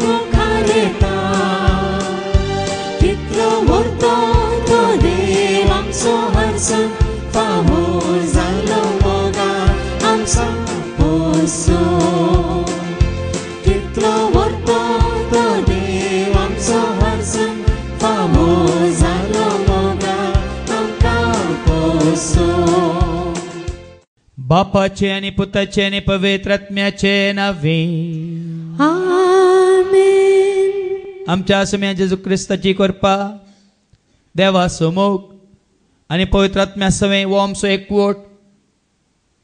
मुखार येता कितलो व्हरतो तो देव आमचो हरसून फावो जालो मोगान आमचो पोसो कितलो व्हरतो तो देव आमचो हरसून फावो जालो मोगान आमकां पोसो. बापाचे आणि पुताचे आणि पवित्र आत्म्याचे नावे आमेन. आमच्या सुम्या जेजू क्रिस्ताची कृपा देवाचो मोग आणि पवित्र आत्म्या सवे वो आमचो एकवट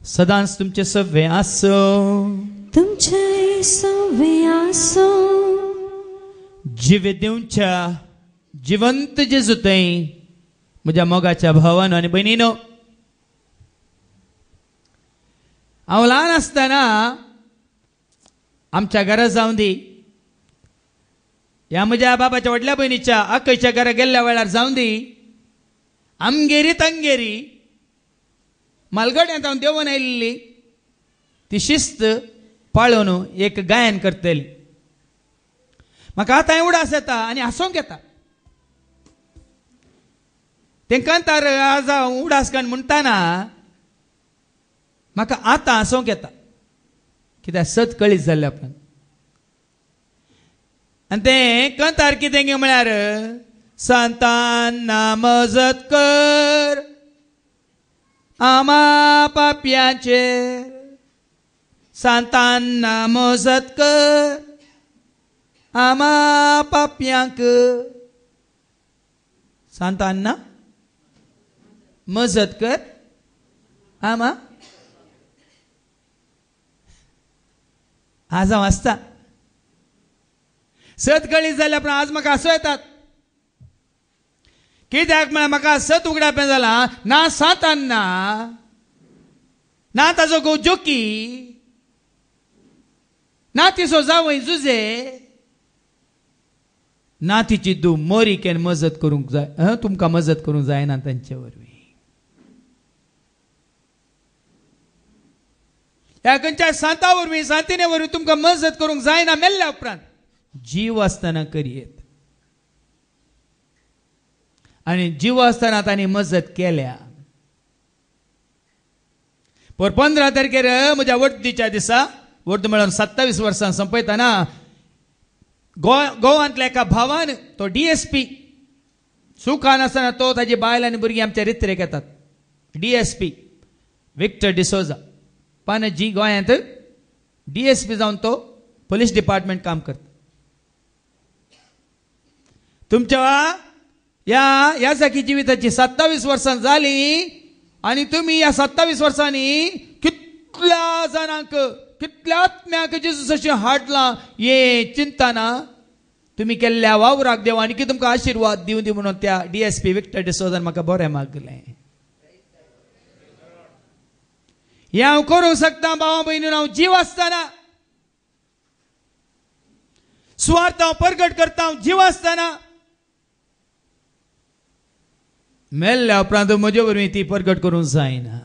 सदांच तुमचे सवे आसो. तुमचे सवे आसो. जिवे दिवच्या जिवंत जेजू थंय म्हज्या मोगाच्या भावानो आनी भयणीनो, हांव ल्हान आसतना आमच्या घरा जावं दी ह्या म्हज्या बाबाच्या व्हडल्या भयणीच्या आखयच्या घरा गेल्ल्या वेळार जावं दी आमगेरी तंगेरी मालगड्यांत हांव देंवून आयिल्ली ती शिस्त पाळून एक गायन करतली. म्हाका आतां उडास येता आनी हांसूंक येता. तांकां तर आज हांव उडास काण म्हणटाना म्हाका आतां हांसूंक येता कित्याक सत कळीत जाल्ल्या उपरांत. आनी तें कंतार कितें गे म्हळ्यार सांतांना मजत कर आमा पापयांचेर सांतांना मजत कर आमा पापयांक. सांतांना मजत कर आमा. आज हांव आसता सत कळीत जाल्या उपरांत आज म्हाका हांसूं येतात. कित्याक म्हळ्यार म्हाका सत उगडापें जालां ना सांतांना ना ताजो घोव जोकी ना तिचो जावय जुजे ना तिची धूव मोरीकेन मजत करूंक जाय. तुमकां मजत करूंक जायना तांचे वरवीं. ह्या खंयच्या सांता वरवीं सांतिने वरवीं तुमकां मजत करूंक जायना. मेल्ल्या उपरांत जीव आसतना करियेत आनी जीव आसतना तांणी मजत केल्या. पर 15 तारखेर म्हज्या वर्धीच्या दिसा वर्ध मेळोन 27 वर्सां संपयतना गोवांतल्या एका भावान तो DSP सुखान आसतना तो ताजी बायल आनी भुरगीं आमच्या रित्रेक येतात. DSP विक्टर डिसोजा पानजी गोंयांत DSP जावन तो पुलीस डिपार्टमेंट काम करता. तुमच्या ह्या जागी जिविताची 27 वर्सां जाली आनी तुमी ह्या 27 वर्सांनी कितल्या जाणांक कितल्या आत्म्याक जेजूसाचें हाडलां हे चिंता ना. तुमी केल्ल्या वावराक देव आनी कितें तुमकां आशिर्वाद दिवं दी म्हणून त्या DSP विक्टर डिसोजान म्हाका बरें मागलें. हें हांव करूंक शकता भावा भयणीनो. हांव जीव आसतना सुवार्थ हांव परगट करता. हांव जीव आसतना मेल्ल्या उपरांत म्हजे वरवीं ती परगट करूंक जायना.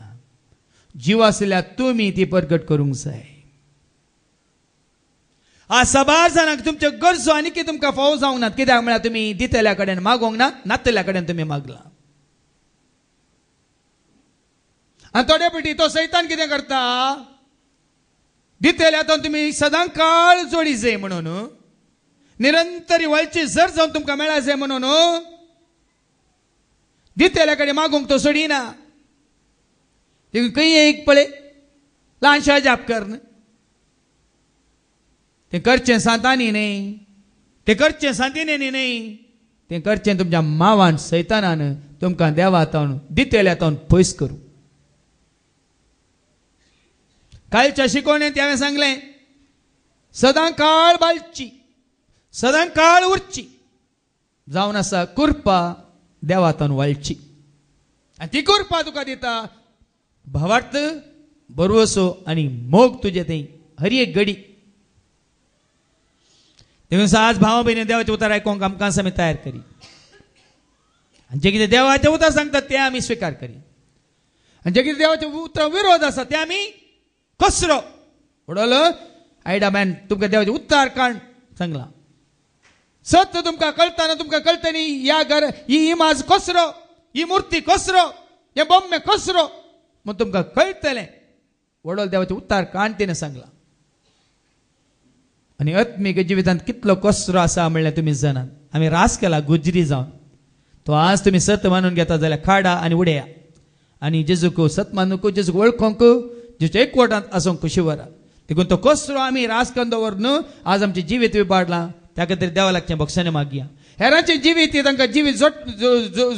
जीव आसल्यार तुमी ती परगट करूंक जाय. आज सबार जाणांक तुमच्यो गरजो आनी कितें तुमकां फावो जावंक नात. कित्याक म्हळ्यार तुमी दितल्या कडेन मागोवंक ना नातल्या कडेन तुमी मागला. आनी थोडे फावटी तो सैतान कितें करता दितल्या तो तुमी सदां काळ जोडी जाय म्हणून निरंतर वळची जर जावन तुमकां मेळा जाय म्हणून दितल्या कडेन मागोवंक तो सोडिना. खंय एक पळय ल्हानशा जाप कर तें करचें सांतांनी न्ही तें करचें सांतिनेनी न्ही तें करचें तुमच्या मावान सैतानान तुमकां देवातावन दितल्या तावन पयस करूं. कालच्या शिकवणेंत हांवें सांगलें सदां काळ बाळची सदां काळ उरची जावन आसा कुरपा देवातावन वळची. आनी ती कुरपा तुका दिता भावार्थ बरवसो आनी मोग तुजे थंय हरी एक घडी. देखून आज भावा भयणी देवाचें उतर आयकोंक आमकां आमी तयार करी. आनी जे कितें देवाचें उतर सांगतात तें आमी स्विकार करी. आनी जे कितें देवाचें उतर विरोध आसा तें आमी कसरो उडोलो आयडा मॅन तुमकां देवाचें उत्तर काण सांगलां सत्य तुमकां कळतना तुमकां कळटनी ह्या घर ही इमाज कसरो, ही मुर्ती कसरो, हे बोम्मे कसरो म्हूण तुमकां कळटलें. वडोल देवाचें उतार काणतीन सांगलां. आनी आत्मीक जिवितांत कितलो कसरो आसा म्हणल्यार तुमी जाणात. आमी रास केला गुजरी जावन. तो आज तुमी सत मानून घेता जाल्यार काडा आनी उडया. आनी जेजूक सत मानूंक, जेजूक वळखोंक, जेजूच्या एकवटांत आसूंक शिवरा. देखून तो कसरो आमी रास करून दवरन आज आमचें जिवीत विबाडलां. त्या खातीर देवा लागचें भक्षण मागया. हेरांचें जिवीत तांकां जिवीत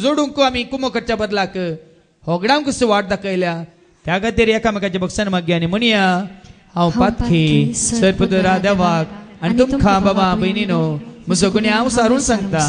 जोडूंक आमी कुमो करच्या बदलाक होगडांक कसो वाट दाखयल्या. त्या खातीर एकामेकाचें भक्षण मागया आनी म्हणया, हांव पातखी सर्पदरा देवाक आनी तुमकां बाबा भयणीनो म्हजो गुन्हे हांव सारून सांगता.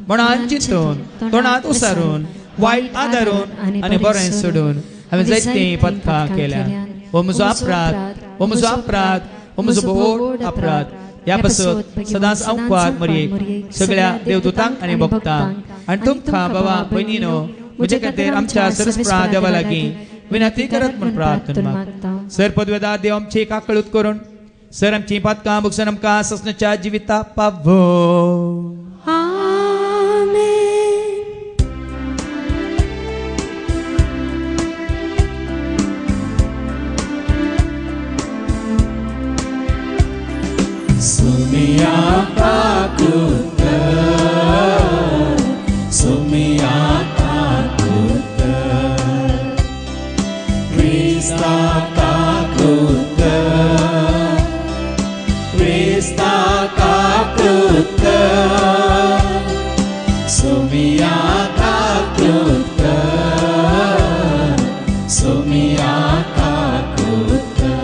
मनांत चिंतून तोंडांत उसारून वायट आदारून आनी बरें सोडून हांवें जायतीं पथकां केल्या. हो म्हजो अपराध, हो म्हजो अपराध, हो म्हजो व्हड अपराध. ह्या पासत सदांच हांव कुवार मरयेक सगळ्या देवदूतांक आनी भक्तांक आनी तुमकां बाबा भयणीनो म्हजे खातीर आमच्या सरस्प्रा देवा लागीं विनंती करत म्हूण प्रार्थना मागता. सर पदवेदार देव आमची काकळूत करून सर आमची पातकां भक्षण आमकां ससनाच्या जिविता पावो. Sumia kakuta, sumia kakuta, Krista kakuta, Krista kakuta, sumia kakuta, sumia kakuta.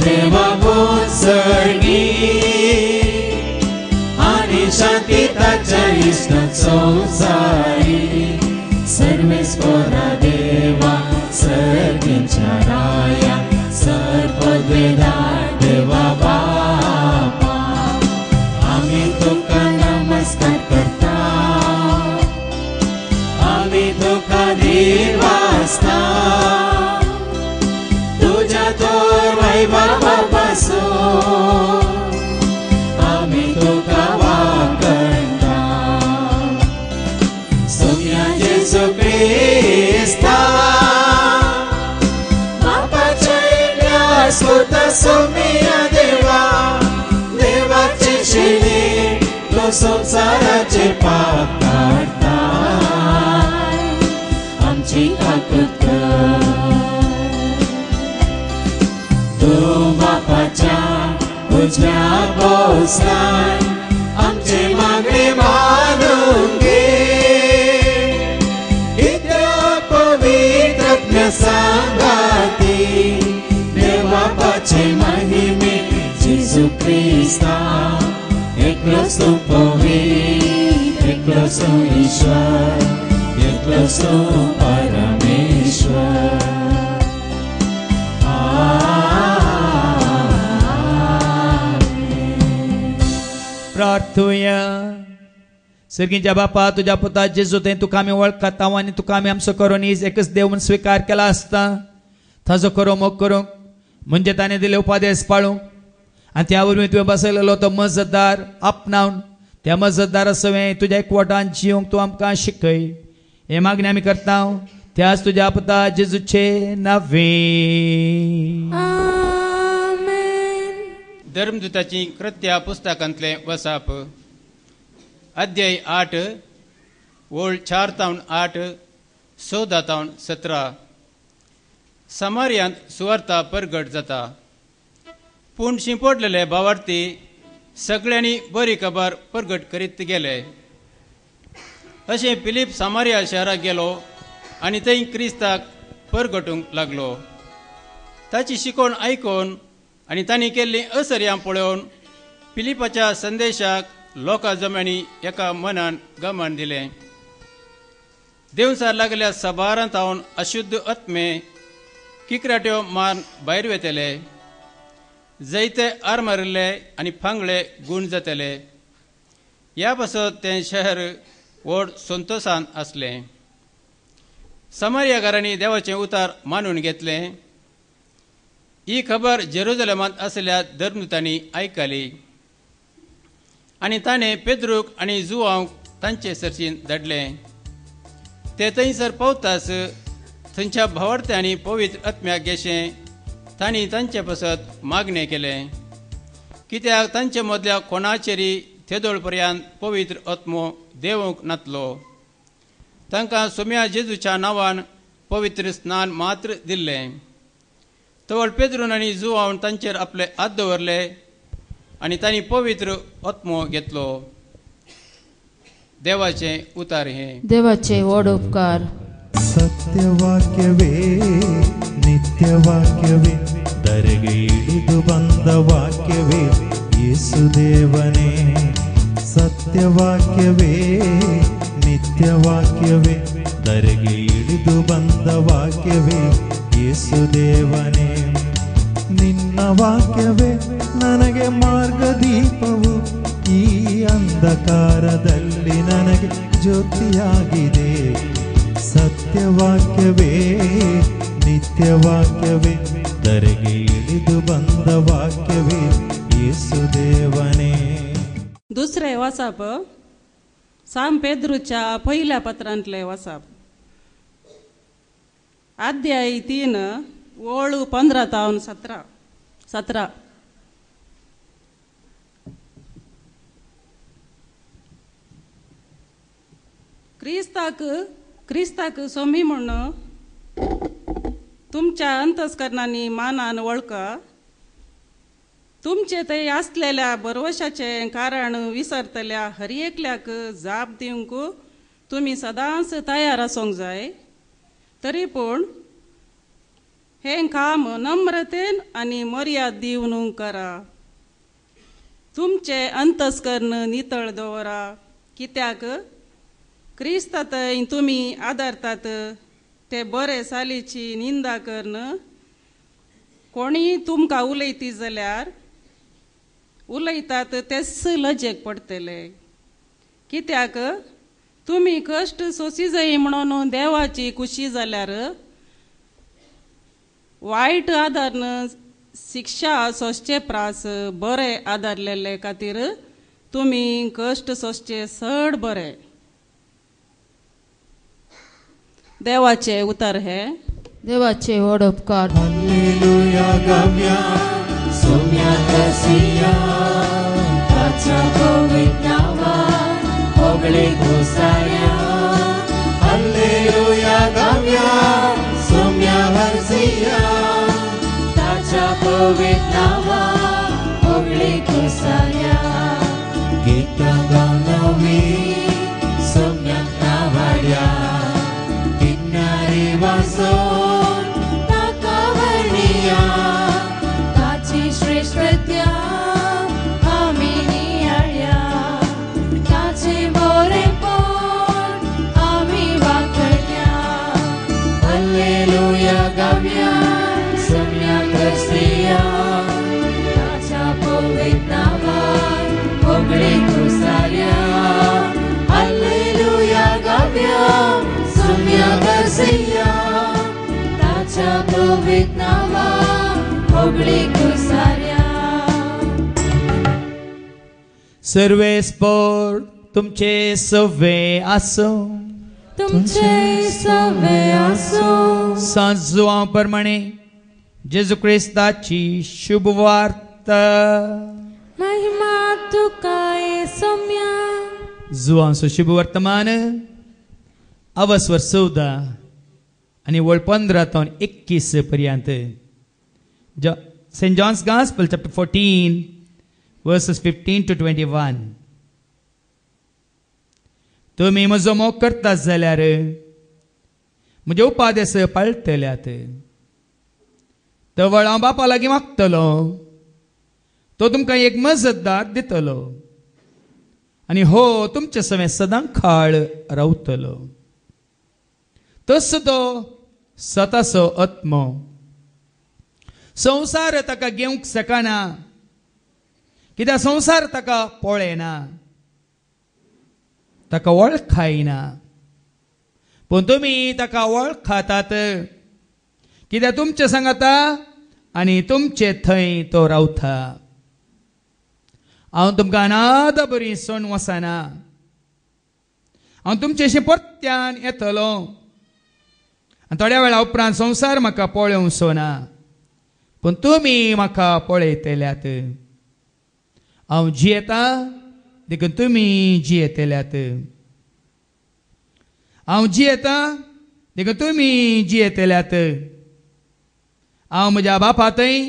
Deva Bosargi Ani Shanti Tacha Ishna Sonsari Sarvespora Deva Sarvincharaya Sarpadvedar Deva Baba Ami Tuka Namaskar Karta Ami Tuka Nirvasta Baba paso, ami tuka wakanda. Sumia Jesu Krista, Bapa Chainya Skuta Sumia Deva, Deva Chishini, Lo Samsara Chepakarta, Amchi Kakutka. Bapaच्या उजव्या बोसलाय आमचे मागणे मानून घे. इतक्या पवित्र सांगाती देवाचे महिमे जेजू ख्रिस्ता एकलोच तू पवित्र, एकलोच तू ईश्वर, एकलोच तू परमेश्वर. प्रार्थुया. सर्गीच्या बापा तुझ्या पुता जेजू ते तुका आमी वळखता आनी तुका आमी आमचो करून एकच देव म्हूण स्विकार केला आसता. ताजो करो मोग करूंक म्हणजे ताणें दिले उपादेश पाळूंक आनी त्या वरवीं तुवें बसयलेलो तो मजतदार आपणावन त्या मजतदारा सवें तुज्या एकवटान जिवंक तूं आमकां शिकय. हे मागणी आमी करता त्याच तुज्या पुता जेजूचे नांवें. धर्मदूताची कृत्या पुस्तकांतले वसाप अध्याय 8 ओळ 4 तावन 8 14 तावन 17. समारियांत सुवार्ता परगट जाता पूण शिंपडलेले भावार्थी सगळ्यांनी बरी खबर परगट करीत गेले. अशें फिलीप समारिया शहराक गेलो आनी थंय क्रिस्ताक परगटूंक लागलो. ताची शिकवण आयकून आनी तांणी केल्ली असर्यां पळोवन फिलिपाच्या संदेशाक लोकां जमांनी एका मनान गमन दिलें. देवसार लागल्या सबारांत हांवन अशुद्ध आत्मे किकराट्यो मारून भायर वेतले. जैते आर मारिल्ले आनी फांगळे गूण जातले. ह्या पासत तें शहर व्हड संतोशान आसलें. समारियाकारांनी देवाचें उतार मानून घेतलें. ही खबर जेरुजलेमांत आसलेल्या धर्मदूतांनी आयकली. आनी ताणें पेद्रूक आनी जुवांक तांचे सर्चीन धाडले. ते थंयसर पावताच थंयच्या भावार्थ्यांनी पवित्र आत्म्याक गेशें तांणी तांचे पासत मागणें केलें, कित्याक तांचे मदल्या कोणाचेरी थेदोळ पर्यंत पवित्र आत्मो देवूंक नातलो. तांकां सोम्या जेजूच्या नांवान पवित्र स्नान मात्र दिल्लें. तवळ पेद्रून आनी जुवान तांचेर आपले हात दवरले आनी तांणी पवित्र आत्मो घेतलो. देवाचे उतार हे. देवाचे व्हड उपकार. ಸತ್ಯವಾಕ್ಯವೇ ನಿತ್ಯವಾಕ್ಯವೇ ಧರೆಗೆ ಇಳಿದು ಬಂದ ವಾಕ್ಯವೇ ಯೇಸುದೇವನೇ. ಸತ್ಯವಾಕ್ಯವೇ ನಿತ್ಯವಾಕ್ಯವೇ ಧರೆಗೆ ಇಳಿದು ಬಂದ ವಾಕ್ಯವೇ ಯೇಸುದೇವನೇ. ನಿನ್ನ ವಾಕ್ಯವೇ ನನಗೆ ಮಾರ್ಗದೀಪವು, ಈ ಅಂಧಕಾರದಲ್ಲಿ ನನಗೆ ಜ್ಯೋತಿಯಾಗಿದೆ. ಸತ್ಯವಾಕ್ಯವೇ ನಿತ್ಯವಾಕ್ಯವೇ ಧರೆಗೆ ಇಳಿದು ಬಂದ ವಾಕ್ಯವೇ ಯೇಸುದೇವನೇ. दुसरे वाचप साम पेद्रूच्या पहिल्या पत्रांतले वाचप, अध्याय 3 ओळ 15 ते 17. क्रिस्ताक सोमी म्हणून तुमच्या अंतस्करणांनी मानान वळखा. तुमचे ते आसलेल्या बरवशाचे कारण विसरतल्या हर एकल्याक जाप दिवंक तुम्ही सदांच तयार आसूंक जाय. तरी पूण हे काम नम्रतेन आनी मर्याद दिवन करा. तुमचे अंतस्करण नितळ दवरा, कित्याक क्रिस्तात तुम्ही आदारतात ते बरे सालीची निंदा करण. कोणी तुमकां उलयती जाल्यार उलयतात तेच लजेक पडटले, कित्याक तुमी कश्ट सोंसी जाय म्हणून देवाची खुशी जाल्यार वायट आदारन शिक्षा सोंसचे प्रास बरे आदारलेले खातीर तुमी कश्ट सोंसचे चड बरे. देवाचे उतर हे. देवाचे व्हड उपकार. हल्लेलुया गाव्या सोम्या कसिया ताच्या पवित्र नावान होगळे घोसाया. हल्लेलुया गाव्या सोम्या हरसिया ताच्या पवित्र नावान होगळे घोसाया. गीतां गावनवी सोम्या नावाड्या किन्नारी वाजोन ताका वर्णिया. ताची श्रेष्ठत्या आमी नियाळ्या. ताचे बरेपण आमी वाखणया. हल्लेलुया गाव्या सोम्या कसिया ताच्या पवित्र नावान होगळे घोसाया. हल्लेलुया गाव्या सोम्या कसिया ताच्या पवित्र नावान होगळे घोसाया. सर्वेस्पर तुमचे सवे आसो. तुमचे सवे आसो. सांजुआ प्रमाणे जेजू क्रिस्ताची शुभ वार्ता. महिमा तुका सोम्या. जुआंचो शुभ वर्तमान अवस्वर 14 आणि वळ 15 ते 21 पर्यंत. Saint John's gospel chapter 14 verses 15 to 21. तुम्ही म्हजो मोग करतात जाल्यार म्हजे उपादेश पाळटल्यात. तवळ हांव बापा लागीं मागतलो, तो तुमकां एक मजतदार दितलो आनी हो तुमचे समें सदां खाळ रावतलो. तसो तो स्वताचो आत्मो. संवसार ताका घेवंक शकना, कित्याक संवसार ताका पळयना, ताका वळखायना. पूण तुमी ताका वळखातात, कित्याक तुमचे सांगाता आनी तुमचे थंय तो रावता. हांव तुमकां अनाद बरी सोन वसना. हांव तुमचेशी परत्यान येतलो आनी थोड्या वेळा उपरांत संवसार म्हाका पळोवंक ना, पूण तुमी म्हाका पळयतल्यात. हांव जियेता देखून तुमी जियेतल्यात. हांव जियेता देखून तुमी जियेतल्यात. हांव म्हज्या बापा थंय,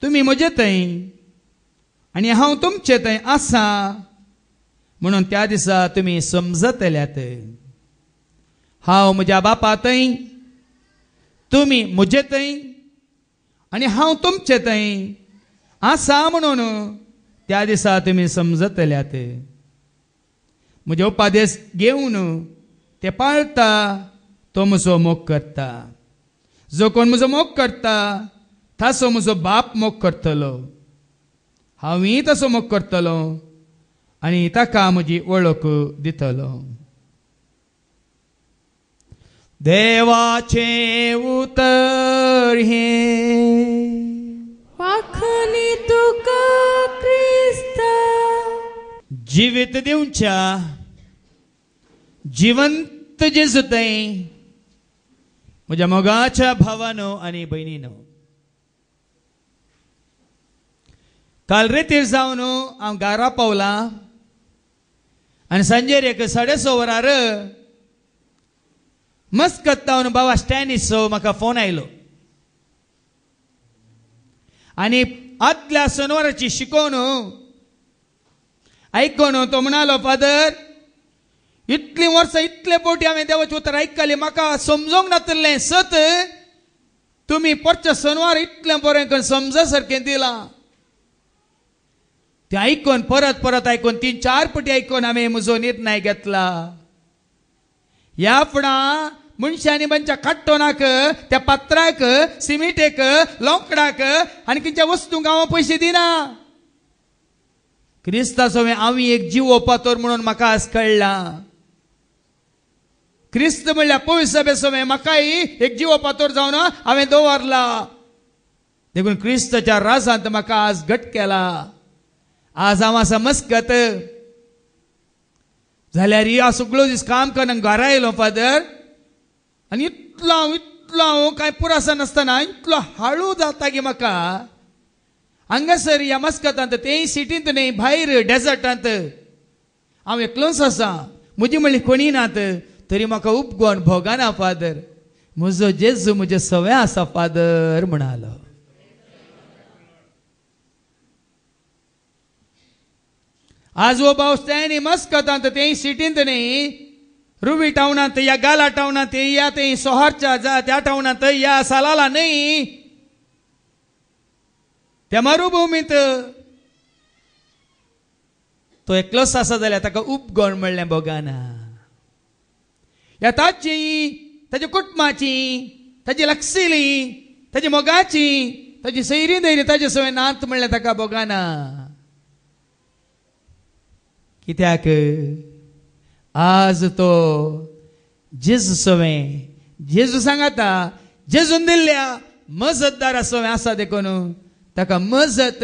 तुमी म्हजे थंय, आनी हांव तुमचे थंय आसा म्हणून त्या दिसा तुमी समजतल्यात. हांव म्हज्या बापा थंय, तुमी म्हजे थंय, आनी हांव तुमचे थंय आसा म्हणून त्या दिसा तुमी समजतल्यात. म्हजे उपादेश घेवन ते पाळता तो म्हजो मोग करता. जो कोण म्हजो मोग करता ताचो म्हजो बाप मोग करतलो. हांवूय तसो मोग करतलो आनी ताका म्हजी वळख दितलो. देवाचे उतर हे वाखणी तुका क्रिस्ता. जिवीत दिवच्या जिवंत जेजू थंय म्हज्या मोगाच्या भावानो आनी भयणीनो. काल रेतीर जावन हांव घरा पावला आनी सांजेर 6:30 वरार मस्कत जावन बाबा स्टॅनिसो म्हाका फोन आयलो आनी आदल्या शनिवाराची शिकोवन आयकोन तो म्हणालो, फादर इतली वर्सां इतले फावटी हांवें देवाची उतर आयकली, म्हाका समजोंक नातलें सत तुमी परच्या शनिवार इतलें बरें करून समजा सारकें दिलां. ते आयकोन परत परत आयकोन 3-4 फावटी आयकोन हांवें म्हजो निर्णय घेतला. ह्या फुडां मनशांनी मनशा काडटोनाक त्या पात्राक सिमिटेक लोंकडाक आनी खंयच्या वस्तूंक हांव पयशे दिना. क्रिस्ताचो हांव एक जीव ओपातोर म्हणून म्हाका आज कळ्ळां. क्रिस्त म्हणल्यार पवित्र सभेचो म्हाकाय एक जीव ओपातोर जावन हांवें दवरला. देखून क्रिस्ताच्या रासांत म्हाका आज घट केला. आज हांव आसा मस्कत जाल्यार ह्या सगळो दीस काम करून घरा येयलो फादर, आनी इतलो कांय पुरासा नासतना इतलो हाळू जाता की म्हाका हांगासर ह्या मस्कतांत तेय सिटींत न्ही भायर डेजर्टांत हांव एकलोच आसा. म्हजी म्हणली कोणी नात तरी म्हाका उपगोवन भोगना फादर. म्हजो जेजू म्हजे सवे आसा फादर म्हणालो. आज वो बावस्त्यांनी मस्कतांत तेय सिटींत न्ही रुबी टावनांत या गाला टावनांत या ते सोहारच्या जा त्या टावनांत या सालाला न्ही त्या मरुभुमींत तो एकलोच आसा जाल्यार ताका उपगोण म्हणलें भोगाना. ह्या ताची ताच्या कुटुंबाची ताची लागशिली ताची मोगाची ताची सैरी धैर्य ताचे सवय नात म्हणलें ताका भोगाना. कित्याक आज तो जेजू सवे जेजू सांगता जेजून दिल्ल्या मजतदारा सवे आसा देखून ताका मजत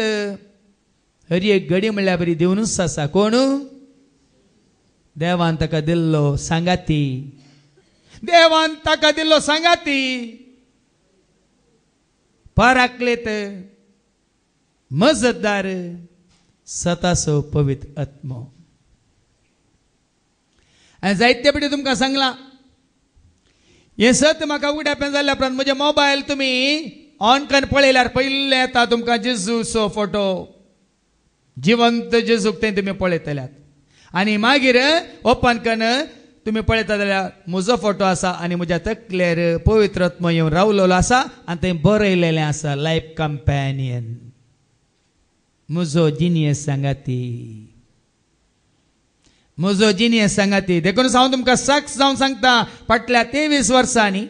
हर एक घडी म्हणल्यार बरी दिवनूच आसा. कोण? देवान ताका दिल्लो सांगाती. देवान ताका दिल्लो सांगाती पाराकलेत मजतदार सतासो पवित्र आत्मो. आनी जायते फावटी तुमकां सांगलां हें सत म्हाका उगड्यापें जाल्ल्या उपरांत म्हजे मोबायल तुमी ऑन करून पळयल्यार पयले येता तुमकां जेजूचो फोटो. जिवंत जेजूक तें तुमी पळयतल्यात आनी मागीर ओपन करून तुमी पळयता जाल्यार म्हजो फोटो आसा आनी म्हज्या तकलेर पवित्र आत्मो येवन रावलेलो आसा आनी थंय बरयलेलें आसा लायफ कंपॅनियन. म्हजो जिनियस सांगाती म्हजो जिनियस सांगाती. देखून हांव तुमकां साक्ष जावन सांगता फाटल्या 23 वर्सांनी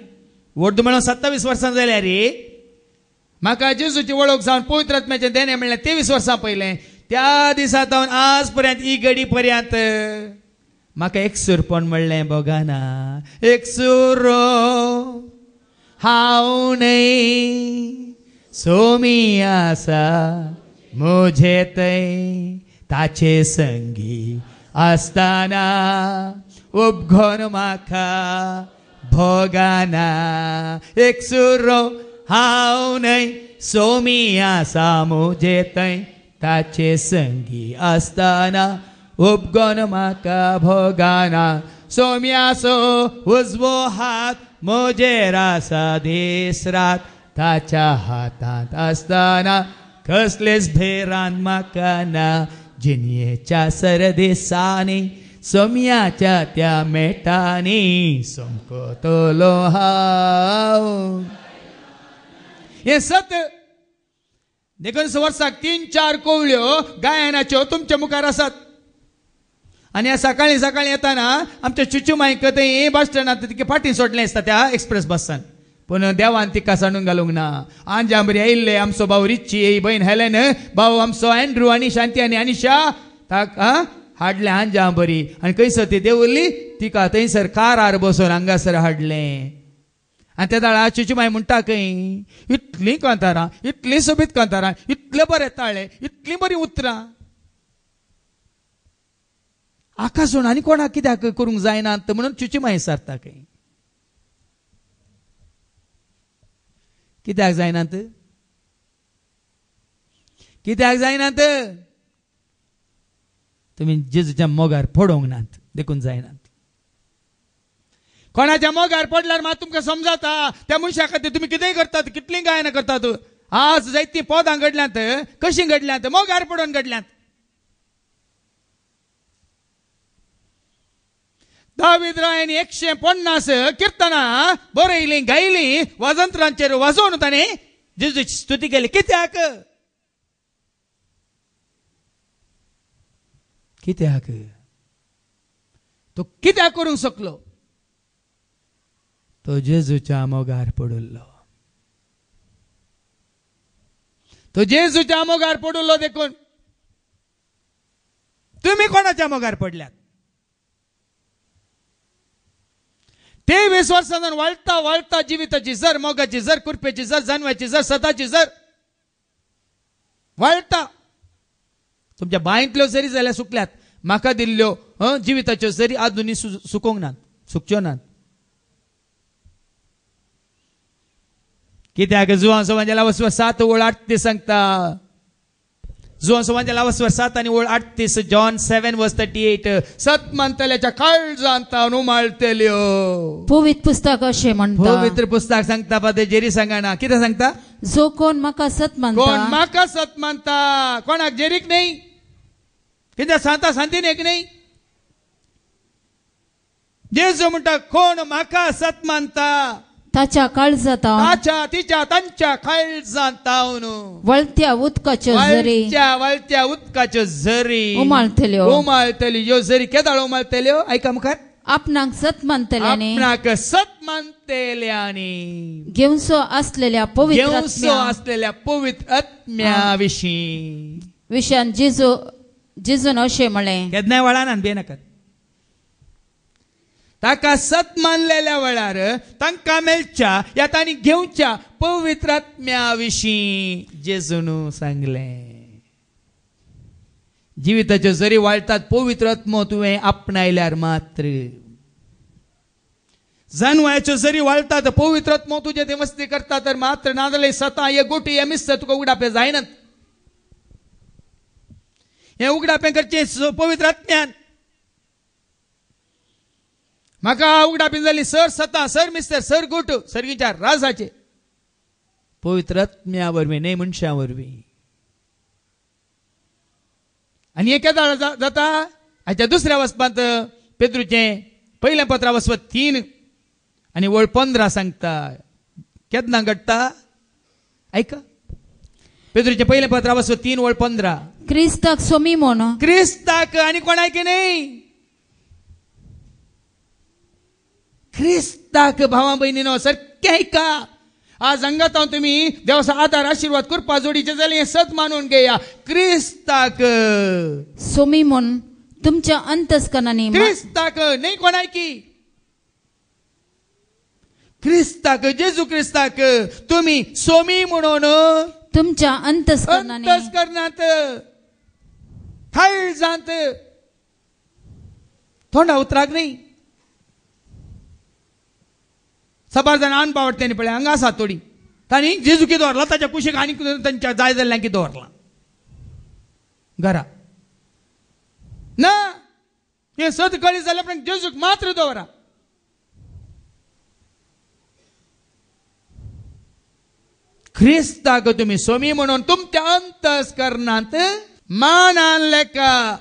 व्हड म्हणून 27 वर्सां जाल्या रे म्हाका जेजूची वळख जावन पवित्र आत्म्याचें देणें म्हणलें 23 वर्सां पयलें. त्या दिसा सावन आज पर्यंत ही घडी पर्यंत म्हाका एकसूरपण म्हणलें भोगाना. एकसूर हांव न्हय सोमी आसा मुझे तै ताचे संगी असताना उपघोन म्हाका भोगाना एक सुरो हांव न्हय सोमी आसा मुझे थंय ताचे संगी असताना उपघोन म्हाका भोगाना सोमी आसो उजवो हात म्हजेर आसा दीस रात ताच्या हातांत असताना कसलेच भेरान म्हाका ना जिणयेच्या सरदेसांनी सोम्याच्या त्या मेटांनी सोमकोतलो हांव हे सत देखून वर्साक 3-4 कोवळ्यो गायनाच्यो तुमच्या मुखार आसात आनी सकाळी सकाळी येताना आमच्या चुचुमायक थंय बस स्टँडांत तिका फाटीं सोडलें आसता त्या एक्सप्रेस बसान पूण देवान तिका सांडूंक घालूंक ना आंजांबरी आयिल्ले आमचो भाऊ रिची बहीण हेलेन भाऊ आमचो अँड्रू आनी शांती आनी अनिशा ताक हाडलें आंजांबरी आनी खंयसर ती देंवरली तिका थंयसर कारार बसून हांगासर हाडलें आनी त्या दाळा चुचुमाय म्हणटा खंय इतलीं कांतारां इतलीं सोबीत कांतारां इतले बरें ताळे इतलीं बरीं उतरां आकाशून आनी कोणाक कित्याक करूंक जायना म्हणून चुचुमाय सारता खंय कित्याक जायनात कित्याक जायनात तुमी जेजूच्या मोगार पडोवंक नात देखून जायनात कोणाच्या मोगार पडल्यार मात तुमकां समजाता त्या मनशा खातीर तुमी कितेंय करतात कितलीं गायनां करतात आज जायतीं पदां घडल्यांत कशीं घडल्यांत मोगार पडोवन घडल्यांत दावीद रायानी 150 किर्तनां बरयलीं गायलीं वाजंत्रांचेर वाजोवन ताणें जेजूची स्तुती केली कित्याक कित्याक तो कित्याक करूंक शकलो तो जेजूच्या मोगार पडुल्लो तो जेजूच्या मोगार पडुल्लो देखून तुमी कोणाच्या मोगार पडल्यात 23 वर्सांतून वाळटा वाळटा जिविताची झर मोगाची झर कुरपेची झर जानव्याची झर सदाची झर वाळटा तुमच्या बांयतल्यो जरी जाल्यार सुकल्यात म्हाका दिल्ल्यो जिविताच्यो जरी आजुनी सुकोवंक नात सुकच्यो नात कित्याक जुवां सवांजेला वसवर 7 ओळ 8 ते सांगता जुवां सवांजेला वसवर 7 आनी ओळ 8 ते जॉन 7:38 सत म्हणटल्याच्या काळजांत उमाळटल्यो पवित्र पुस्तक अशें म्हणटा पवित्र पुस्तक सांगता पादे जेरी सांगना कितें सांगता जो कोण म्हाका सत म्हणटा कोण म्हाका सत म्हणटा कोणाक जेरीक नाही कित्याक सांता सांतीन एक नाही जेजू म्हणटा कोण म्हाका सत म्हणटा ताच्या काळजांत ताच्या तिच्या तांच्या काळजांत वळत्या उदकाच्यो झरी वळत्या उदकाच्यो झरी उमाळटल्यो ह्यो झरी केदाळ उमाळटल्यो आयका मुखार आपणाक सत म्हणटल्यानी आपणाक सत म्हणटल्यानी घेवसो असलेल्या पवित्र आत्म्या विशयान जेजून अशें म्हळें केदनाय वळानात बेनाकात ताका सत मानलेल्या वेळार तांकां मेलच्या या तांणी घेवच्या पवित्र आत्म्या विशीं जेजून सांगलें जिविताच्यो जरी वाळटात पवित्र आत्मो तुवें आपणायल्यार मात्र जानवायाच्यो जरी वाळटात पवित्र आत्मो तुजे ते मस्ती करता तर मात्र नाजाल्यार सतां हे गोटी हे मिस्त तुका उगडापे जायनात हे उगडापे करचें पवित्र आत्म्यान म्हाका उगडापी जाली सर सतां सर मिस्तर सर गोट सर्गीच्या राजाचे पवित्र आत्म्या वरवीं न्हय मनशा वरवीं आनी हे केदाळ जाता हाच्या दुसऱ्या वचपांत पेद्रूचें पयलें पत्र वचपत 3 आनी वळ 15 सांगता केदना घडटा आयका पेद्रूचें पयलें पत्र वचपत 3 वळ 15 क्रिस्ताक सोमी म्हूण क्रिस्ताक आनी कोणाक न्हय क्रिस्ताक भावां भयणीनो सारकें आयका आज हांगात हांव तुमी देवाचो आदार आशिर्वाद करपा जोडीचे जाल्यार हें सत मानून घेया क्रिस्ताक सोमी म्हूण तुमच्या अंतस्करणांनी क्रिस्ताक न्हय कोणाकी क्रिस्ताक जेजू क्रिस्ताक तुमी सोमी म्हणून तुमच्या अंतस्करणाने अंतस्करणात काळजांत थोडा उतराक नाही सबार जण आन पावडते पळय हांगा आसा थोडी तांणी जेजू कितें दवरला ताच्या कुशीक आनी तांच्या जाय जाल्ल्यां कितें दवरला घरा ना हे सत कळी जाल्यार पण जेजूक मात्र दवरा ख्रिस्ताक तुम्ही सोमी म्हणून तुमच्या अंतस्करणांत मान आणले का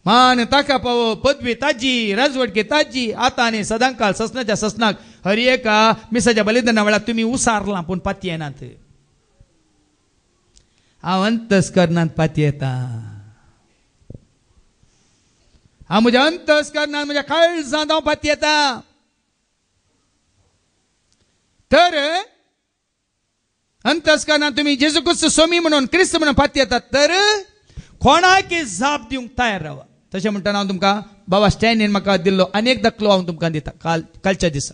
मान ताका पावो पदवी ताजी राजवटकी ताजी आता आनी सदांकाळ ससनाच्या ससनाक हर एका मिसाच्या बलिदाना वेळार तुम्ही उसारला पूण पाती येनात हांव अंतस्करणांत पाती येता हांव म्हज्या अंतस्करणांत म्हज्या काळजांत हांव पाती येता तर अंतस्करणांत तुम्ही जेजू क्रिस्त सोमी म्हणून क्रिस्त म्हणून पाती येतात तर कोणाकी जाप दिवंक तयार रावा तशें म्हणटना हांव तुमकां बाबा स्टॅनीन म्हाका दिल्लो आनी एक दाखलो हांव तुमकां दिता कालच्या दिसा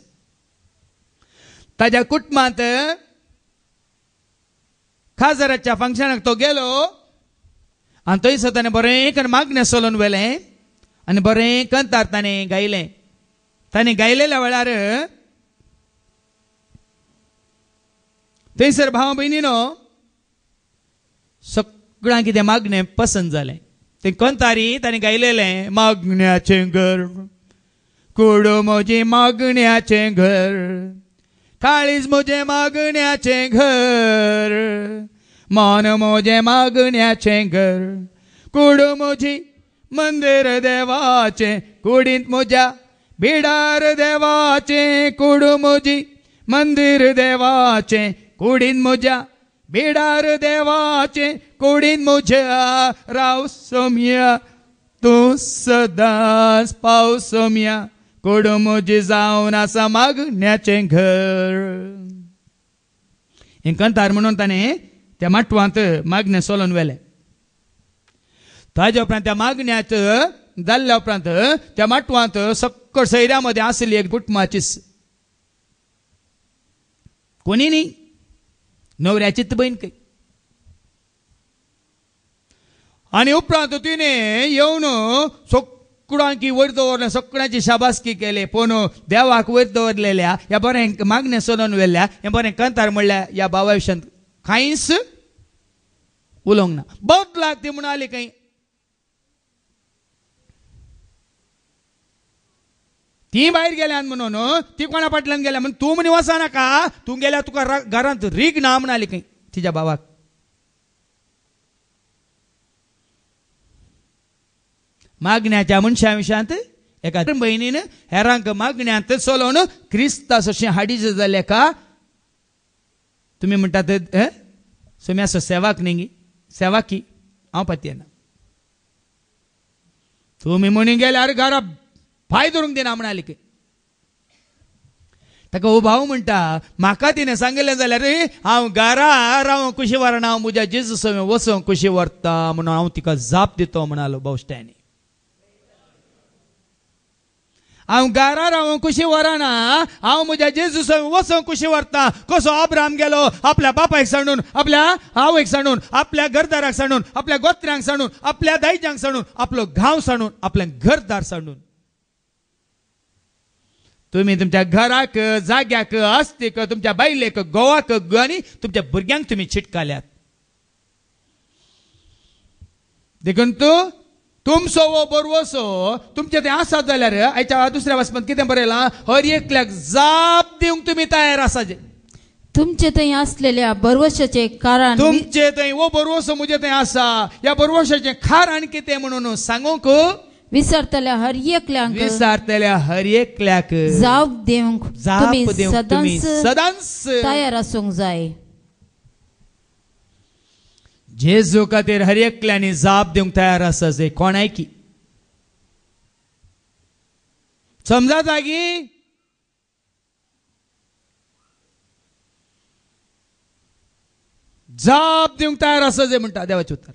ताज्या कुटुंबांत खासदाराच्या फंक्शनाक तो गेलो आनी थंयसर ताणें बरें करून मागणें चलोवन व्हेलें आनी बरें कंतार ताणें गायलें ताणें गायलेल्या वेळार थंयसर भाव भयणीनो सगळ्यांक कितें मागणें पसंत जालें ते कंतारी ताणें गायलेलें मागण्याचें घर कुडो म्हजें मागण्याचें घर काळीज म्हजें मागण्याचें घर मन म्हजें मागण्याचें घर कुडो म्हजी मंदिर देवाचें कुडींत म्हज्या बिडार देवाचें कुडो म्हजी मंदिर देवाचें कुडींत म्हज्या बिडार देवाचें कुडींत म्हज्या राव सोम्या तूं सदांच पाव सोम्या कुडो म्हजी जावन आसा मागण्याचें घर हें कंतार म्हणून ताणें त्या माटवांत मागणें चलोवन व्हेलें ताजे उपरांत त्या मागण्यात जाल्ल्या उपरांत त्या माटवांत सक्कळ सैऱ्या मदें आसली एक कुटुंबाची कोणी न्ही न्हवऱ्याचीच बहीण खंय आनी उपरांत तिणें येवन सगळ्यांकी वयर दवरलें सगळ्यांची शाबासकी केली पूण देवाक वयर दवरलेल्या ह्या बरें मागणें चलोवन व्हेल्ल्या हें बरें कंतार म्हणल्यार ह्या बाबा विशयांत कांयच उलोवंक ना बदलाक ती म्हणाली खंय ती भायर गेल्यान म्हणून ती कोणा फाटल्यान गेल्या म्हणून तूं म्हणी वचनाका तूं गेल्यार तुका घरांत रीग ना म्हणाली खंय तिच्या बाबाक मागण्याच्या मनशा विशयांत एका बहिणीन हेरांक मागण्यांत चलोवन क्रिस्तास अशें हाडीच जालें का तुमी म्हणटात सोम्याचो सेवाक न्ही सेवाकी हांव पाती येना तुमी म्हणी गेल्यार घरा भाय धरूंक दिना म्हणाली की ताका हो भाव म्हणटा म्हाका तिणें सांगिल्लें जाल्यार हांव घरा रावूं कुशी व्हरना हांव म्हज्या जेजू समें वचूं कुशी व्हरता म्हणून हांव तिका जाप दितो म्हणालो भाव स्टॅनी हांव घरा रावूं कुशी व्हरना हांव म्हज्या जेजू समें वचूं कुशी व्हरता कसो अब्राम गेलो आपल्या बापायक सांडून आपल्या आवयक सांडून आपल्या घरदाराक सांडून आपल्या गोत्र्यांक सांडून आपल्या दायजांक सांडून आपलो गांव सांडून आपलें घरदार सांडून तुम्ही तुमच्या घराक जाग्याक आस्तीक तुमच्या बायलेक गोवाक आनी तुमच्या भुरग्यांक तुम्ही चिटकाल्यात देखून तुमचो वो बरवसो तुमचे ते आसात जाल्यार आयच्या दुसऱ्या वाचपांत कितें बरयलां हर एकल्याक जाप दिवंक तुम्ही तयार आसात तुमचे थंय असलेल्या बरवशाचे कारण तुमचे थंय वो बरवसो म्हजे थंय आसा ह्या बरवशाचें खारण कितें म्हणून सांगूंक विसरतल्या हर एकल्याक जाप दिवंक तुम्ही सदांच तयार आसूंक जाय जेजू खातीर हर एकल्यानी जाप दिवंक तयार आसा जे कोणाय की समजा जागी जाप दिवंक तयार आसा जे म्हणटा देवाचें उतर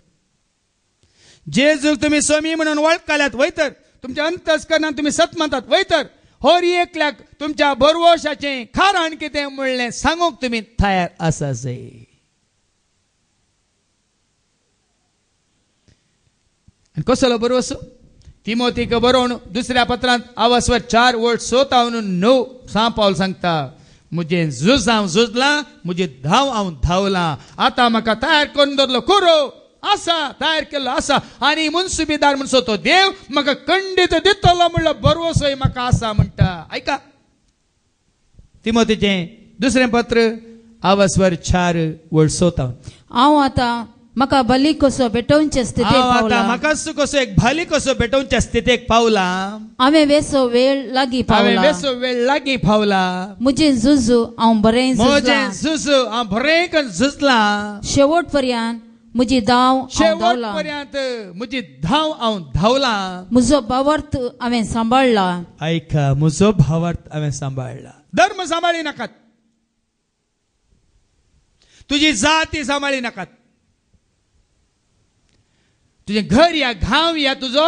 जेजूक तुम्ही सोमी म्हणून वळखल्यात वयतर तुमच्या अंतस्करणांत तुम्ही सत म्हणटात वयतर हर एकल्याक तुमच्या बरवशाचें कारण कितें म्हणलें सांगूंक तुम्ही तयार आसा जे आणि कसलो बरो असो तिमोथीक बरोवन दुसऱ्या पत्रांत आवासवर 4 वोट 9 पावल सांगता मुझे झूज हांव झुजलां मुझे धांव हांव धांवलां आतां म्हाका तयार करून दवरलो कुरो आसा तयार केल्लो आसा आनी मुनसुबेदार म्हणसो तो देव म्हाका खंडीत दितलो म्हणलो बरवसोय म्हाका आसा म्हणटा. ऐका तिमोथीचें दुसरें पत्र आवासवर 4 वोट 9 हांव आतां म्हाका बली कसो भेटोवचे स्थितीक पावला. म्हाका कसो एक भाली कसो भेटोवच्या स्थितीक पावला. हांवें वेसो वेळ लागीं पावला. वेळ लागीं पावला. म्हजें झुजू हांव बरें झुजलां. झुजू हांव बरें करून झुजलां. शेवट पर्यंत म्हजी धांव हांव धांवलां. शेवट पर्यंत म्हजी धांव हांव धांवलां. म्हजो भावार्थ हांवें सांबाळला. ऐका म्हजो भावार्थ हांवें सांबाळला. धर्म सांबाळी नाकात. तुजी जाती सांबाळी नाकात. तुझे घर या गांव या तुझो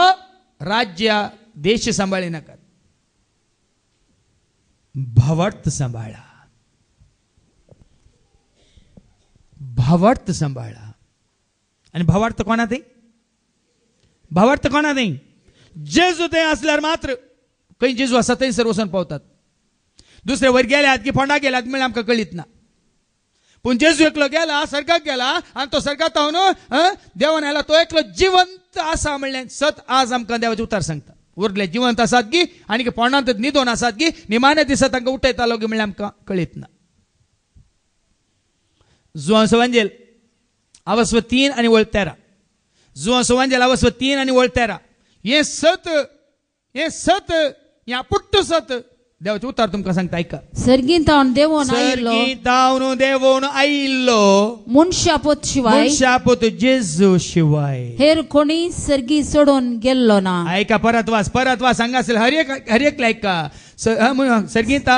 राज्य देश सांबाळी नाकात. भावार्थ सांबाळा. भावार्थ सांबाळा. आणि भावार्थ कोणा ते भावार्थ कोणा ते जेजू ते असल्यार मात्र खंय जेजू आसा थंयसर वचून पावतात. दुसरे वयर गेल्यात की फोंडा गेल्यात म्हळ्यार आमकां कळीत ना. पूण जेजू एकलो गेला सर्गाक गेला आनी तो सर्गात न्हू देवान आयला तो एकलो जिवंत आसा म्हणलें सत आज आमकां देवाचें उतार सांगता. उरले जिवंत आसात गी आनी पोंडांत न्हिदोन आसात गी निमाण्या दिसा तांकां उठयतालो गी म्हणल्यार आमकां कळीत ना. जुआंव सुवांजेल आवासव 3 आनी वळ 13 जुआंव सुवांजेल आवासव 3 आनी वळ 13 हे सत या पुट्ट सत देवाचें उतार तुमकां सांगता. ऐका सर्गींत हांव देवोन आयिल्लो. सर्गींत हांव देवोन आयिल्लो मनशापोत शिवाय मनशापोत जेजू शिवाय हेर कोणी सर्गी सोडून गेल्लो ना. ऐका परत वास हांगा असेल हर एक ऐका. सर्गींत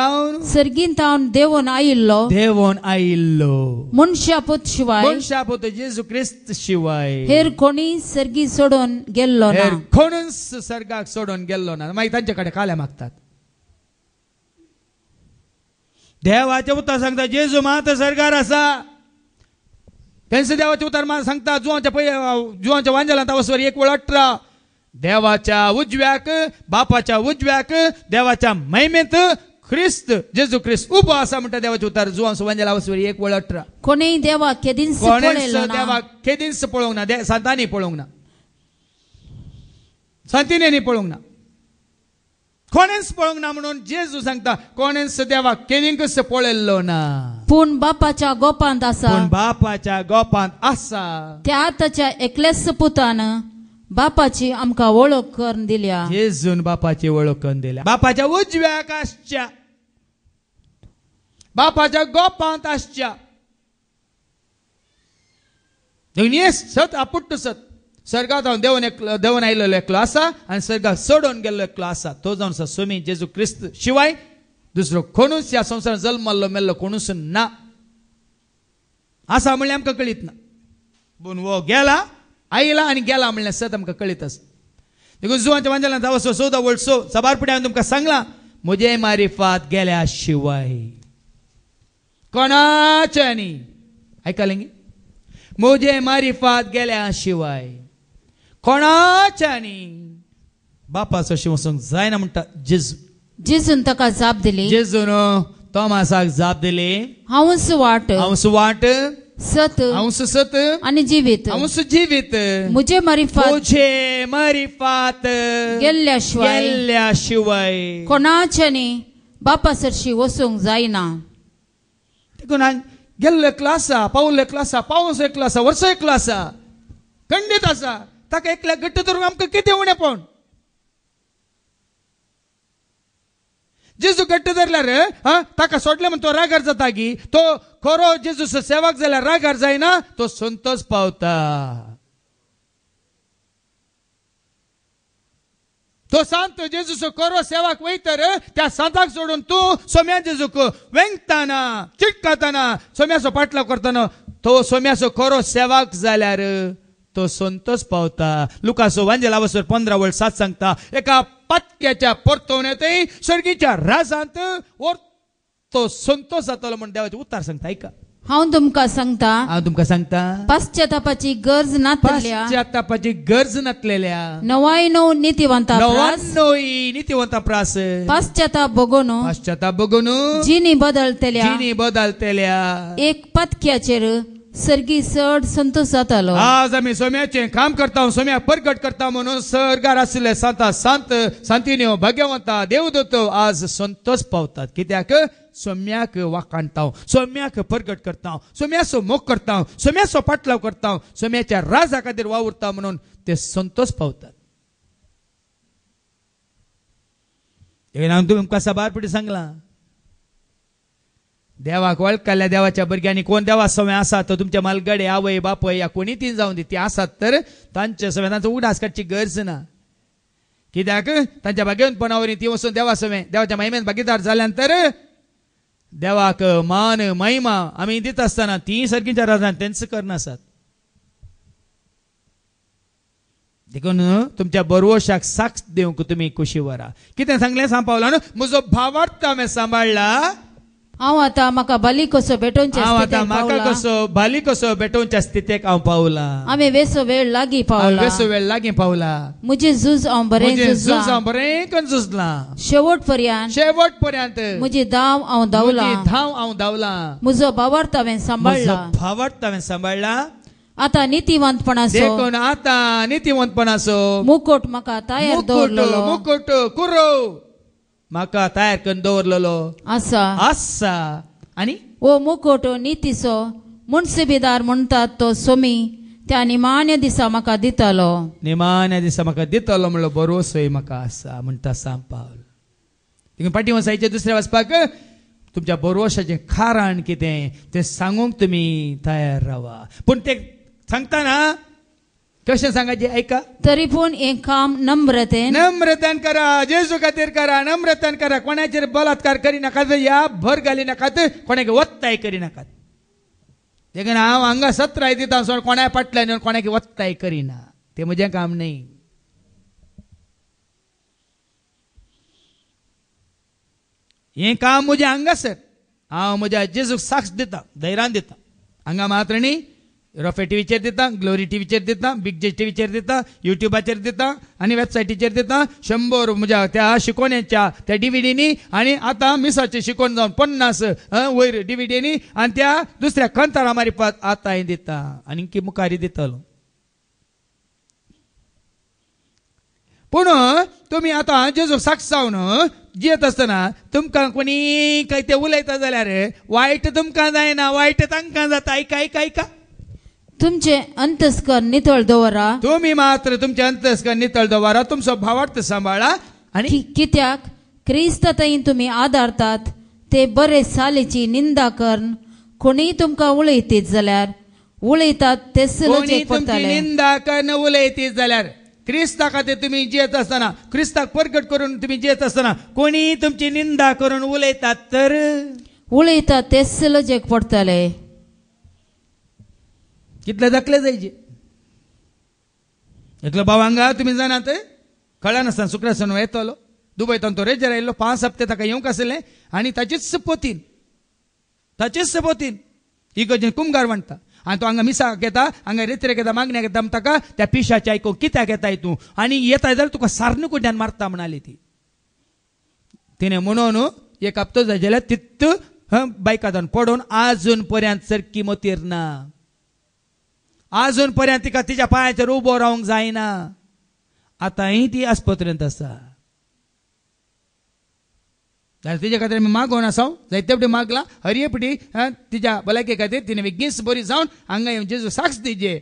हांव देवोन आयिल्लो मनशापोत शिवाय मनशापोत जेजू क्रिस्त शिवाय हेर कोणी सर्गी सोडून गेल्लो ना. हेर कोणूच सर्गाक सोडून गेल्लो ना. मागीर तांचे कडेन काल्या मागतात. देवाचे उतार सांगता जेजू मात सर्गार आसा. तेंचे देवाचे उतार सांगता जुवांच्या वांजेलांत आवासवर 1:18 देवाच्या उजव्याक बापाच्या उजव्याक देवाच्या महिमेंत ख्रिस्त जेजू ख्रिस्त उबो आसा म्हणटा देवाचे उतार जुवांच्या वांजेला आवासवर 1:18. कोणी देवा केदींच देवा केदींच पळोवंक ना. संतांनी पळोवंक ना. संतिनेनी पळोवंक ना. कोणेच पळोवंक ना म्हणून जेजू सांगता कोणेच देवा केदींकच पळयल्लो ना. पूण बापाच्या गोपांत आसा. त्या ताच्या एकलेच पुतान बापाची आमकां वळख करून दिल्या. जेजून बापाची वळख करून दिल्या. बापाच्या उजव्याक आसच्या बापाच्या गोपांत आसच्या. सत आपुट्ट सत सर्गात हांव देवून आयिल्लो एकलो आसा आनी सर्गाक सोडून गेल्लो एकलो आसा. तो जावन आसा स्वामी जेजू क्रिस्त शिवाय दुसरो कोणूच ह्या संवसारांत जल्मल्लो मेल्लो कोणूच ना. आसा म्हणल्यार आमकां कळीत ना. पूण वो गेला आयला आनी गेला म्हणल्यार सत आमकां कळीत आसा. देखून जुवांच्या वांजेलांत आवासव 14 वळ 6 सबारपणी हांवें तुमकां सांगलां म्हजे मारिफात गेल्या शिवाय कोणाचे न्ही. आयकलें गे म्हजे मारिफात गेल्या शिवाय कोणाच्या न्ही. बापाचो शिव वचूंक जायना म्हणटा जेजू. जेजून ताका जाप दिली. जेजून तोमासाक जाप दिली हांवूच वाट सत हांवूच सत आनी जिवीत. हांवूच जिवीत. म्हजे मारिफात गेल्ल्या शिवाय कोणाच्या न्ही बापा सरशी वचूंक जायना. देखून गेल्लो एकलो आसा पावलो एकलो आसा पावस एकलो आसा वर्स एकलो आसा खंडीत आसा. ताका एकल्याक घट्ट धरून आमकां कितें उणें पळोवन जेजू घट्ट धरल्यार ताका सोडले म्हणून तो रागार जाता गी. तो खरो जेजू सेवक जाल्यार रागार जायना. तो संतोष पावता. तो सांत जेजूचो खरो सेवक वयतर त्या सांताक सोडून तूं सोम्या जेजूक वेंगताना चिटकातना सोम्याचो पाटलाव करतना तो सोम्याचो खरो सेवक जाल्यार तो संतोष पावता. लुकाचो वांजेल आवासवर 15 वळ 7 सांगता एका पत्क्याच्या परतवण्यातय सर्गीच्या राजांत तो संतोष जातलो म्हण देवाचे उतार सांगता. ऐका हांव तुमकां सांगता हांव तुमकां सांगता पश्चातापाची गरज नातल्या पश्चातापाची गरज नातलेल्या नवाय नीतिवंता नव्याण्णव नीतिवंता प्रास पश्चाताप बघून पश्चाताप बघून जिनी बदलतेल्या एक पतक्याचेर सर्गी चड संतोष जातालो. आज आम्ही सोम्याचे काम करता सोम्या परगट करता म्हणून सर्गार आसले सांतिन्यो भाग्यवंता देवदूत आज संतोष पावतात. कित्याक सोम्याक वाकाणता सोम्याक परगट करता सोम्याचो मोग करता सोम्याचो पाटलाव करता सोम्याच्या राजा खातीर वावुरता म्हणून ते संतोष पावतात. हांव तुमकां सबारपटी सांगला देवाक वळखल्या देवाच्या भुरग्यांनी कोण देवा सवय आसात तो तुमच्या मालगडे आवय बापय या कोणी तीन जाऊन दी ती आसात तर तांच्या सवय तांचो उडास काडची गरज ना. कित्याक तांच्या भाग्यवंतपणावरी ती वचून देवा सवय देवाच्या महिमेन भागीदार जाल्यानंतर देवाक मान महिमा आमी दित आसतना ती सर्गीच्या राजान तेंच करनासात. देखून तुमच्या बरवशाक साक्ष दिवंक तुमी कुशी वरा. कितें सांगलें सांपावला न्हू म्हजो भावार्थ हांवें सांबाळला. हांव आतां म्हाका बाली कसो भेटोवच्या स्थितीक हांव पावला. हांवें वेसो वेळ लागीं पावला. म्हजें झूज हांव बरें करून झुजला. शेवट पर्यंत म्हजी धांव हांव धांवला. म्हजो भावार्थ हांवें सांबाळला. आता नीतिवंतपणाचो मुकुट म्हाका तयार दवरलेलो. मुकुट कुरो म्हाका तयार करून दवरलेलो आसा. आनी ओ मुकुट नितीचो मुन्सिबीदार म्हणटात तो सोमी त्या निमाण्या दिसा म्हाका दितालो. म्हणलो बरो सोय म्हाका आसा म्हणटा सांपावल. देखून पाटी वसायचे दुसऱ्या वचपाक तुमच्या बरोवशाचें कारण कितें तें सांगूंक तुमी तयार रावा. पूण ते सांगतना कशें सांगायचे ऐका. तरी पूण हें काम नम्रतेन करा. जेजू खातीर करा. नम्रतेन करा. कोणाचेर बलात्कार करिनाकात या भर घालिनाकात कोणाक वत्ताय करिनाकात. देखून हांव हांगा सत्राय दिता सोड कोणाय पाटल्यान कोणाक वत्ताय करिना ते म्हजें काम न्ही. हें काम म्हजें हांगासर हांव म्हज्या जेजूक साक्ष दिता धैर्यान दिता. हांगा मात्र न्ही रॉफे टीव्हीचेर दिता ग्लोरी टीव्हीचेर दिता बिग जे टीव्हीचेर दिता युट्यूबाचेर दिता आनी वेबसायटीचेर दिता 100 म्हज्या त्या शिकोवण्याच्या त्या डीव्हीडीनी आनी आतां मिसाचे शिकोवन जावन 50 वयर डीव्हीडीनी आनी त्या दुसऱ्या खंतारा मारिपात आतां दिता आनी की मुखारी दितलो. पूण तुमी आतां जेजू साक्ष जावन जियेत आसतना तुमकां कोणी काय ते उलयता जाल्यार वायट तुमकां जायना वायट तांकां जाता. ऐका तुमचे अंतस्कर नितळ दवरा. तुम्ही मात्र तुमचे अंतस्कर नितळ दवरा. तुमचो भावार्थ सांबाळा. आणि कित्याक क्रिस्ताताईन तुमी आदारतात ते बरे सालेची निंदा करून कोणी तुमकां उलयतीत जाल्यार उलयतात तेच निंदा करून उलयतीत जाल्यार क्रिस्ता खातीर तुमी जियेत आसतना क्रिस्ताक परगट करून तुमी जियेत आसतना कोणी तुमची निंदा करून उलयतात तर उलयतात तेच लजेक पडटले. कितले दाखले जायचे. एकलो भाव हांगा तुमी जाणात कळ्ळा नासतना शुक्रासन येतलो दुबयतान तो रेजर आयिल्लो 5 हप्ते ताका येवंक आसलें आनी ताचीच पोतीन इगर्जेन कुमगार म्हणटा आनी तो हांगा मिसाक येता हांगा रेत्रेक येता मागण्याक येता ताका त्या पिशाच्या आयकूंक कित्याक येताय तूं आनी येताय जाल्यार तुका सारन कुड्यान मारता म्हणाली ती. तिणें म्हणून एक हप्तो जाल्यार तित्त बायकादान पडोवन आजून पर्यंत सरकी मोतीर ना. आजून पर्यंत तिका तिच्या पांयाचेर उबो रावंक जायना. आतांय ती आस्पत्रेंत आसा. जाल्यार तिच्या खातीर आमी मागोवन आसाव जायते फावटी मागला हरयेपटी तिच्या भलायके खातीर तिणें बेगीन बरी जावन हांगा येवन जेजू साक्ष दिजे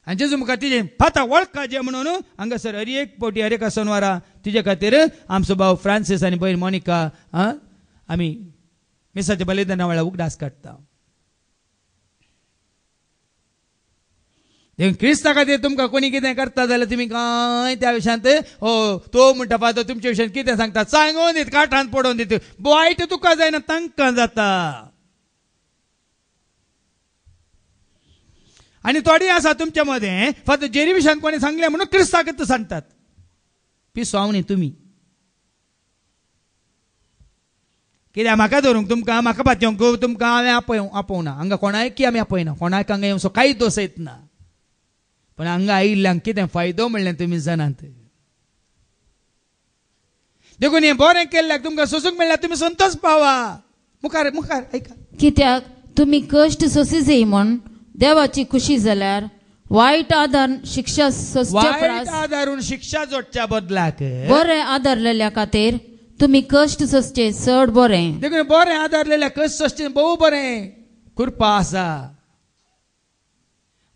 आनी जेजू म्हाका तिजें फाता वळखाचें म्हणून हांगासर हरएक फावटी हरेका सोनवारा तिजे खातीर आमचो भाव फ्रांसीस आनी भयण मोनिका आमी मिसाच्या बलिदाना वेळार उगडास काडटा. क्रिस्ता खातीर तुमकां कोणी कितें करता जाल्यार तुमी कांय त्या विशयांत तो म्हणटा फादर तुमच्या विशयान कितें सांगता सांगून दीत काठांत पडोवन दीत वायट तुका जायना तांकां जाता. आनी थोडी आसा तुमच्या मदें फादर जेरी विशयान कोणी सांगलें म्हणून क्रिस्ता खातीर सांगतात. पिसो हांव न्ही तुमी. कित्याक म्हाका धरूंक तुमकां म्हाका पातयेवंक तुमकां हांवें आपोवना हांगा कोणाक की आमी आपयना कोणाक हांगा येवचो कांयच दोस येतना पण हांगा आयिल्ल्यांक कितें फायदो म्हणलें तुमी जाणात देखून हें बरें केल्ल्याक तुमकां सोसूंक मेळ्ळ्यार तुमी संतोश पावा मुखार मुखार ऐका कित्याक तुमी कश्ट सोंसी जाय म्हूण देवाची खुशी जाल्यार वायट आदार शिक्षा सोंसच्या वायट परस आदारून शिक्षा जोडच्या बदलाक बरें आदारलेल्या खातीर तुमी कश्ट सोंसचे चड बरें देखून बरें आदारलेल्या कश्ट सोंसचें भोव बरें कृपा आसा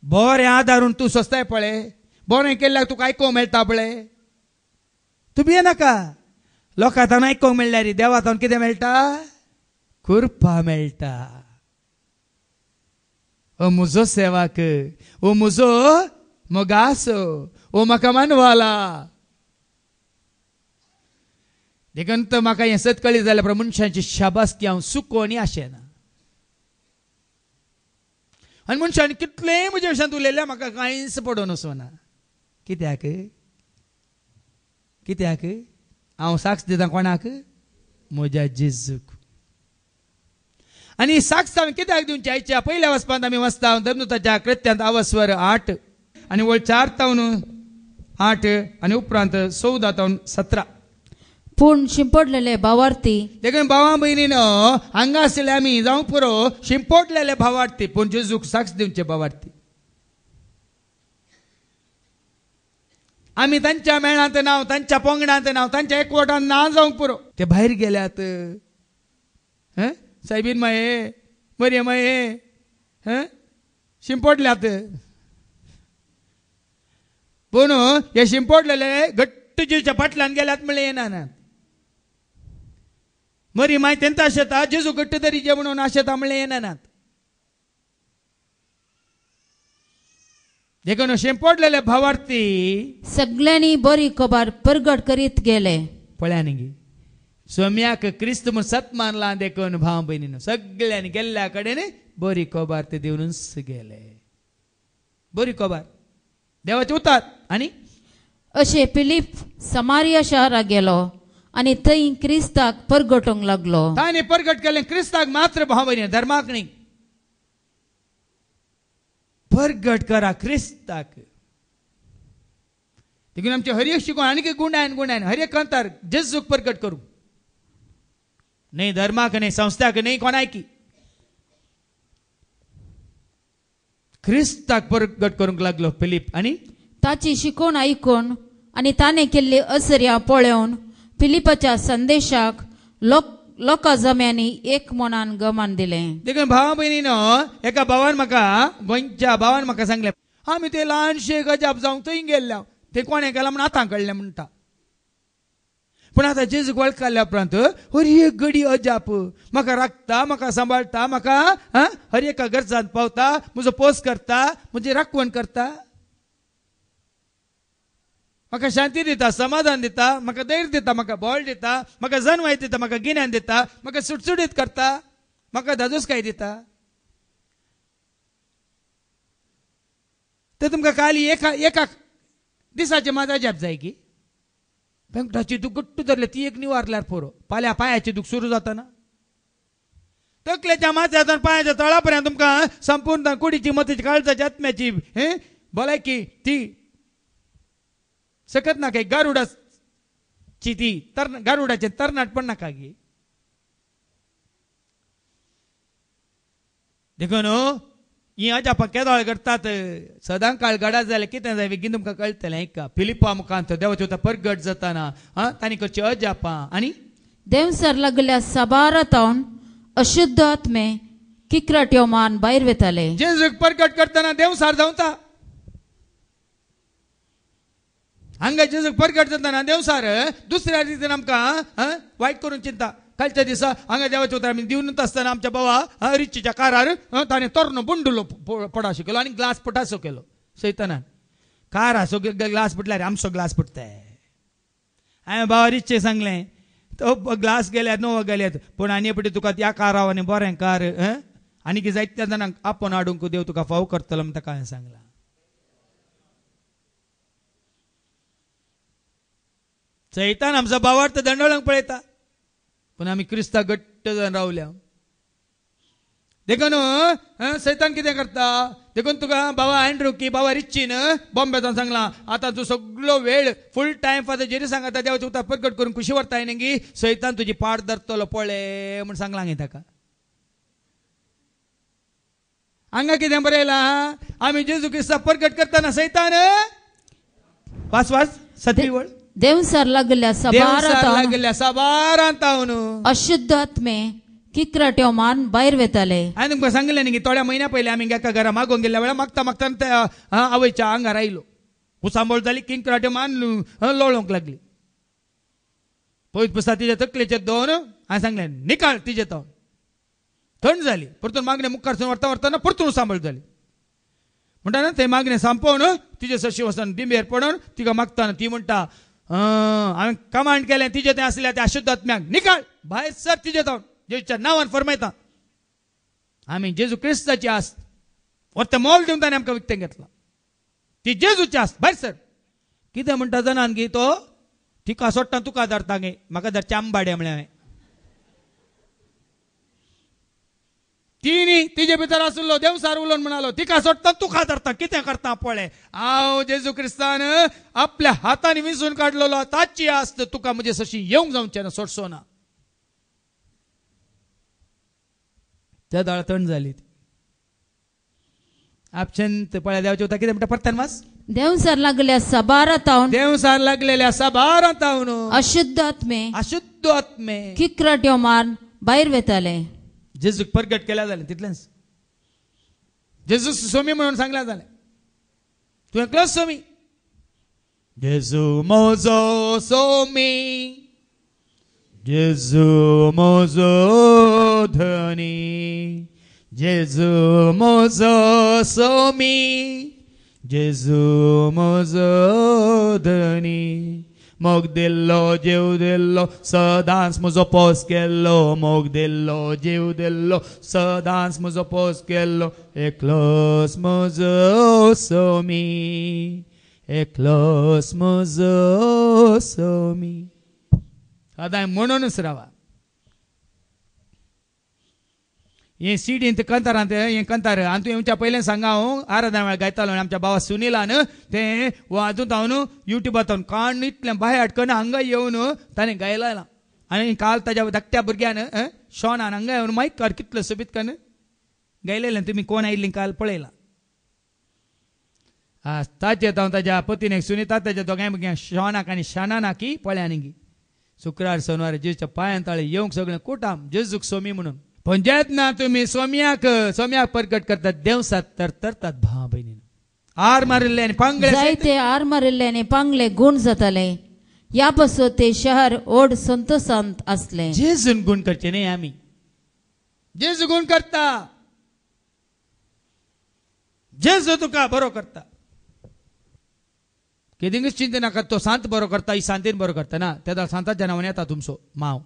बरें आदारून तूं सोंसताय पळय बरें केल्ल्याक तुका आयकोंक मेळटा पळय तूं भियेनाका लोकांतान आयकोंक मेळ्ळ्यार देवातान कितें मेळटा कृपा मेळटा ओ म्हजो सेवाक ओ म्हजो मोगासो ओ म्हाका मानवाला देखून म्हाका हें सत कळ्ळी जाल्यार मनशांची शाबासकी हांव सुको आनी आशेना आनी मनशांनी कितलेंय म्हज्या विशयांत उलयल्यार म्हाका कांयच पडोन वचना कित्याक कित्याक हांव साक्ष दिता कोणाक म्हज्या जेजूक आनी साक्ष हांवें कित्याक दिवची आयच्या पयल्या वचपांत आमी वचता धर्मदूताच्या कृत्यांत आवस्वर 8 आनी वळ 4 तावन 8 आनी उपरांत 14 तावन 17 पूण शिंपडलेले भावार्थी देखून भावां भयणीनो हांगा आसले आमी जावं पुरो शिंपडलेले भावार्थी पूण जेजूक साक्ष दिवचे भावार्थी आमी तांच्या मेळांत नाव तांच्या पोंगडांत नाव तांच्या एकवटान ना जावंक पुरो ते भायर गेल्यात सायबीन माये बरे माये शिंपडल्यात पूण हे शिंपडलेले घट्ट जीवच्या फाटल्यान गेल्यात म्हणले येनात मरी माय तेंत आशेता जेजू घट्ट तरी जे म्हणून आशेता म्हणले येनात देखून शिंपडलेले भावार्थी सगळ्यांनी बरी खबर प्रगट करीत गेले पळ्यांनी गे सोम्याक क्रिस्त म्हूण सत मानला देखून भाव भयणीनो सगळ्यांनी गेल्ल्या कडेन बरी खबर ते दिवनूच गेले बरी खबर देवाचे उतार आनी अशें फिलीप समारिया शाराक गेलो आनी थंय क्रिस्ताक परगटोवंक लागलो ताणें परगट केलें क्रिस्ताक मात्र भाव भयणी धर्माक न्ही परगट करा क्रिस्ताक देखून आमचे हर एक शिकून आनी गुणायन हर एक अंतर जेजूक परगट करूं नाही धर्माक नाही संस्थाक नाही कोणाकी क्रिस्ताक परगट करूंक लागलो फिलीप आनी ताची शिकोवन आयकून आनी ताणें केल्ली असर्या पळोवन फिलिपाच्या संदेशाक लोकां जम्यांनी एक मनान गमान दिलें देखून भावा भयणीनो एका भावान म्हाका गोंयच्या भावान म्हाका सांगलें आमी ते ल्हानशे गजाप जावंक थंय गेल्ल्या ते कोणें केलां म्हूण आतां कळ्ळें म्हणटा पूण आतां जेजूक वळखल्या उपरांत हर एक घडी अजाप म्हाका राखता म्हाका सांबाळटा म्हाका हर एका गरजांत पावता म्हजो पोस करता म्हजी राखवण करता म्हाका शांती दिता समाधान दिता म्हाका धैर्य दिता म्हाका बळ दिता म्हाका जन्मय दिता म्हाका गिन्यान दिता म्हाका सुटसुटीत करता म्हाका धादोसकाय दिता ते तुमकां खाली एका दिसाचे मात अजाप जाय की पेंगटाची दूख गट्ट धरले ती एक निवारल्यार पुरो फाल्यां पांयाची दूख सुरू जाता ना तकलेच्या माथ्याच्यान पांयाच्या तळा पर्यंत तुमकां संपूर्ण कुडीची मतीची काळजाच्या आत्म्याची भलायकी ती सकत नाका गारुडाची ती गारुडाचे तरणाट पण नाका गे देखून ही अजापां केदोळ करतात सदां काळ गडा जाल्यार कितें जाय बेगीन तुमकां कळटलें ऐका फिलिपा मुखांत देवाचे उतर परगट जाताना तांणी करची अजापां आनी देवसर लागल्या सबारातावन अशुद्ध आत्मे किकराट्यो मान भायर वेताले जेजूक परगट करतना देवसार जावता हांगा जेजूक परगट जाताना देवसार दुसऱ्या रितीन आमकां वायट करून चिंता कालच्या दिसा हांगा देवाचे उतर आमी दिवनूच आसतना आमच्या बाबा रिचीच्या कारार ताणें तोरणो बुंडुलो पडासो केलो आनी ग्लास पटासो केलो सैतानान काराचो ग्लास पडल्यार आमचो ग्लास पडटाय हांवें बाबा रिचे सांगलें तो ग्लास गेल्यात नो गेल्यात पूण आनी पटी तुका त्या काराव आनी बरें कार आनी की जायत्या जाणांक आपोवन हाडूंक देव तुका फाव करतलो म्हण ताका हांवें सांगलां सैतान आमचो भावार्थ दंडोळंक पळयता पूण आमी क्रिस्ताक घट्ट घट्ट जावन रावल्या. देखून सैतान कितें करता, देखून तुका बाबा अँड्रू की बाबा रिच्चीन बॉम्बे जावन सांगला आता तू सगळो वेळ फुल टाइम फादर जेरी सांगता देवाचे उतर प्रकट करून खुशी व्हरता न्ही, सैतान तुजी पाड धरतलो पळय म्हण सांगला गे ताका. हांगा कितें बरयला, आमी जेजू क्रिस्ताक प्रकट करतना सैतान वाच सतवी वळ देवसार लागल्या लागल्या साबारांतावन अशुद्ध आत्मे किकराट्यो मान भायर वेताले. हांवें तुमकां सांगलें न्ही की थोड्या म्हयन्या पयलीं आमी एका घरा मागोवंक गेल्ल्या वेळार मागता आवयच्या आंगार आयलो. उसांबळ जाली किंकराट्यो मान लोळोवंक लागली. पळयत बसता तिच्या तकलेचेर दोन हांवें सांगलें निकाळ तिचे तो थंड जाली. परतून मागणें मुखार व्हरता व्हरतना परतून उसांबळ जाली. म्हणटा ते मागणें संपोवन तिचे सशी वचून दिंबेर पडून तिका मागतना ती म्हणटा हांवें कमांड केलें तिचे तें आसल्या त्या अशुद्ध आत्म्याक निकाळ भायर सर तिचे तो जेजूच्या नांवान फरमायता. आमी जेजू क्रिस्ताची आस्त वरते मोल दिवन ताणें आमकां विकतें घेतला. ती जेजूची आस्त भायर सर. कितें म्हणटा जाणान गी तो तिका सोडटा तुका धरता गे म्हाका धर चांबाड्या म्हळ्यार हांवें. तिनी तिजे भितर आसलो देवसार उलोवन म्हणालो तिका सोडटा तुका धरता कितें करता पळय. हांव जेजू क्रिस्तान आपल्या हातांनी विंचून काडलेलो ताची आस्त तुका म्हजे सशी येवंक जावचें ना सोडचो ना. त्या दाळ थंड जाली. आपशंत पळय देवाचे उतर कितें म्हणटा परतान वास. देवसार लागल्या सबारातावन देवसार लागलेल्या सबारांतावन अशुद्ध आत्मे किकराट्यो मान भायर वेताले. जेजूक प्रगट केल्या जालें तितलेंच. जेजू सोमी म्हणून सांगल्या जालें. तूं एकलोच सोमी. जेजू म्हजो सोमी, जेजू म्हजो धनी, जेजू म्हजो सोमी, जेजू म्हजो धनी. मोग दिल्लो जीव दिल्लो सदांच म्हजो पोस केल्लो, मोग दिल्लो जीव दिल्लो सदांच म्हजो पोस केल्लो. एकलोच म्हजो सोमी, एकलोच म्हजो सोमी. सदांय म्हणूनच रावा. हे सीडींत कंतारांत हे कंतार आनी तुवें आमच्या पयलें सांगा हांव आराधना वेळार गायतालो आनी आमच्या बाबा सुनिलान तें वाजून हांव युट्यूबांतून काण इतलें बाहेर हाडकन हांगा येवन ताणें गायलां. आनी काल ताज्या धाकट्या भुरग्यान शॉनान हांगा येवन मायक काड कितलो सोबीत कन गायलेलें तुमी कोण आयिल्लीं काल पळयलां. ताचेर हांव ताज्या पत्नीक सुनिता ताज्या दोगांय भुरग्यांक शॉनाक आनी शानानाकी पळयानी गी. शुक्रार सोनवार जेजूच्या पांयां ताळे येवंक सगळें कोटाम जेजूक सोमी म्हणून. पण जेन्ना तुम्ही सोम्याक प्रकट करतात देवसात तर तरतात भाव भयणीन. आर मारिल्ले आनी पांगळे जायते आर मारिल्ले आनी पांगले गुण जाताले. ह्या पासून ते शहर ओड संतोषांत आसले. जेजून गुण करचे न्ही आमी. जेजू गुण करता. जेजू तुका बरो करता. केदींगच चिंता नाका तो सांत बरो करता ही सांतेन बरो करता ना. त्या सांताच्या नांवान येता तुमचो मांव.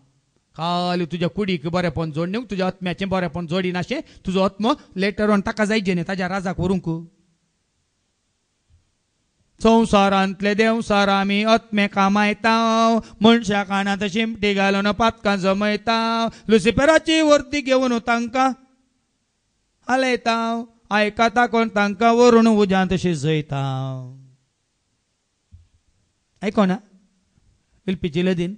काल तुझ्या कुडीक बरेपण जोडणेक तुझ्या आत्म्याचें बरेपण जोडी नाशें तुजो आत्मो लेटर ऑन ताका जायचे न्ही ताज्या राजाक व्हरूंक. संवसारांतले देवसार आमी आत्मे कामायता, मनशा कानांत शिमटी घालून पातकां जमयता, लुसिफराची वर्दी घेवन तांकां हालयता, आयकता कोण तांकां व्हरून उज्यांत शिजयता. आयकोना पिलपीची लदीन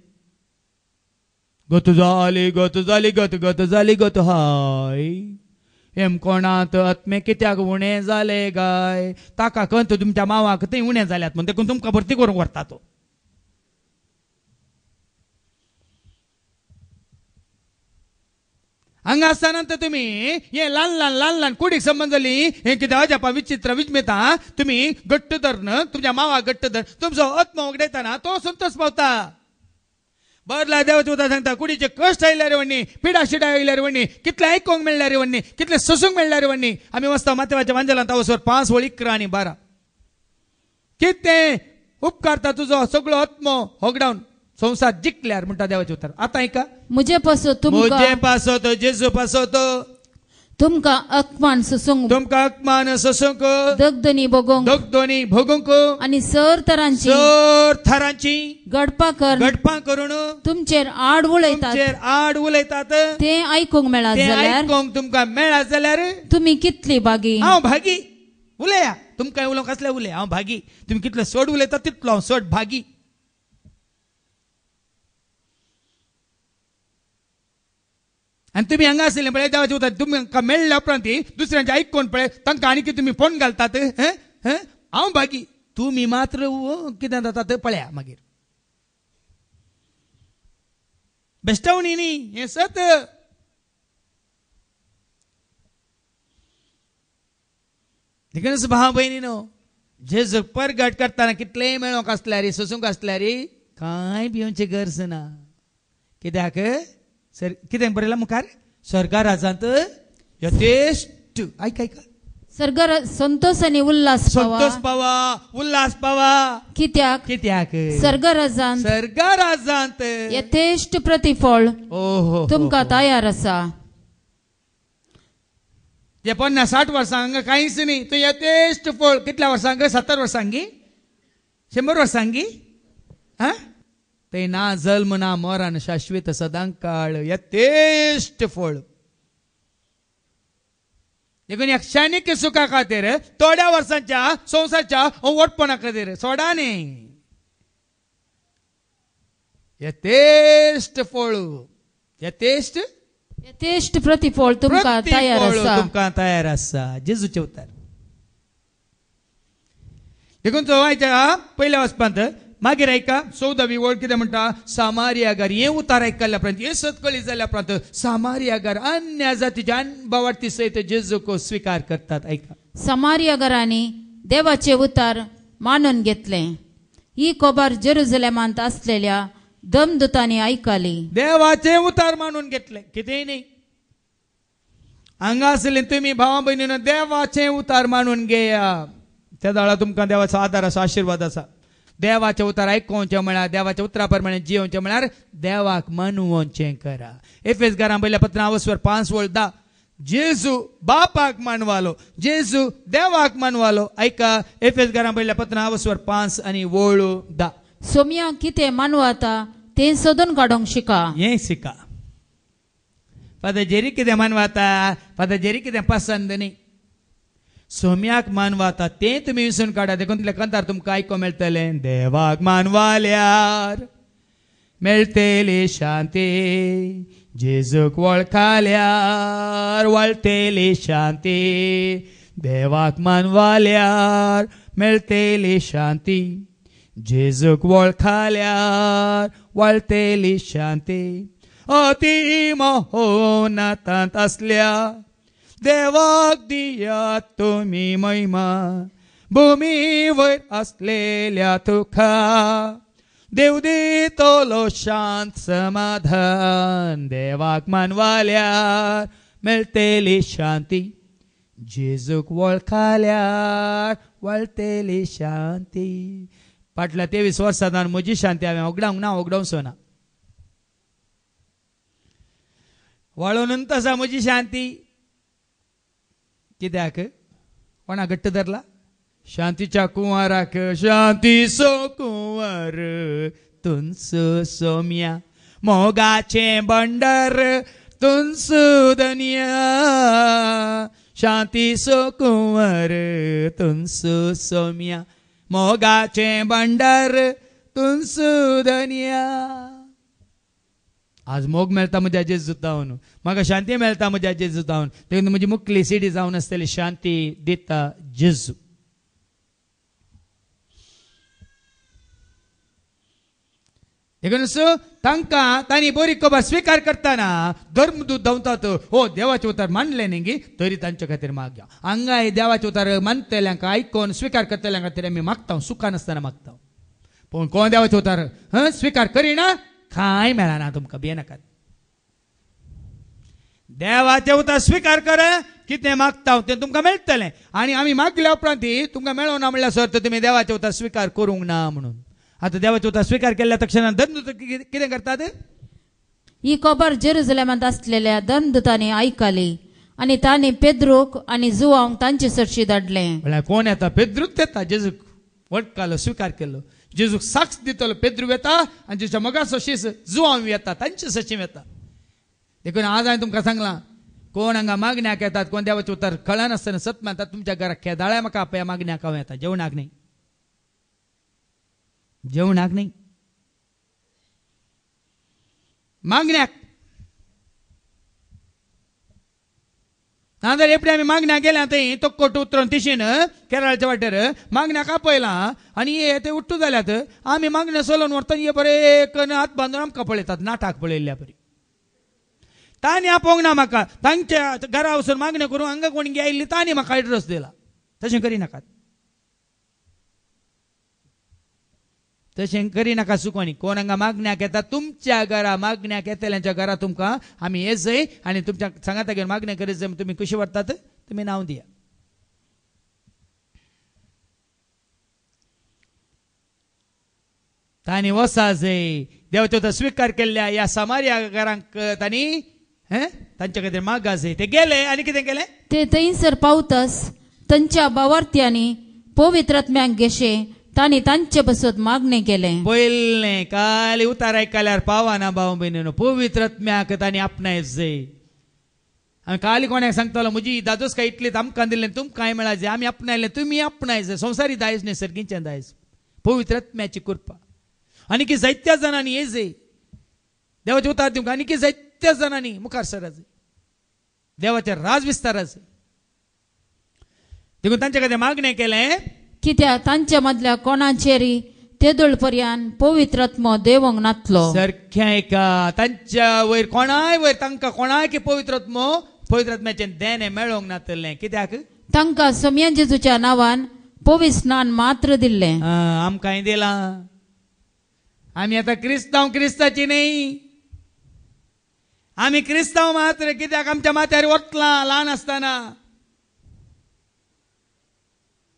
गत जाली गत जाली गत गत जाली गत हाय. हेम कोणात आत्मे कित्याक उणें जाले गाय. ताका कंत तुमच्या मावाक थंय उणें जाल्यात म्हण देखून तुमकां भरती करूंक व्हरता तो. हांगा आसतना तुमी हे ल्हान ल्हान ल्हान ल्हान कुडीक संबंद जाली हे कितें अजापा विचित्र विस्मिता तुमी घट्ट धरन तुमच्या मावाक घट्ट धर तुमचो आत्मो उगडयतना तो संतोष पावता. बरला देवाचें उतर सांगता कुडीचे कश्ट आयल्या रे वण्णी, पिडा शिडा आयल्या रे वण्णी, कितले आयकोंक मेळ्ळ्या रे वण्णी, कितले सोसूंक मेळ्ळ्या रे वण्णी. आमी वचता मातेवाच्या वांजलांत वचोर 5 वळी 11 आनी 12 कितें उपकारता तुजो सगळो आत्मो होगडावन संसार जिखल्यार म्हणटा देवाचें उतर. आतां ऐका मुझे पासो मुझे पासो तो जेजू पासो तो तुमका अपमान सुसूंक तुमका अपमान ससूंक दगदनी बघूंक दोनी भोगूंक आणि सर तरांची सर थरांची गडपा कर गडपा करून तुमचेर आड उलयतात तुमचेर आड उलयतात ते ऐकूंक मेळत ते जाल्यार आयकोंक तुमका मेळा जाल्यार तुम्ही कितली बागी हांव भागी उलया तुमकां उलोवंक कसले उलय हांव भागी तुम्ही कितलो चड उलयता तितलो हांव चड भागी आणि तुम्ही हांगा आसले पळय देवाचे उतर तुमकां मेळ्ळ्या उपरांत दुसऱ्यांचे आयकोन पळय तांकां आनी तुमी फोन घालतात हांव भागी तुम्ही मात्र कितें जातात पळया मागीर बेश्टावणी न्ही हें सत देखून भाव भयणीनो जेजू परगट करतना कितलेय मेळोंक आसल्यार सोसूंक आसल्यार कांय भिवची गरज ना कित्याक सर कितें बरयलां मुखार स्वर्गा राजांत यथेश्ट आयका सर्गर संतोष आणि उल्हास संतोष पावा उल्हास पावा कित्याक कित्याक सर्गराजांत स्वर्गा राजांत यथेश्ट प्रतिफळ ओहो तुमका तयार आसा जे 50-60 वर्सांक कांयच न्ही तूं यथेश्ट फळ कितल्या वर्सांक 70 वर्सांक 100 वर्सांक हा ते ना जल्म ना मरण शाश्वत सदां काळ यथेश्ट फळ देखून एक क्षणिक सुखा खातीर थोड्या वर्सांच्या संवसारच्या ओटपणा खातीर सोडा न्ही यथेश्ट फळ यथेश्ट यथेश्ट प्रतिफळ तुमका तयार आसा तुमकां तयार आसा जेजूचे उतार देखून तो आयच्या पयल्या वचपांत मागीर ऐका 14वी ओळ कितें म्हणटा सामारियागार हे उतार आयकल्या उपरांत हे सतकळी जाल्या उपरांत सामारियागार अन्य जातीच्या बावार्थी सयत जेजूको स्वीकार करतात ऐका समारियागारांनी देवाचे उतार मानून घेतले ही खबर जेरुसलेमांत असलेल्या दमदूतांनी ऐकली देवाचे उतार मानून घेतले कितेंय न्ही हांगा आसले तुम्ही भावा भयणीनो देवाचे उतार मानून घेया त्या दाळा तुमकां देवाचो आदार आसा आशिर्वाद आसा देवाचे उतार आयकोवचें म्हळ्यार देवाच्या उतरा प्रमाणे जियोवचें म्हळ्यार देवाक मानवचें करा एफेसकारां पयल्या पत्रां 5:10 जेजू बापाक मानवालो जेजू देवाक मानवालो ऐका एफेसकारां पयल्या पत्रां 5:10 सोम्या कितें मानवाता ते सोदून काडूंक शिका हें शिका फादर जेरी कितें मानवाता फादर जेरी कितें पसंद न्ही सोम्याक मानवाता तें तुमी विसरून काडा देखून तितले कंतार तुमकां आयको मेळटलें देवाक मानवाल्यार मेळटली शांती जेजूक वळखल्यार वळटली शांती देवाक मानवाल्यार मेळटली शांती जेजूक वळखल्यार वळटली शांती अति महोन्नतांत असल्या देवाक दियात तुम्ही महिमा भूमीवर असलेल्या तुका देव दितलो शांत समाधान देवाक मानवाल्यार मेळटली शांती जेजूक वळखल्यार वळटली शांती फाटल्या 23 वर्सांत म्हजी शांती हांवें ओगडावंक ना ओगडावंक ना वळोनूच आसा म्हजी शांती कित्याक कोणा घट्ट धरला शांतीच्या कुंवाराक शांती सो कुंवर तुनसो सोम्या मोगाचे बंडर तुनसो दनिया शांती सो कुंवर तुनसो सोम्या मोगाचे बंडर तुनसो दनिया आज मोग मेळटा म्हज्या जेजू जावन म्हाका शांती मेळटा म्हज्या जेजू जावन देखून म्हजी मुखली सिडी जावन आसतली शांती दिता जेजू देखून तांकां तांणी बरी खबर स्वीकार करतना धर्मदूत धांवतात हो देवाचे उतार मानले न्ही तरी तांचे खातीर मागया हांगा देवाचे उतार मानतल्यांक आयकोन स्वीकार करतल्या खातीर आमी मागता सुखानासतना मागता पूण कोण देवाचे उतार स्वीकार करिना कांय मेळना तुमकां भियेनाकात देवाचे उतार स्वीकार कर कितें मागता तें तुमकां मेळटलें आनी आमी मागल्या उपरांत तुमकां मेळोना म्हणल्यार सर तुमी देवाचे उतार स्वीकार करूंक ना म्हणून आता देवाचे उतार स्वीकार केल्या तक्षणात धर्मदूत कितें करतात ही खबर जेरुसलेमांत असलेल्या धर्मदूतांनी ऐकली आणि तांणी पेद्रूक आणि जुवांक तांचे सरशी धाडले. म्हळ्यार कोण येता? पेद्रूच येता. जेजूक वळखलो, स्वीकार केलो. जेजूक साक्ष दितलो. पेद्रू येता आनी जेच्या मगाचो शीस जुवांव येता, तांचे सशीम येता. देखून आज हांवें तुमकां सांगलां, कोण हांगा मागण्याक येतात, कोण देवाचें उतर कळनासतना सत मानतात, तुमच्या घराक केदाळ्या म्हाका आपया मागण्याक हांव येता. जेवणाक न्ही, जेवणाक न्ही, मागण्याक. नाजाल्यार एपडे आमी मागण्याक गेल्या थंय तोक्कोट उतरून तिशीन केरळाच्या वाटेर मागण्याक आपयलां आनी हे ते उट्टू जाल्यात. आमी मागण्या चलोवन व्हरता, हे बरे कन्न हात बांदून आमकां पळयतात, नाटाक पळयल्ल्या बरी. तांणी आपोवंक ना म्हाका. तांच्या घरा वचून मागण्यो करूं हांगा कोणी आयिल्ली तांणी म्हाका एड्रेस दिला. तशें करिनाकात, तशें करिनाका सुकोनी. कोण हांगा मागण्याक येता, तुमच्या घरा मागण्याक येतल्यांच्या घरा तुमकां आमी येत जय आनी तुमच्या सांगाता घेवन मागण्या करीत जय. तुमी कशी व्हरतात तुमी नांव दिया. तांणी वसा जय. देवाचो स्वीकार केल्ल्या ह्या सामारिया घरांक तांणी तांचे खातीर मागा जय. ते गेले आनी कितें केलें? ते थंयसर पावतस तांच्या भावार्थ्यांनी पवित्र आत्म्याक घेशे तांणी तांचे बसत मागणे केले. पयलें काल उतार आयकल्यार पावना भाव भयणीनो. पवित्र आत्म्याक तांणी आपणायत जय. हांवें काल कोणाक सांगतालो, म्हजी दादोस काय इतलीत आमकां दिलें, तुमकां मेळा जय. आमी आपणायलें, तुमी आपणाय जय. संवसारी दायज निसर्गीचें दायज, पवित्र आत्म्याची कृपा. आनी की जायत्या जाणांनी ये जय. देवाचे उतार दिवंक आनी की जायत्या जाणांनी मुखार सरा जय. देवाचें राज विस्तारा जय. देखून तांचे खातीर मागणें केलें, कित्याक तांच्या मदल्या कोणाचेरी तेदोळ पर्यंत पवित्र आत्मो देवंक नातलो. सारखें ऐका, तांच्या वयर कोणाय वयर तांकां कोणाय की पवित्र आत्म्याचें देणें मेळोंक नातलें. कित्याक? तांकां समयन जेजूच्या नांवान पवित्र स्नान मात्र दिल्लें. आमकांय दिलां. आमी आतां क्रिस्तांची न्ही, आमी क्रिस्तांव मात्र. कित्याक आमच्या माथ्यार वतलां ल्हान आसतना.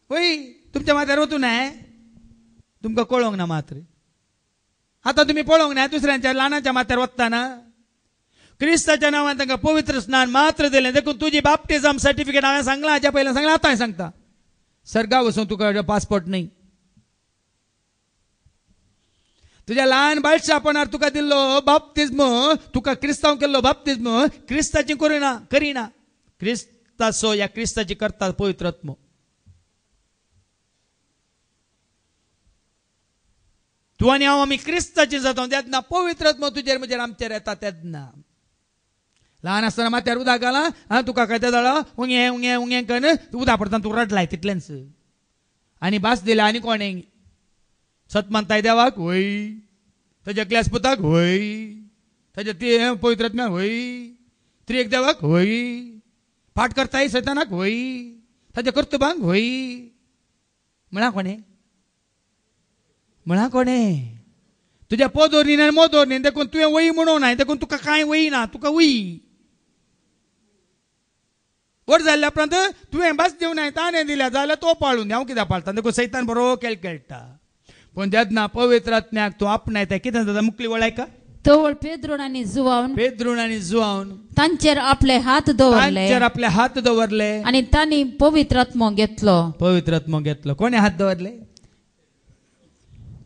वय तुमच्या माथ्यार वचूं ना, तुमकां कळोंक ना मात्र. आतां तुमी पळोवंक ना दुसऱ्यांच्या ल्हानाच्या माथ्यार वतना. क्रिस्ताच्या नांवान तांकां पवित्र स्नान मात्र दिलें. देखून तुजी बाप्टिझम सर्टिफिकेट हांवें सांगलां, हाच्या पयलें सांगलां, आतांय सांगता. सर्गा वचून तुका पासपोर्ट न्ही. तुज्या ल्हान बाळशापणार तुका दिल्लो बाप्तिस्म, तुका क्रिस्तांव केल्लो बाप्तिस्म क्रिस्ताची करिना. क्रिस्ताचो या क्रिस्ताची करता पवित्र आत्मो. तूं आनी हांव आमी क्रिस्ताची जाता तेन्ना पवित्र आत्मो तुजेर म्हजेर आमचेर येता. तेन्ना ल्हान आसतना माथ्यार उदक घालां, तुका काय तेदळा उंगे उंगे उंगे कन उदक पडटा तूं रडलाय तितलेंच. आनी भास दिले आनी कोणें सतमानताय देवाक वय, ताच्या क्लास पुताक वय, ताच्या पवित्र आत्म्याक वय, त्रियेक देवाक वय, पाठ करताय सैतानाक वय, ताच्या कर्तुबांक वय. म्हणा कोणें? म्हणा कोणें? तुज्या पोदोर न्ही मोदोर न्ही. देखून तुवें वय म्हणून ना, देखून तुका कांय वय ना, तुका वय. वर जाल्ल्या उपरांत तुवें बस दिवं ना, ताणें दिल्या जाल्यार तो पाळून हांव कित्याक पाळटा. देखून सैतान बरो खेळटा. पण जेन्ना पवित्र आत्म्याक तूं आपणायता कितें जाता? मुखली वळायका. तवळ पेद्रोन आनी जुवावन तांचेर आपले हात दवरले आनी तांणी पवित्र आत्मो घेतलो. कोणे हात दवरले?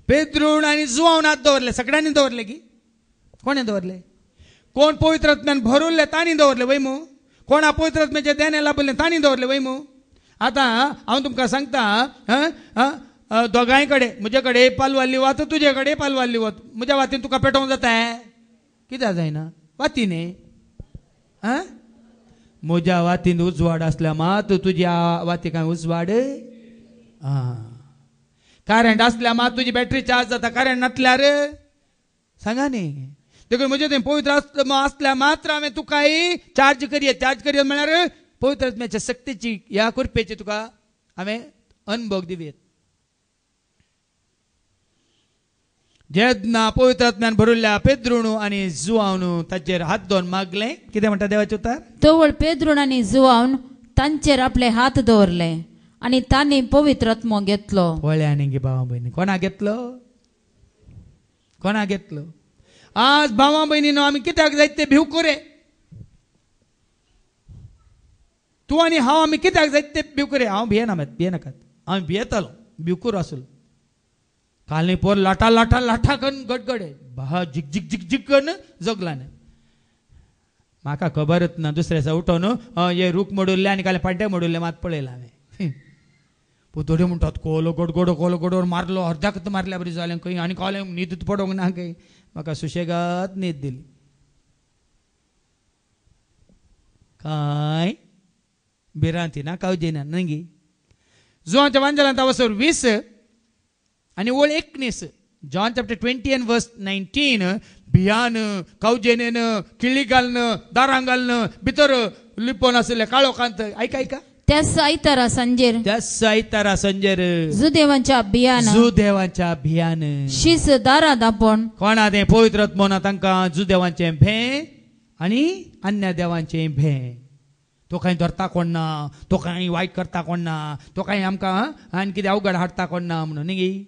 पेद्रोन आनी जुवावन हात दवरले. सगळ्यांनी दवरले की कोणे दवरले? कोण पवित्र आत्म्यान भरुल्ले तांणी दवरले वय मू. कोण पवित्र आत्म्याचे देणे लाभले तांणी दवरले वय मू. आतां हांव तुमकां सांगता, दोगांय कडेन म्हजे कडेन पालवाल्ली वत, तुजे कडेन पालवाल्ली वत. म्हज्या वातीन तुका पेटोवंक जाता? कित्याक जायना? वातीन म्हज्या वातीन उजवाड आसल्या मात तुज्या वाती काय उजवाड? करंट आसल्या मात तुजी बॅटरी चार्ज जाता. करंट नासल्यार सांगा न्ही. देखून म्हजे थंय पवित्र आसल्या मात्र हांवें तुकाय चार्ज करियत म्हळ्यार पवित्र आत्म्याच्या शक्तीची ह्या कृपेची तुका हांवें अनुभव दिवेत. जेन्ना पवित्र आत्म्यान भरुल्ल्या पेद्रोणू आनी जुवावनू ताचेर हात दोन मागले. कितें म्हणटा देवाचे उतार? तवळ पेद्रोन आनी जुवावन तांचेर आपले हात दवरले आनी तांणी पवित्र आत्मो घेतलो. पळया न्ही भावा भयणी, कोणा घेतलो? आज भावा भयणीनो आमी कित्याक जायते भिवकुरे? तूं आनी हांव आमी कित्याक जायत ते भिवकुरे हांव भियेनाकात हांव भियेतालो भिवकूर आसलो काल न्ही पोर लाटा लाटा लाटा करून गडगडे बहा जिक जिक जिक जिक करून जगला न्ही म्हाका खबरच ना दुसऱ्या दिसा उठोन हे रूख मोडुल्ले आनी काल पाड्डे मोडुल्ले मात पळयला हांवें थोडे म्हणटात कोलो गोडगोडो मारलो अर्ध्याक मारल्या बरी जालें खंय आनी काल न्हीद पडोंक ना खंय म्हाका सुशेगाद न्हीद दिली काय भिरांती ना कावजेना न्ही जोहांच्या वांजलांत अवसर 20 आनी ओळ 19 जॉन चॅप्टर 20 and verse 19 भियान कावजेनेन किळी घालन दारां घालन भितर लिपोन आसले काळोखांत ऐका त्या सायतारा संजेर जुदेवांच्या भियान शीस दारा दापोन कोणा तें पवित्र आत्मोना तांकां जुदेवांचें भें आनी अन्य देवांचें भें तो काही धरता कोण ना तो काही वायट करता कोण ना तो काही आमकां आनी कितें अवघड हाडटा कोण ना म्हणून न्ही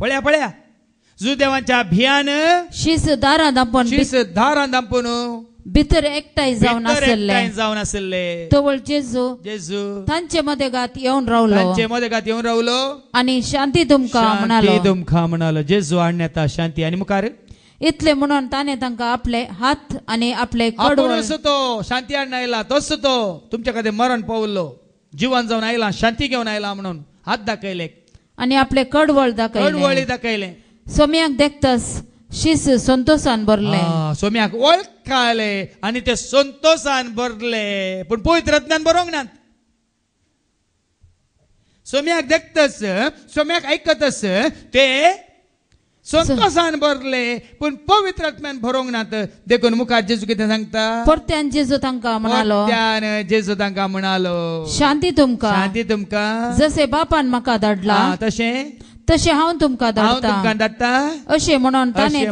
पळया जुदेवांच्या भियान शीस दारा दापून भितर एकठांय जावन आसले तवळ जेजू तांचे मदेगात येवन रावलो आनी शांती तुमकां म्हणालो जेजू हाडण्याता शांती आनी मुखार इतले म्हणून ताणे तांकां आपले हात आनी आपले कडवळ तो शांती हाडून आयला तोच तो तुमच्या खातीर मरण पावल्लो जिवन जावन आयला शांती घेवन आयला म्हणून हात दाखयले आनी आपले कडवळ दाखयले सोम्याक देखतास शीस संतोषान भरले सोम्याक वळखाले आनी ते संतोषान भरले पूण पवित्र आत्म्यान बरोंक नात सोम्याक देखतास सोम्याक ऐकतस ते संतोषान भरले पूण पवित्र आत्म्यान भरोंक नात देखून मुखार जेजू कितें सांगता परत्यान जेजू तांकां म्हणालो शांती तुमकां जसे बापान म्हाका धाडला तशें हांव तुमकां धाडटा अशें म्हणून ताणे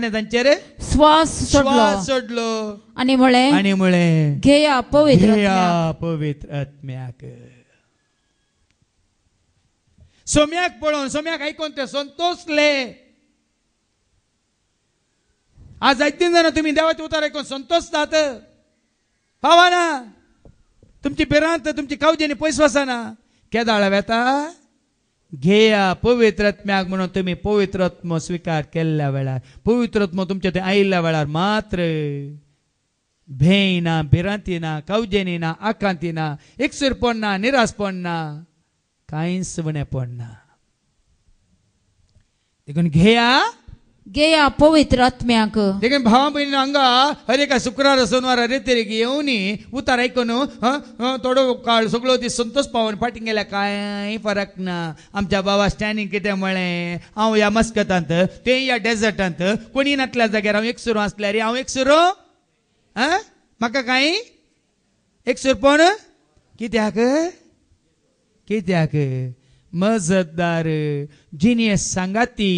तांचेर श्वास सोडलो आनी म्हळें घेया पवित्र आत्म्याक सोम्याक पळोवन सोम्याक आयकोन ते संतोषले आज जायतीं जाणां तुमी देवाचें उतर आयकोन संतोषतात पावना तुमची भिरांत तुमची कावजेनी पयस वचना केदाळ वेता घेया पवित्र आत्म्याक म्हणून तुमी पवित्र आत्मो स्विकार केल्ल्या वेळार पवित्र आत्मो तुमचे थंय आयिल्ल्या वेळार मात्र भेय ना भिरांती ना कावजेनी ना आकांती ना एकसुरपण ना निराशपण ना कांयच वणे पडना देखून घेया पवित्र आत्म्याक देखून भावा भयणी हांगा हर एका शुक्रार सोनवार रेतेरेक येवनी उतार आयकून थोडो काळ सगळो ती संतोष पावन फाटीं गेल्या कांय फरक ना आमच्या बाबा स्टँडींग कितें म्हळें हांव ह्या मस्कतांत ते ह्या डेजर्टांत कोणी नातल्या जाग्यार हांव एकसुरो आसल्यार हांव एकसुरो म्हाका कांय एकसुरपण कित्याक मजतदार जिनियस सांगाती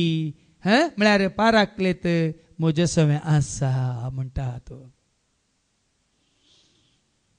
म्हळ्यार पाराकलेत म्हजे सवे आसा म्हणटा तो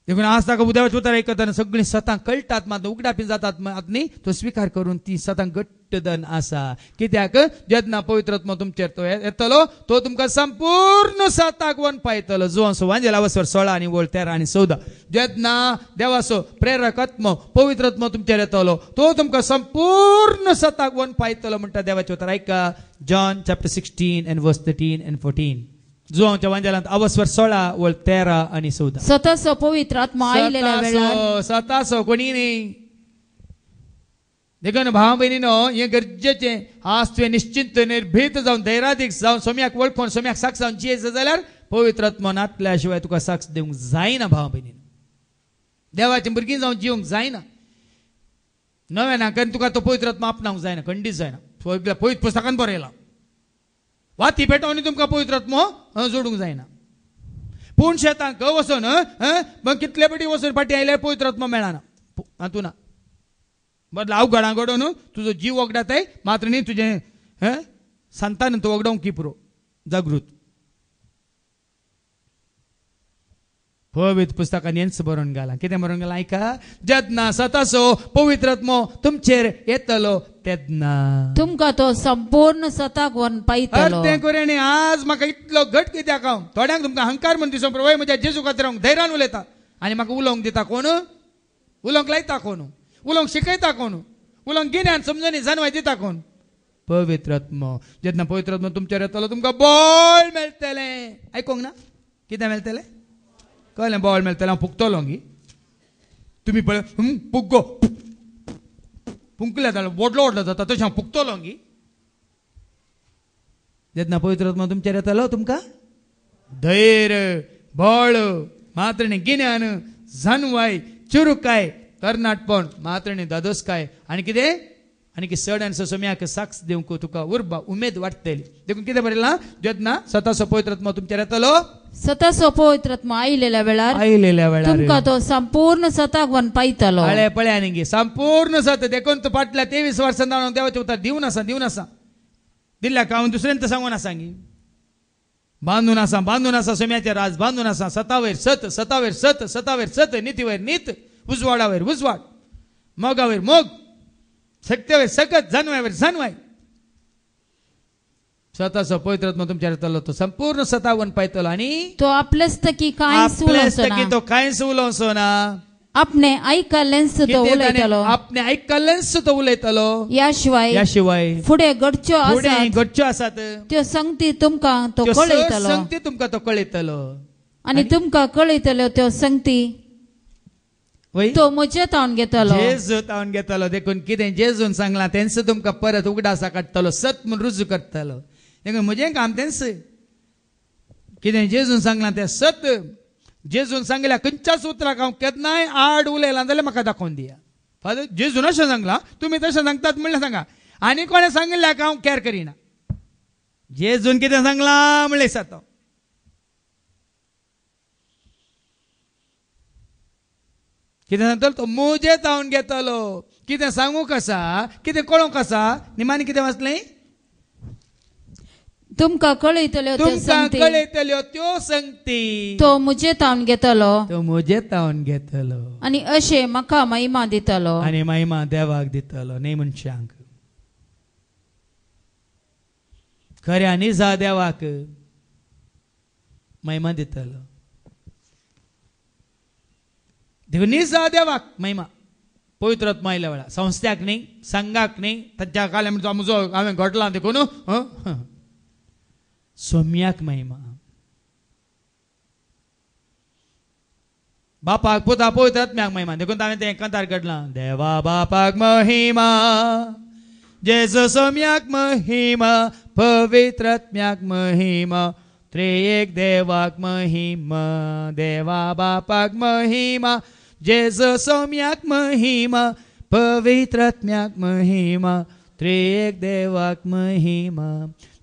देखून आज ताका उद्याचें उतर आयकतना सगळीं सतां कळटात मात उगडापी जातात मात न्ही तो स्विकार करून ती सतां घट्ट दन आसा कित्याक जेन्ना पवित्र आत्मो तुमचेर तो येतलो तो तुमकां संपूर्ण सताक वन पायतलो जो वांजेला वसर 16 आनी वळ 13 आनी 14 जेन्ना देवाचो प्रेरक आत्मो पवित्र आत्मो तुमचेर येतलो तो तुमकां संपूर्ण सताक वन पायतलो म्हणटा देवाचें उतर आयका John chapter 16 and verse 13 and 14 जुआंच्या वांजेलांत अवस्वर 16 वळ 13 आनी 14 सतासो पवित्र आत्मा आयलेल्या वेळार सतासो कोणी न्ही देखून भावा भयणीनो हें गरजेचें आज तुवें निश्चिंत निर्भीत जावन धैर्यादीक जावन सोम्याक वळखून सोम्याक साक्ष जावन जियेत जाल्यार पवित्र आत्मा नातल्या शिवाय तुका साक्ष दिवंक जायना भावा भयणीनो देवाचीं भुरगीं जावन जिवंक जायना नव्या नाकान तुका तो पवित्र आत्मा आपणावंक जायना खंडीत जायना पवित्र पुस्तकांत बरयलां वा ती पेटोवनी तुमकां पवित्र आत्मो जोडूंक जायना पूण शेतांक वचून कितले फाटी वचून फाटी आयल्यार पवित्र आत्मा मेळना हातून ना बदला अवघडां घडोवन तुजो जीव वगडाताय मात्र न्ही तुजें संतान तो वगडावंक की पुरो जागृत पवित्र पुस्तकान हेंच बरोवन घाला कितें बरोवन घाला आयका जेन्ना सतासो पवित्र आत्मो तुमचेर येतलो तेन्ना तुमकां तो संपूर्ण सताक वन पायतलो तें करें आज म्हाका इतलो घट कित्याक हांव थोड्यांक तुमकां अहंकार म्हण दिसो प्रभू म्हज्या जेजू खातीर हांव धैर्यान उलयता आनी म्हाका उलोवंक दिता कोण उलोवंक लायता कोण उलोवंक शिकयता कोण उलोवंक गिन्यान समजून जाणवाय दिता कोण पवित्र आत्मा जेन्ना पवित्र आत्मा तुमचेर येतलो तुमकां बळ मेळटलें आयकोंक ना कितें मेळटलें कळ्ळें बळ मेळटलें हांव पुगतलो गी तुमी पळय पुग्गो पुंकले जाल्यार व्हडलो व्हडलो जाता तशें हांव पुगतलो गी जेन्ना पवित्र आत्मा तुमचेर येतलो तुमकां धैर्य बळ मात्रेणी गिन्यान जाणवाय चुरुकाय तरणाटपण मात्रेणी दादोसकाय आनी कितें आनी चड आनी सोम्याक साक्ष दिवंक तुका उर्बा उमेद वाडटली देखून कितें बरयलां जेन्ना स्वताचो पवित्र आत्मा तुमचेर येतलो स्वताचो पवित्र आत्मा आयलेल्या वेळार तुमकां तो संपूर्ण सताक वन पायतलो हळे पळया न्ही संपूर्ण सत देखून तूं फाटल्या 23 वर्सां जावन देवाचें उतर दिवन आसा दिल्ल्याक हांव दुसऱ्यांत सांगून आसा गी बांदून आसा सोम्याचें राज बांदून आसा सतावयर सत नितीवयर नीत उजवाडावयर उजवाड मोगावयर मोग सक्तेवयर सकत जानवायर जानवाय स्वताचो पवित्र आत्मा तुमचेर येतलो तो संपूर्ण सतावन पायतलो आनी तो आपलेस्तकी तो कांयच उलोवचो ना आपणे आयकल्लेंच तो उलयतलो आपणे आयकल्लेंच तो उलयतलो या शिवाय फुडें घडच्यो आसात त्यो संगती तुमकां तो कळयतलो आनी तुमकां कळयतल्यो त्यो संगती तो म्हजे तावन घेतलो देखून कितें जेजून सांगलां तेंच तुमकां परत उगडासा काडटलो सत म्हूण रुजू करतलो देखून म्हजें काम तेंच कितें जेजून सांगलां तें सत जेजून सांगल्या खंयच्याच उतराक हांव केन्नाय आड उलयलां जाल्यार म्हाका दाखोवन दिया फादर जेजून अशें सांगलां तुमी तशें सांगतात म्हणल्यार सांगा आनी कोणें सांगिल्ल्याक हांव कॅर करिना जेजून कितें सांगलां म्हणल्यार जाता कितें सांगतलो तो मोजे तावन घेतलो कितें सांगूंक आसा कितें कळोवंक आसा निमाणी कितें वाचलें तुमकां कळयतल्यो त्यो संगती तो म्हजे तावन घेतलो आनी अशें म्हाका महिमा दितलो आनी महिमा देवाक दितलो न्ही मनशांक खऱ्या निजा देवाक महिमा दितलो निजा देवाक महिमा पवित्र आत्मा आयल्या वेळा संस्थ्याक न्ही संघाक न्ही ताच्या काले म्हजो हांवें घडलां देखून सोम्याक महिमा बापाक पुता पवित्र आत्म्याक महिमा देखून हांवें तें कांतार घडलां देवा बापाक महिमा जेजू सोम्याक महिमा पवित्र आत्म्याक महिमा त्रिएक देवाक महिमा देवा बापाक महिमा जेजू सोम्याक महिमा पवित्र आत्म्याक महिमा त्रिएक देवाक महिमा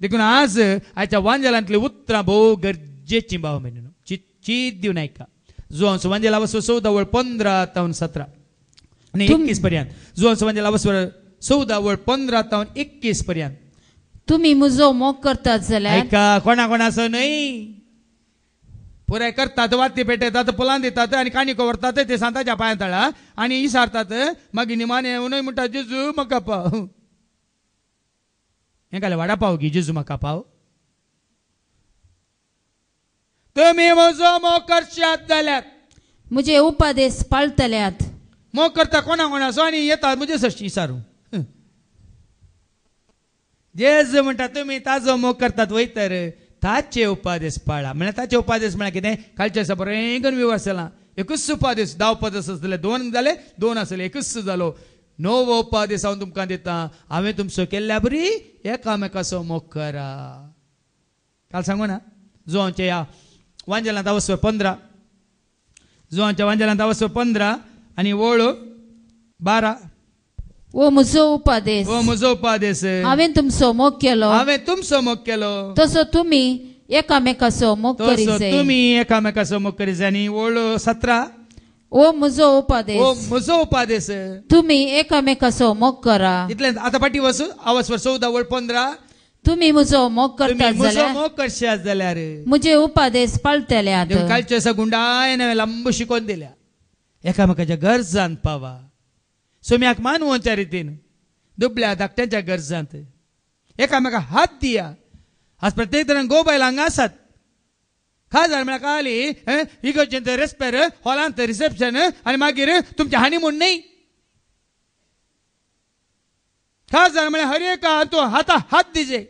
देखून आज आयच्या वांजेलांतली उतरां भोव गरजेची भाव म्हणून चित दिवन आयका जुवांचो वांजेला वचो 14:15 तावन 17 आनी 21 पर्यंत जुवांचो वांजेला वचो 14:15 तावन 21 पर्यंत तुमी म्हजो मोग करतात जाल्यार आयका कोणासो न्हय पुराय करतात वाती पेटयतात पुलां दितात आनी काणी व्हरतात ते सांताच्या पांया तळा आनी इसारतात मागीर निमाणे उनय म्हणटा जेजू म्हाका पाव हें काले वाडा पाव गी जेजू म्हाका पाव तुमी म्हजो मोग करशात जाल्यार म्हजे उपादेश पाळतल्यात मोग करता कोणासो आनी येतात म्हजे सश्टी इसारू जेजू म्हणटा तुमी ताजो मोग करतात वय तर ताचे उपादेश पाळा म्हळ्यार ताचे उपादेश म्हळ्यार कितें कालचे दिसा बरें करून विवास जाला एकूच उपादेश 10 उपादेश आसले 2 जाले 2 आसले एकूच जालो 9 उपादेश हांव तुमकां दिता हांवें तुमचो केल्ल्या बरी एकामेकाचो मोग करा काल सांगू ना जुवांच्या ह्या वांजेलांत अवस्व 15 जुवांच्या वांजेलांत अवस्व 15 आनी वळू 12 ओ म्हजो उपादेश हांवें तुमचो मोग केलो तसो तुमी एकामेकाचो मोग करी जाय आनी वळू 17 ओ म्हजो उपादेश तुमी एकामेकाचो मोग करा इतलें आतां फाटी वचू अवस्वर 14:15 तुमी म्हजो मोग करशात जाल्यार म्हजे उपादेश पाळटल्यात कालचे दिसा गुंडायन हांवें लांब शिकोवन दिल्या एकामेकाच्या गरजांत पावा सोम्याक मानवच्या रितीन दुबळ्या धाकट्यांच्या गरजांत एकामेकाक हात दिया आज प्रत्येक तरेन गोबायल हांगा आसात खास म्हळ्यार कळली इगर्जेंत रेस्पेर हॉलांत रिसेप्शन आनी मागीर तुमचे हनीमून न्ही. खास म्हळ्यार हर एक तूं हात दिजे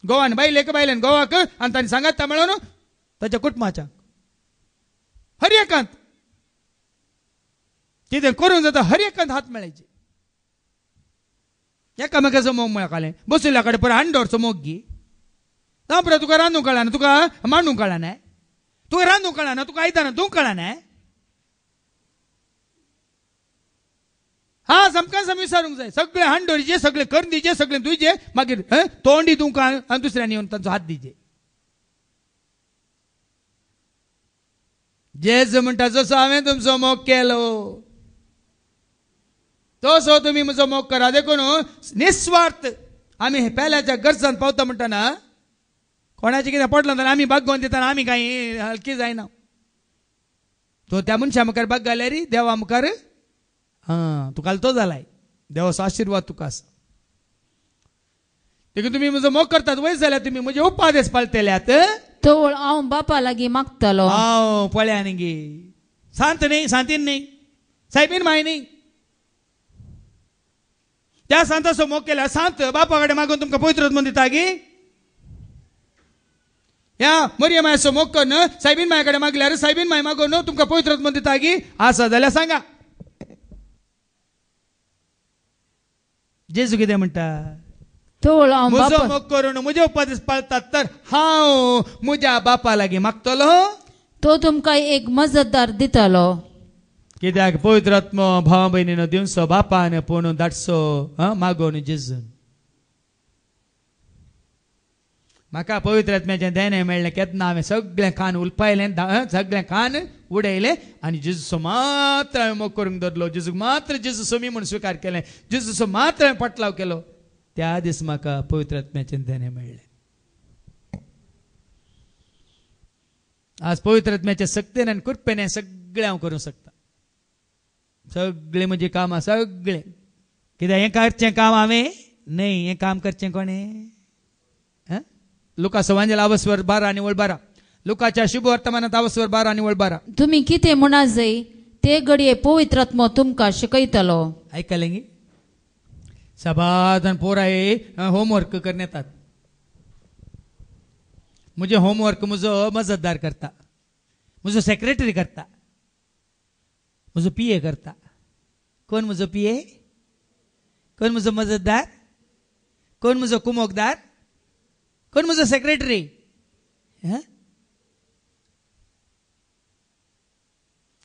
गोवान बायलेक बायलेन गोवाक आनी तांणी सांगात मेळून ताच्या कुटुंबाच्या हर एकांत कितें करूंक जाता हर एकांत हात मेळायचे. एकामेकाचो मोग मेळकालें बसयल्या कडेन पळय हांडोरचो मोग घे पळय. तुका रांदूंक कळना तुका मांडूंक कळना तुका रांदूंक कळना तुका आयताना तूं कळना. हा समकां सम विचारूंक जाय सगळे हांडोरीचे सगळे करंदीचे सगळे तुजे मागीर तोंडी तुमकां आनी दुसऱ्यांनी येवन तांचो हात दिजे. जेजू म्हणटा जसो हांवें तुमचो मोग केलो तसो तुमी म्हजो मोग करा. देखून निस्वार्थ आमी पेल्याच्या गरजांत पावता म्हणटाना कोणाचें कितें पडलें जाल्यार आमी बागोवन दितना आमी कांय हलकी जायना. तो त्या मनशा मुखार बाग घाल्यार देवा मुखार तुका तो जालाय देवाचो आशिर्वाद तुका आसा. देखून तुमी म्हजो मोग करतात वयस जाल्यार तुमी म्हजे उपादेश पाळटल्यात. तोळ हांव बापा लागीं मागतलो. हांव पळया न्ही गे सांत न्ही सांतीन न्ही सायबीन माय न्ही त्या सांताचो मोग केल्यार सांत बापा कडेन मागून तुमकां पवित्र आत्मो दिता गे. ह्या मरियम मायाचो मोग करून सायबीन माया कडेन मागल्यार सायबीन माय मागून तुमकां पवित्र आत्मो दिता गे. आसा जाल्यार सांगा. जेजू कितें म्हणटा तोळ हांव म्हजो मोग करून म्हजे उपादेश पाळतात तर हांव म्हज्या बापा लागीं मागतलो तो तुमकां एक मजतदार दितलो. कित्याक पवित्र आत्मो भावा भयणीनो दिवचो बापान पळोवन धाडचो मागोवन जेजून. म्हाका पवित्र आत्म्याचें देणें मेळ्ळें केन्ना हांवें सगळें कान उलपायलें सगळें कान उडयलें आनी जेजूचो मात्र हांवें मोग करूंक धरलो. जेजूक मात्र जेजू समी म्हूण स्विकार केलें जेजूचो मात्र हांवें पटलाव केलो. त्या दीस म्हाका पवित्र आत्म्याचें देणें मेळ्ळें. आज पवित्र आत्म्याच्या सक्तीन आनी कृपेन सगळें हांव करूंक शकता. सगळे म्हजी कामां सगळे कित्याक हें करचें काम हांवें न्ही हें काम करचें कोणें. लुका सवांजल आवस्वर 12 आनी 12 लुकाच्या शुभ वर्तमानांत आवस्वर 12 आनी 12 तुमी कितें म्हणा जाय ते घडये पवित्र आत्मो तुमकां शिकयतलो. आयकलें गे सबादान पोराय होमवर्क करून येतात. म्हजे होमवर्क म्हजो मजतदार करता म्हजो सेक्रेटरी करता म्हजो PA करता. कोण म्हजो PA कोण म्हजो मजतदार कोण म्हजो कुमोकदार कोण म्हजो सेक्रेटरी.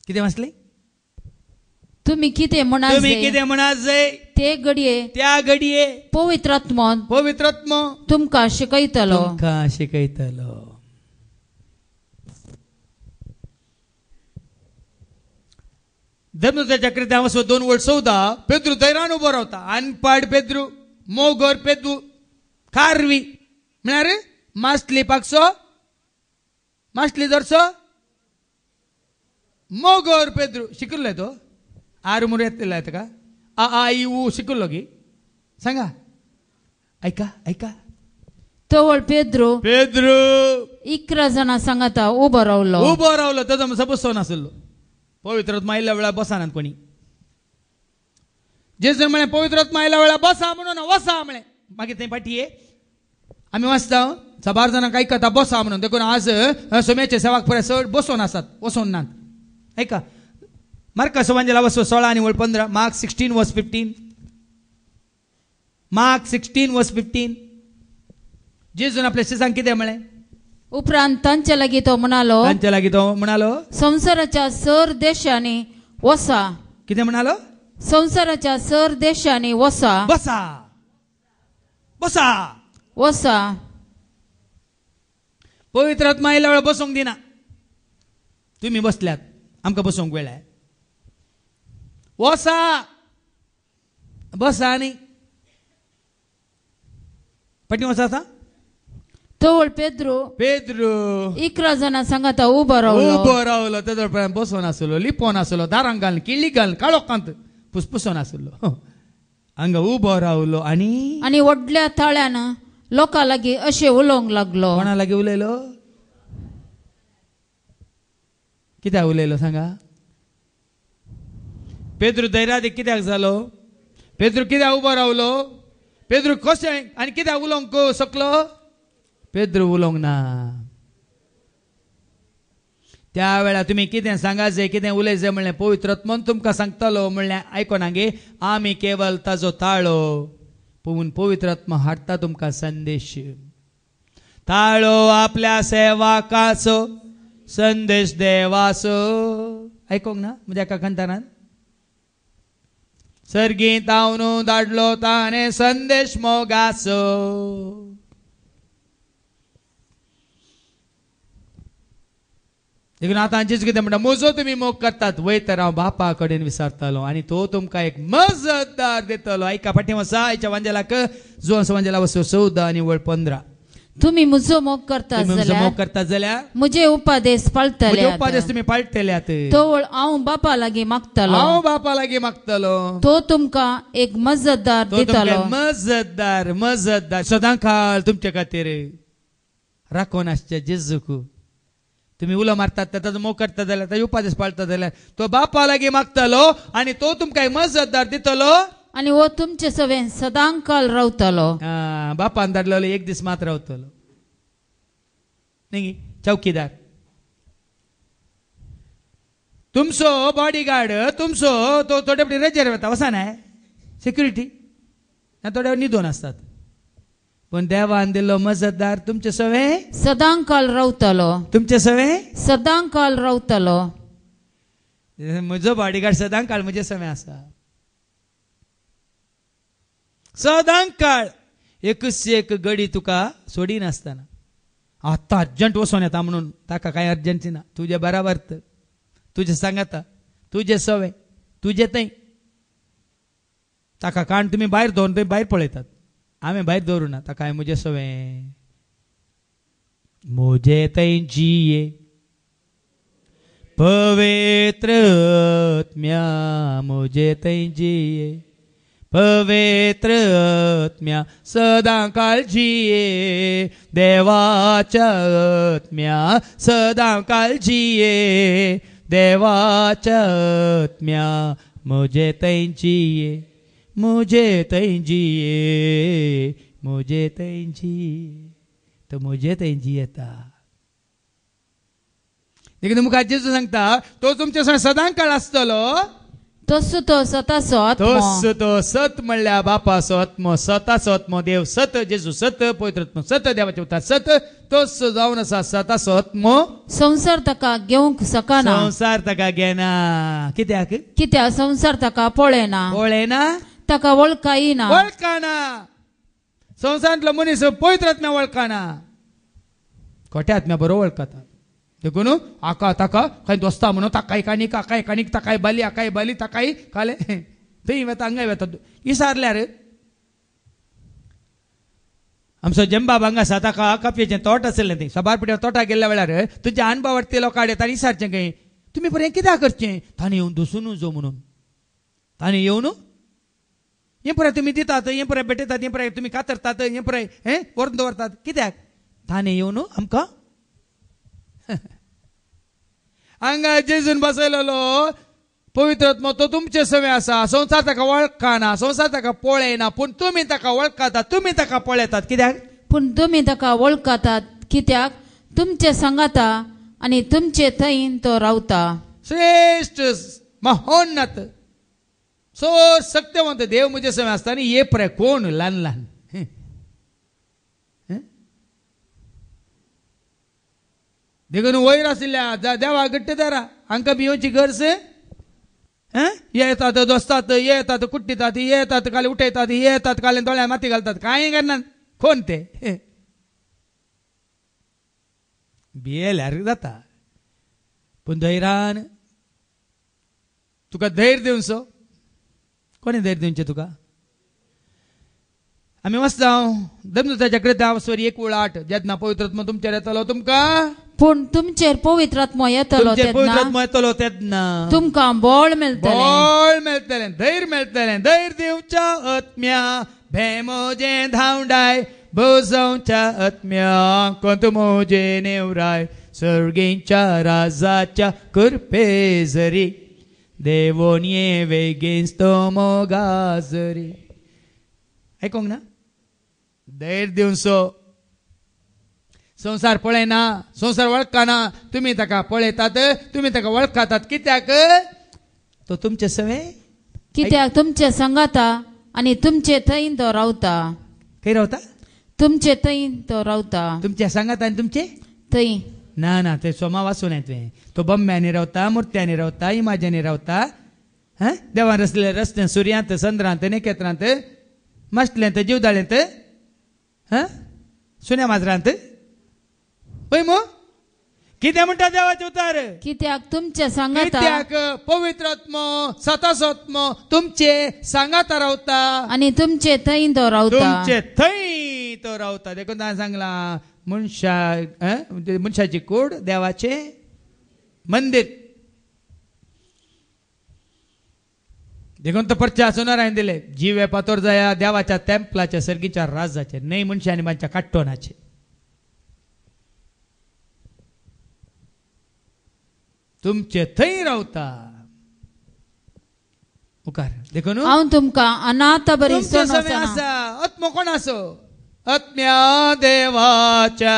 कितें वाचलें तुमी कितें म्हणा जाय ते घडये त्या घडये पवित्र आत्मो तुमकां शिकयतलो. धर्मदूताच्या कृत्या वचो 2:14 पेद्रू दैरान उबो रावता. अनपाड पेद्रू मोगोर पेद्रू खारवी म्हळ्यार मासली पाकसो मासली धरचो मोगोर पेद्रू शिकल्लो तो 6 मुरे येतले ताका आ ई ऊ शिकल्लो गी सांगा. ऐका तवळ पेद्रू 11 जाणां सांगाता उबो रावलो ताजो मातसो बसो नासलो. पवित्र आत्मा आयल्या वेळार बसानात कोणी. जेजून म्हळें पवित्र आत्मा आयल्या वेळार बसा म्हणून वसा म्हळें. मागीर थंय फाटीये आमी वाचता 12 जाणांक आयकता बसा म्हणून. देखून आज सोम्याचे सेवाक पळय चड बसोन आसात वसोन नात. ऐका मार्क सवांजल 16 आनी 15 मार्क 16:15 मार्क 16:15 जेजून आपल्या शिष्यांक कितें म्हळें. उपरांत तांचे लागीं तो म्हणालो संवसाराच्या सर देशांनी वसा. कितें म्हणालो संवसाराच्या सर देशांनी वसा वसा. पवित्र आत्मा आयल्या वेळार बसोंक दिना. तुमी बसल्यात आमकां बसोंक वेळ आहे. बसा न्ही पटी वसा आता. तवळ पेद्रू 11 जाणां सांगाता उबो रावलो तेजो बसोन आसलो लिपोन आसलो दारांक घालून किळ्ळीक घालून काळोखांत फुसफुसोन आसलो हांगा उबो रावलो आनी व्हडल्या ताळ्यान लोकां लागीं अशें उलोवंक लागलो. कोणा लागीं उलयलो कित्याक उलयलो सांगा. पेद्रू धैर्यादी कित्याक जालो. पेद्रू कित्याक उबो रावलो. पेद्रू कशें आनी कित्याक उलोवंक शकलो. पेद्रू उलोवंक ना. त्या वेळार तुमी कितें सांगायचें कितें उलयचें म्हणलें पवित्र आत्मन तुमकां सांगतलो म्हणलें आयकोना गे आमी केवळ ताजो ताळो पूण पवित्र आत्मा हाडटा तुमकां संदेश. ताळो आपल्या सेवाकाचो संदेश देवाचो. आयकोंक ना म्हणजे एका कंठारान सर्गीत हांव धाडलो ताणें संदेश मोगाचो. देखून आतां हांचेच कितें म्हणटा म्हजो तुमी मोग करतात वय तर हांव बापा कडेन विचारतलो आनी तो तुमकां एक मजतदार दितलो. आयका फाटीं वचा आयच्या वांजेलाक जो वांजेला वचो 14 आनी वळ 15. तुम्ही म्हजो मोग करतात जाल्यार म्हजे उपादेश पाळटले. उपादेश तुमी पाळटल्यात. तो हांव बापा लागीं मागतलो. हांव बापा लागीं मागतलो. तो तुमकां एक मजतदार दितलो. मजतदार सदां काळ तुमचे खातीर राखून आसचे जेजूक. तुम्ही उलो मारतात ताजो मोग करतात जाल्यार ताजे उपादेश पाळतात जाल्यार तो बापा लागीं मागतलो आनी तो तुमकां एक मजतदार दितलो. आनी हो तुमचे सवेन सदां काळ रावतलो. बापान धाडलेलो एक दीस मात रावतलो न्ही. चौकीदार तुमचो बॉडीगार्ड तुमचो तो थोडे फावटी रेजेर वता वसा ना सिक्युरिटी थोडे न्हिदून आसतात. पण देवान दिल्लो मजतदार तुमचे सवें सदां काळ रावतलो. तुमचे सवें सदां काळ रावतलो. म्हजो बॉडीगार्ड सदां काळ म्हजे सवें आसा. सदां काळ एकूच एक घडी तुका सोडी नासतना आत्ता अर्जंट वचोन येता म्हणून ताका कांय अर्जंट ना. तुजे बराबर तुजे सांगाता तुजे सवें तुजे थंय ताका काण तुमी भायर दवरून थंय भायर पळयतात. आमी भायर दवरूं ना ताका म्हजे सवें म्हजे थंय जिये पवित्र आत्म्या म्हजे थंय जिये पवित्र आत्म्या सदां काळ जिये देवाच्या आत्म्या सदां काळ जिये देवाच्या आत्म्या म्हजे थंय जिये मुझे थंय जिये मुझे थंय जिये तो मुझे थंय जियेता. देखीक मुखार जेजू सांगता तो तुमचे सदां काळ आसतलो. तसो तो सताचो आत्मो. तो सत म्हणल्यार बापाचो आत्मो सताचो आत्मो देव सत जेजू सत पवित्र आत्मो सत देवाचे उतार सत तोच जावन आसा सताचो आत्मो. संसार ताका घेवंक शकना. संसार ताका घेना. कित्याक संसार ताका पळयना ताका वळखायना. संवसारांतलो मनीस पवित्र आत्म्या वळखाना खोट्या आत्म्या बरो वळखता. देखून आका ताका खंय दोस्ता म्हणून ताकाय कानीक ताकाय बाली ताकाय काले थंय वता हांगाय वता विसारल्यार आमचो जंबाब हांगा आसा ताका कापयेचें तोट आसलें थंय सबार पिड्यार तोटाक गेल्ल्या वेळार तुजे अणभवार्थी लोकांक ताणें विचारचें खंय तुमी बरें कित्याक करचें. ताणें येवन दसून जो म्हणून ताणें येवन हें पळय तुमी दितात हें पळय भेटयतात हें पळय तुमी कातरतात हें पळय हें व्हरून दवरतात कित्याक. ताणें येवन आमकां हांगा जेजून बसयलेलो पवित्र आत्मो तो तुमचे सवें आसा. संवसार ताका वळखना संवसार ताका पळयना पूण तुमी ताका वळखतात तुमी ताका पळयतात. कित्याक पूण तुमी ताका वळखतात कित्याक तुमचे सांगाता आनी तुमचे थंय तो रावता. श्रेष्ठ महोन्नत सो सत्यवंत देव म्हजे सवें आसता आनी हे पळय कोण ल्हान ल्हान देखून वयर आशिल्ल्या देवा गट्टेदारा हांकां भिवची गरज येतात दोस्तात येतात कुट्टितात येतात काले उठयतात येतात काले दोळ्या माती घालतात कांय करनात. कोण ते भियेल्यार जाता पूण धैर्यान तुका धैर्य दिवचो. कोणी धैर्य दिवचें तुका. आमी वचता दमदूताच्या कृत्यावस्वरी 1:8 जेन्ना पवित्र आत्मा तुमचेर येतलो तुमकां पूण तुमचेर पवित्र आत्मा येतलो तेन्ना तुमकां बळ मेळटलें धैर्य मेळटलें. धैर्य दिवच्या आत्म्या भेमोजें धांवडाय बोजोवच्या आत्म्या कोंत मोजे नेवराय सर्गेंच्या राजाच्या कृपेजरी देवोन ये वेगेंस तो मोगाजरी. ऐकूंक ना, धैर्य दिवन सो संसार पळयना, संसार वळखना, तुम्ही ताका पळयतात, तुम्ही ताका वळखातात. कित्याक तो तुमचे सवे, कित्याक तुमचे संगाता आणि तुमचे थंय तो रावता. खंय रावता? तुमचे थंय तो रावता. तुमच्या सांगात आनी तुमचे थंय ना ना, ते सोमा वाचून येत तो बंब्यांनी रावता, मुर्त्यांनी रावता, इमाज्यांनी रावता. देवान रचले रस्त्यान, सुर्यांत, चंद्रांत, नखेत्रांत, मस्तल्यांत, जीवदाळ्यांत, सुन्या माजरांत. पळय मग कितें म्हणटा देवाचे उतार? कित्याक तुमचे सांगाता कित्याक पवित्र आत्मो, सतासत्मो तुमचे सांगाता रावता आणि तुमचे थंय तो रावता. तुमचे थंय तो रावता. देखून ताणें सांगला मनशाची कूड देवाचे मंदिर. देखून तो परचा सोनारायन दिले, जीवे पातोर जाया देवाच्या टेम्पलाच्या सर्गीच्या राजाचे, न्हय मनशांनी मानच्या काट्टोनाचे. तुमचे थंय रावता. मुखार देखून हांव तुमकां अनाथ बरी सोन आसा. आत्मो कोण आसो? आत्म्या देवाच्या,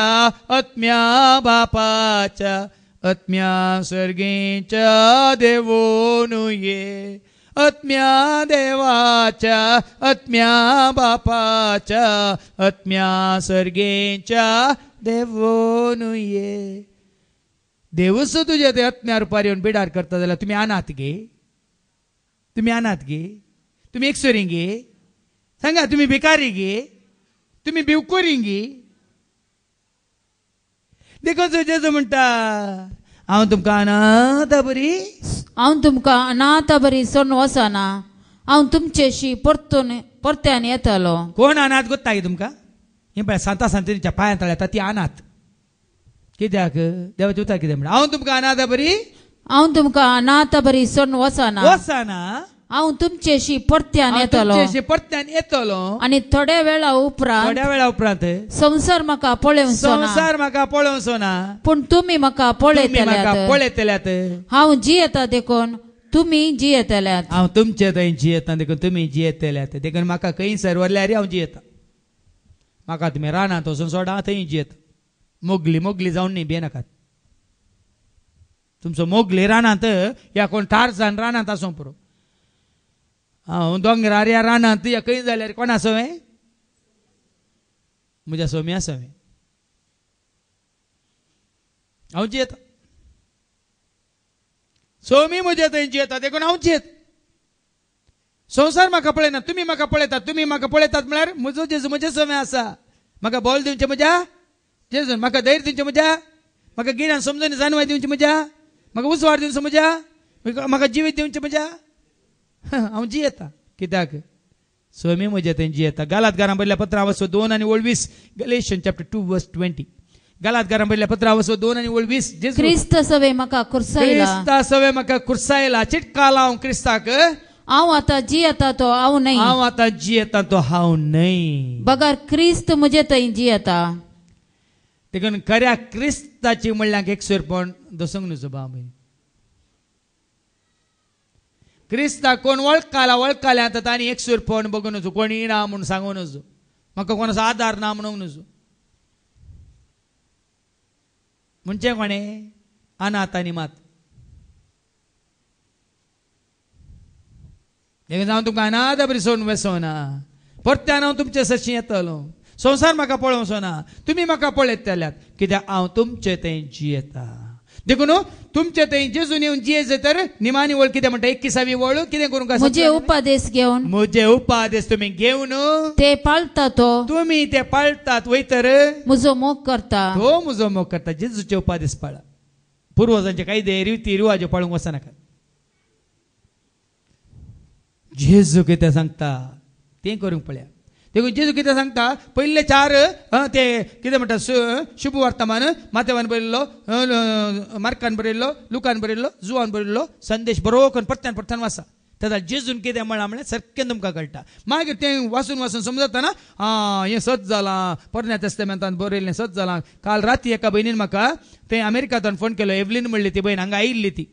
आत्म्या बापाच्या, आत्म्या सर्गेच्या देवोन ये. आत्म्या देवाच्या, आत्म्या बापाच्या, आत्म्या सर्गेच्या देवोन ये. देवच तुझे ते आत्म्या रुपार येवन बिडार करता जाल्यार तुमी अनाथ गे, तुमी अनाथ गे, तुमी एकसुरी गे, सांगा तुमी भिकारी गे, तुमी भिवकुरी गे. देखो जेजू म्हणटा हांव तुमकां अनाथ बरी, हांव तुमकां अनाथ बरी सोडून वचना, हांव तुमचेशी परत्यान येतलो. कोण अनाथ गोत्ता गे तुमकां? हे पळय सांता सांतिच्या पांयां तळ्यात ती अनाथ. कित्याक देवाचे उतार कितें म्हणटा? हांव तुमकां अनाथ बरी, हांव तुमकां अनाथ बरी सोडून वचना, हांव तुमचेशी परत्यान येतलो. परत्यान येतलो. आणि थोड्या वेळा उपरांत संसार म्हाका पळोवंक सोना, पूण तुमी म्हाका पळयतल्यात. हांव जियेता देखून तुमी जियेतल्यात. हांव तुमचे थंय जियेता देखून तुमी जियेतल्यात. देखून म्हाका खंय सरवरल्यार हांव जियेता. म्हाका तुमी रानांत वचून सोडा, थंय जियेता. मोगली जावन न्ही भिये नाकात. तुमचो मोगली रानांत या कोण टारझान रानांत आसूं पुरो. हांव दोंगरार या रानांत या खंय जाल्यार कोण आसोवें? म्हज्या सोमी आसोवें. हांव जियेता. सोमी म्हजे थंय जियेता देखून हांव जियेत. संसार म्हाका पळयना, तुमी म्हाका पळयतात. तुमी म्हाका पळयतात म्हळ्यार म्हजो जेजू म्हजे सोमे आसा. म्हाका बोल दिवचें म्हज्या जेजून, म्हाका धैर्य दिवचें म्हज्या, म्हाका गिरान समजून जाणवाय दिवची म्हज्या, म्हाका उसवाड दिवचो म्हज्या, म्हाका जिवीत दिवचें म्हज्या. हांव जियेता. कित्याक सोमी म्हजे थंय जियेता. गालातकारां बरयल्या पत्रां वचो 2 आनी 20. गलेशियन चॅप्टर 2 वर्स 20. गालातकारां बरयल्या पत्रां वचो 2 आनी 20. क्रिस्त सवे म्हाका कुरसायला, क्रिस्ता सवे म्हाका कुरसायला. चिटकाला हांव क्रिस्ताक. हांव आतां जियेता तो हांव न्हय, हांव आतां जियेता तो हांव न्हय, बगार क्रिस्त म्हजे थंय जियेता. देखून खऱ्या क्रिस्ताची म्हणल्यार एकसुरपण दसूंक नजो बाब. क्रिस्ता कोण वळखल्या आतां तांणी एकसुरपण बगून नजो, कोणी ना म्हूण सांगूं नजो, म्हाका कोणाचो आदार ना म्हणूंक नजो. म्हणजे कोणें? अनाथ आनी मात. देखून हांव तुमकां अनाथ बरी सोडून वचोना. परत्यान हांव तुमचे सशी येतलो. संसार म्हाका पळोवचो, तुमी म्हाका पळयतल्यात. कित्याक हांव तुमचे थंय जियेता. देखून तुमचे थंय जेजून येवन जियेचे तर निमाणी वळ कितें म्हणटा? 21वी वळ कितें करूंक? म्हजे उपादेश घेवन, म्हजे उपादेश तुमी घेवन ते पाळता तो, तुमी ते पाळतात वयतर म्हजो मोग करता. तो म्हजो मोग करता. जेजूचे उपादेश पाळा. पुर्वजांचे कायदे रिती रिवाज पाळूंक वचनाका. जेजू कितें सांगता तें करूंक पळया. देखून जेजू कितें सांगता? पयले 4 ते कितें म्हणटा? शुभ वर्तमान मातेवान बरयल्लो, मार्कान बरयल्लो, लुकान बरयल्लो, जुवान बरयल्लो संदेश बरो करून परत्यान वाचा. तेन्ना जेजून कितें म्हणलां म्हळ्यार सारकें तुमकां कळटा. मागीर तें वाचून वाचून समजता ना, हें सत जालां, पोरण्या तेस्तामेंतांत बरयल्लें सत जालां. काल राती एका भयणीन म्हाका तें अमेरिकांतल्यान फोन केलो, एवलीन म्हणली ती भयण, हांगा आयिल्ली ती.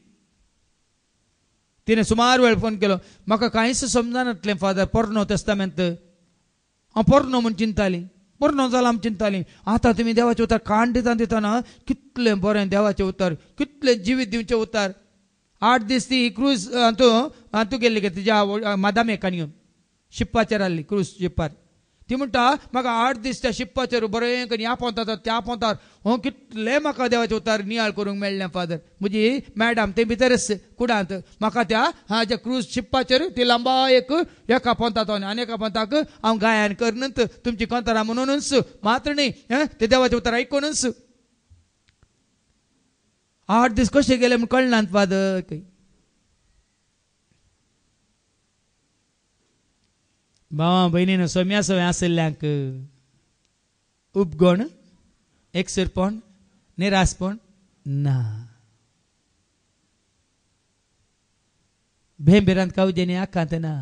तिणें सुमार वेळ फोन केलो. म्हाका कांयच समजनातलें फादर, पोरनो तेस्तामेंत हांव पोरनो म्हूण चिंतालीं, पोरनो जाला म्हूण चिंतालीं. आतां तुमी देवाचें उतर काण दितना कितलें बरें देवाचें उतर, कितलें जिवीत दिवचें उतर. 8 दीस ती क्रूज हातू गेल्ली गे तिच्या मादामेकान येवन शिप्पाचेर आसली, क्रूज शिप्पार. ती म्हणटा म्हाका 8 दीस त्या शिप्पाचेर बरें करून ह्या पोंतार त्या पोंतार कितलें म्हाका देवाचें उतार नियाळ करूंक मेळ्ळें फादर. म्हजी मॅडम ते भितरच कुडांत म्हाका त्या हाज्या क्रूज शिप्पाचेर ती लांबा एका पोंताक आनी एका पोंताक हांव गायन करनच तुमची कोंतारा म्हणूनच मात्र न्ही ते देवाचें उतार आयकूनच 8 दीस कशे गेले म्हूण कळना फादर. भावा भयणीन सोम्या सवय आशिल्ल्यांक उपगोण, एकसुरपण, निरासपण ना. भेंबिरांत कावजेनी आखांत ना.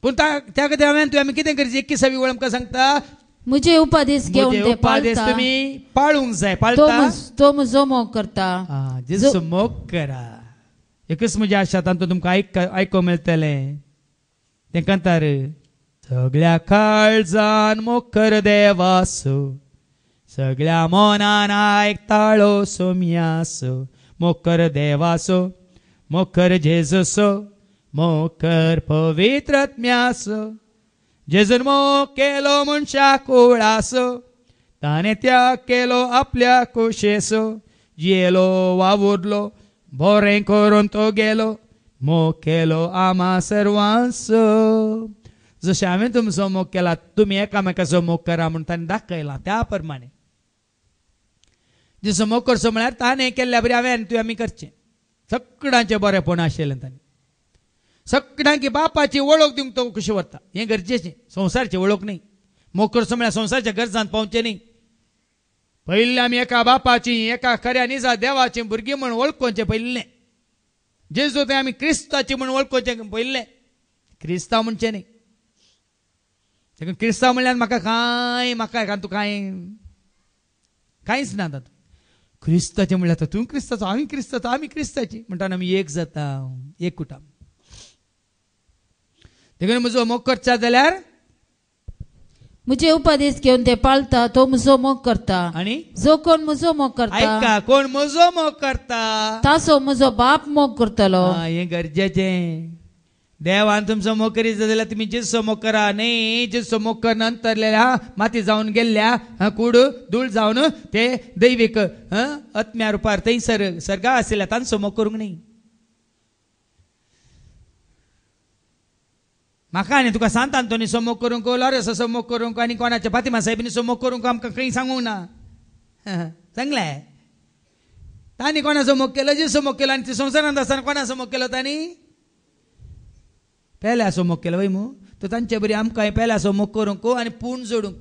पूण त्या खातीर हांवें आमी कितें करचें 21वी वेळ आमकां सांगता, मुझे उपदेश घेवन ते उपदेश पाळता, तुमी पाळूंक जाय. पाळता तो म्हजो मोग करता. जेजू मोग करा. एकच म्हज्या आशा तातूंत तुमकां आयकोंक मेळटलें. ते कंतार सगळ्या काळजान मोग कर देवासो, सगळ्या मोनान आयकताळो सोम्यासो. मोग कर देवासो, मोग कर जेजूसो, मोग कर पवित्र आत्म्यासो. जेजून मोग केलो मनशा कुळासो, ताणें त्याग केलो आपल्या कुशेसो. जियेलो वावुरलो बरें करून तो गेलो, मोग केलो आम्हा सर्वांचो. जशें हांवें तुमचो मोग केला तुमी एकामेकाचो मोग करा म्हणून ताणें दाखयलां. त्या प्रमाणे जसो मोग करचो म्हळ्यार ताणें केल्ल्या बरी हांवें आमी करचें. सगळ्यांचें बरेंपण आशिल्लें ताणें. सगळ्यांक बापाची वळख दिवंक तो कशें वता हें गरजेचें. संवसारची वळख न्ही. मोग करचो म्हळ्यार संवसारच्या गरजांत पावचें न्ही. पयलीं आमी एका बापाची एका खऱ्या निजा देवाची भुरगीं म्हूण वळखोवचें पयलें. जेजू तें आमी क्रिस्ताची म्हूण वळखोवचें पयलें. क्रिस्तांव म्हणचें न्ही. देखून क्रिस्तांव म्हणल्यार म्हाका तूं कांयच ना तातूंत. क्रिस्ताचें म्हणल्यार तूं क्रिस्ताचो, हांव क्रिस्ताचो, आमी क्रिस्ताची म्हणटाना आमी एक जाता, एक कुटुंब. देखून म्हजो मोग करचा जाल्यार मुझे उपदेश घेवन ते पाळता तो म्हजो मोग करता. आनी जो कोण म्हजो मोग करता, ऐका, कोण म्हजो मोग करता ताचो म्हजो बाप मोग करतलो. हें गरजेचें. देवान तुमचो मोग करीत जाल्यार तुमी जेजूचो मोग करा. न्ही जेजूचो मोग करना तरलेल्या माती जावन गेल्ल्या कूड धूळ जावन ते दैवीक आत्म्या रुपार थंयसर सर्गा आशिल्ल्या तांचो मोग करूंक न्ही. म्हाका आनी तुका सांत आंतोनीचो मोग करूंक, लॉरेन्साचो मोग करूंक आनी कोणाच्या फातिमा साहेबिनीचो मोग करूंक आमकां खंय सांगूंक ना. सांगलें तांणी कोणाचो मोग केलो, जेजूचो मोग केलो. आनी संवसारांत आसतना कोणाचो मोग केलो तांणी? पेल्याचो मोग केलो वय मू. तो तांचे बरी आमकां पेल्याचो मोग करूंक आनी पूण जोडूंक.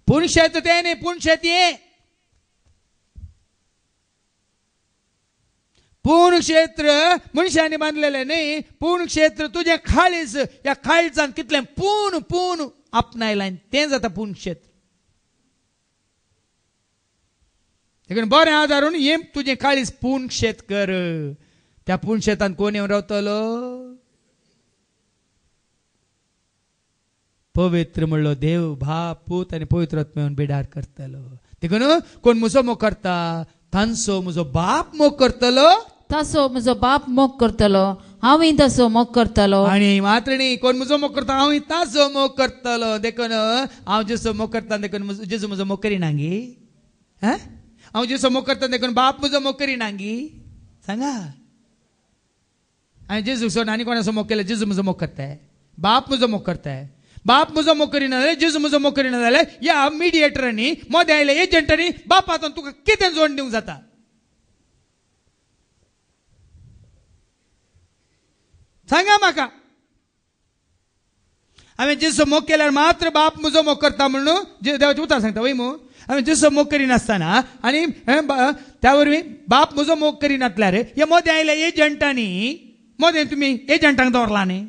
पूण शेत तें न्ही, पूण शेत हें. पूर्ण क्षेत्र मनशांनी बांधलेलें न्ही. पूर्ण क्षेत्र तुजें काळीज, ह्या काळजान कितलें पूर्ण पूर्ण आपणायलां तें जाता पूर्ण क्षेत्र. देखून बरें आदारून हें तुजें काळीज पूर्ण शेत कर. त्या पूर्ण शेतान कोण येवन रावतलो? पवित्र म्हणलो देव, बाप, पूत आनी पवित्र आत्मा येवन बिडार करतलो. देखून कोण म्हजो मोग करता तांचो म्हजो बाप मोग करतलो. ताचो म्हजो बाप मोग करतलो, हांवूय ताचो मोग करतलो. आनी मात्र न्ही, कोण म्हजो मोग करता हांवूय ताचो मोग करतलो. देखून हांव जेजूचो मोग करता देखून जेजू म्हजो मोग करिना गे. हांव जेजूचो मोग करता देखून बाप म्हजो मोग करिना गे. सांगा. हांवें जेजूक सोडून आनी कोणाचो मोग केलो? जेजू म्हजो मोग करताय, बाप म्हजो मोग करताय. बाप म्हजो मोग करिना जाल्यार, जेजू म्हजो मोग करिना जाल्यार ह्या मिडिएटरांनी, मदें आयल्या एजंटांनी बापातून तुका कितें जोड दिवंक जाता? सांगा म्हाका. हांवें जेजूचो मोग केल्यार मात्र बाप म्हजो मोग करता म्हणून देवाचें उतर सांगता वय मू. हांवें जेजूचो मोग करिनासतना आनी त्या वरवीं बाप म्हजो मोग करिनातल्यार ह्या मदें आयल्या एजंटांनी मोदें तुम्ही एजंटांक दवरला न्ही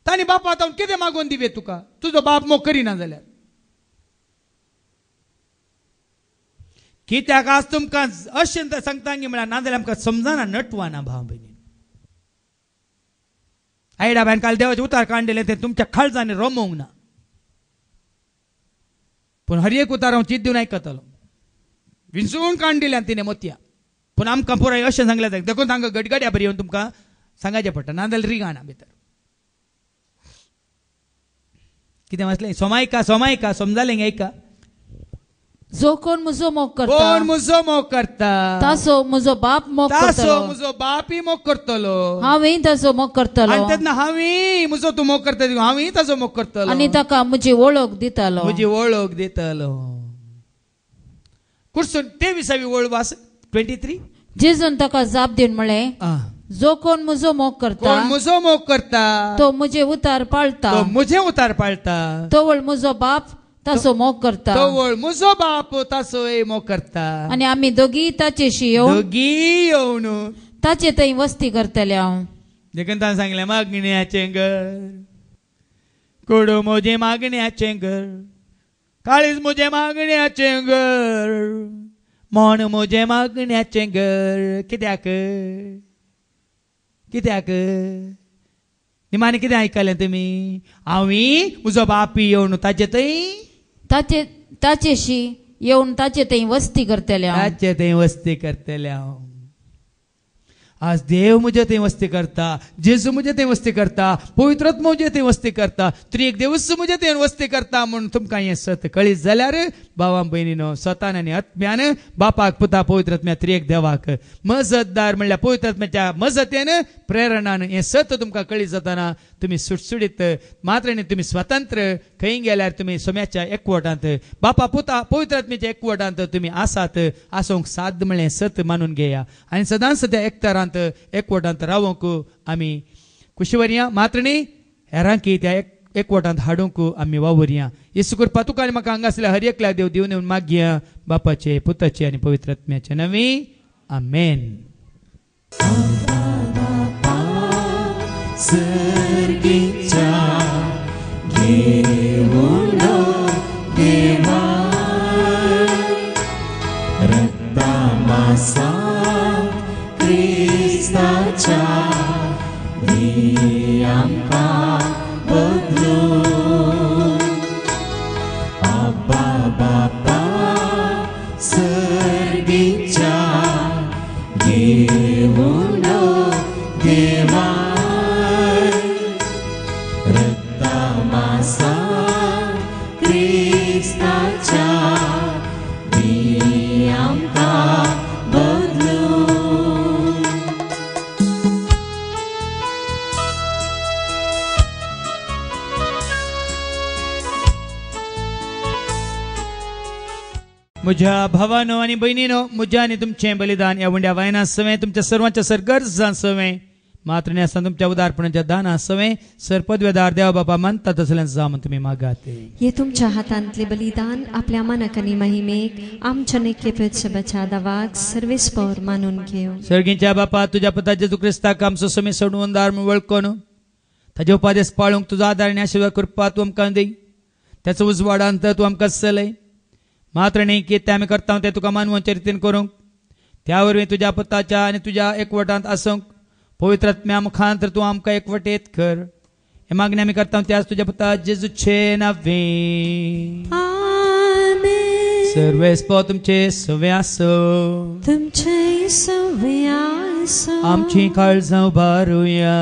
तांणी बापा आतां कितें मागून दिवे तुका तुजो बाप मोग करिना जाल्यार कित्याक आज तुमकां अशें सांगता म्हळ्यार नाजाल्यार आमकां समजना नटवाना भाव भयणी आयडा बायन काल देवाचें उतार काडलें तें तुमच्या काळजांनी रमोवंक ना पूण हर एक उतार हांव चित दिवन आयकतलो विंचून काडिल्ल्यान तिणें मोतया पूण आमकां पुराय अशें सांगलें जाय देखून तांकां गडगड्या बरी येवन तुमकां सांगाचें पडटा नाजाल्यार रिगाना भितर कितें वाचलें सोमायका सोमायका समजालें ऐका जो कोण म्हजो मोग कोण करता म्हजो मोग करता तासो म्हजो बाप मोग तासो करतलो म्हजो बापी मोग करतलो हांवें ताचो मोग करतलो आनी तेन्ना हांवें म्हजो तूं मोग करता हांवें ताचो मोग करतलो आनी ताका म्हजी वळख दितालो म्हजी वळख दितलो कुर्सून 23वी वळ वास 23 जेजून ताका जाप दिवन म्हळें जो कोण म्हजो मोग करता कोण म्हजो मोग करता तो म्हजे उतार पाळता तो म्हजे उतार पाळता तो वळ म्हजो बाप ताचो मोग करता तो वळ म्हजो बाप ताचो मोग करता आनी आमी दोगी ताचेशी येवन दोगी येवन ताचे थंय वस्ती करतले हांव देखून ताणें सांगलें मागण्याचें घर कोडो म्हजें मागण्याचें घर काळीज म्हजें मागण्याचें घर मोण म्हजें मागण्याचें घर कित्याक कित्याक निमाणें कितें आयकलें तुमी हांवें म्हजो बापी येवन ताचे थंय ताचेशी येवन ताचे थंय वस्ती करतले हांव ताचे थंय वस्ती करतले हांव आज देव म्हजे थंय वस्ती करता जेजू म्हजे थंय वस्ती करता पवित्र आत्मा म्हजे थंय वस्ती करता त्रिएक देवच म्हजे थंय वस्ती करता म्हणून तुमकां हें सत कळीत जाल्यार भावां भयणीनो स्वतान आनी आत्म्यान बापाक पुता पवित्र आत्म्या त्रिएक देवाक मजतदार म्हणल्यार पवित्र आत्म्याच्या मजतेन प्रेरणान हें सत तुमकां कळीत जाताना तुमी सुटसुडीत मात्र न्ही तुमी स्वतंत्र खंय गेल्यार तुमी सोम्याच्या एकवटांत बापा पुता पवित्र आत्म्याच्या एकवटांत तुमी आसात आसूंक साध्य म्हणलें सत मानून घेया आनी सदांच त्या एकतरांत एकवटांत रावूंक आमी कुशीवरया मात्र न्ही हेरांकी त्या एकवटांत हाडूंक आमी वावरया येसू कृपा तुका आनी म्हाका हांगासल्या हर एकल्या देव दिवन येवन मागया बापाचे पुताचे आनी पवित्र आत्म्याचे नवी आमेन. सर्गीच्या घेऊन देवा रक्ता मासा क्रिस्ताच्या दी आमकां बदलून आब्बा बापा सर्गीच्या घेऊन देवा रक्तामासा क्रिस्ताच्या दी आमकां बदलून म्हज्या भावानो आनी भयणीनो म्हज्या आनी तुमचें बलिदान ह्या वंड्या वायना सवें तुमच्या सर्वांच्या सरगरजां सवें मात्र न्ही आसतना तुमच्या उदारपणाच्या दाना सवें सरपदवेदार देवा बापा मानता तसलें जावं तुमी मागात. हे तुमच्या हातांतले बलिदान आपल्या मनाक आनी महिमेक आमच्या नैक्यपेच्या बचादावाक सर्वेस्पर मानून घेव. सर्गीच्या बापा तुज्या पुता जेजू क्रिस्ताक आमचो समी सोडून दार म्हूण वळखून ताजे उपादेश पाळूंक तुजो आदार आनी आशिर्वाद कृपा तूं आमकां दी त्याचो उजवाडांत तूं आमकां चलय मात्र न्ही कितें आमी करता तें तुका मानवाच्या रितीन करूंक त्या वरवीं तुज्या पुताच्या आनी तुज्या एकवटांत आसूंक पवित्र आत्म्या मुखांतर तूं आमकां एकवटेत कर हे मागणी आमी करता त्याच तुज्या पुता जेजूचे नांवें आमेन. सर्वेस्पर तुमचे सवें आसो तुमचे सवें आसो आमची काळजां उबारुया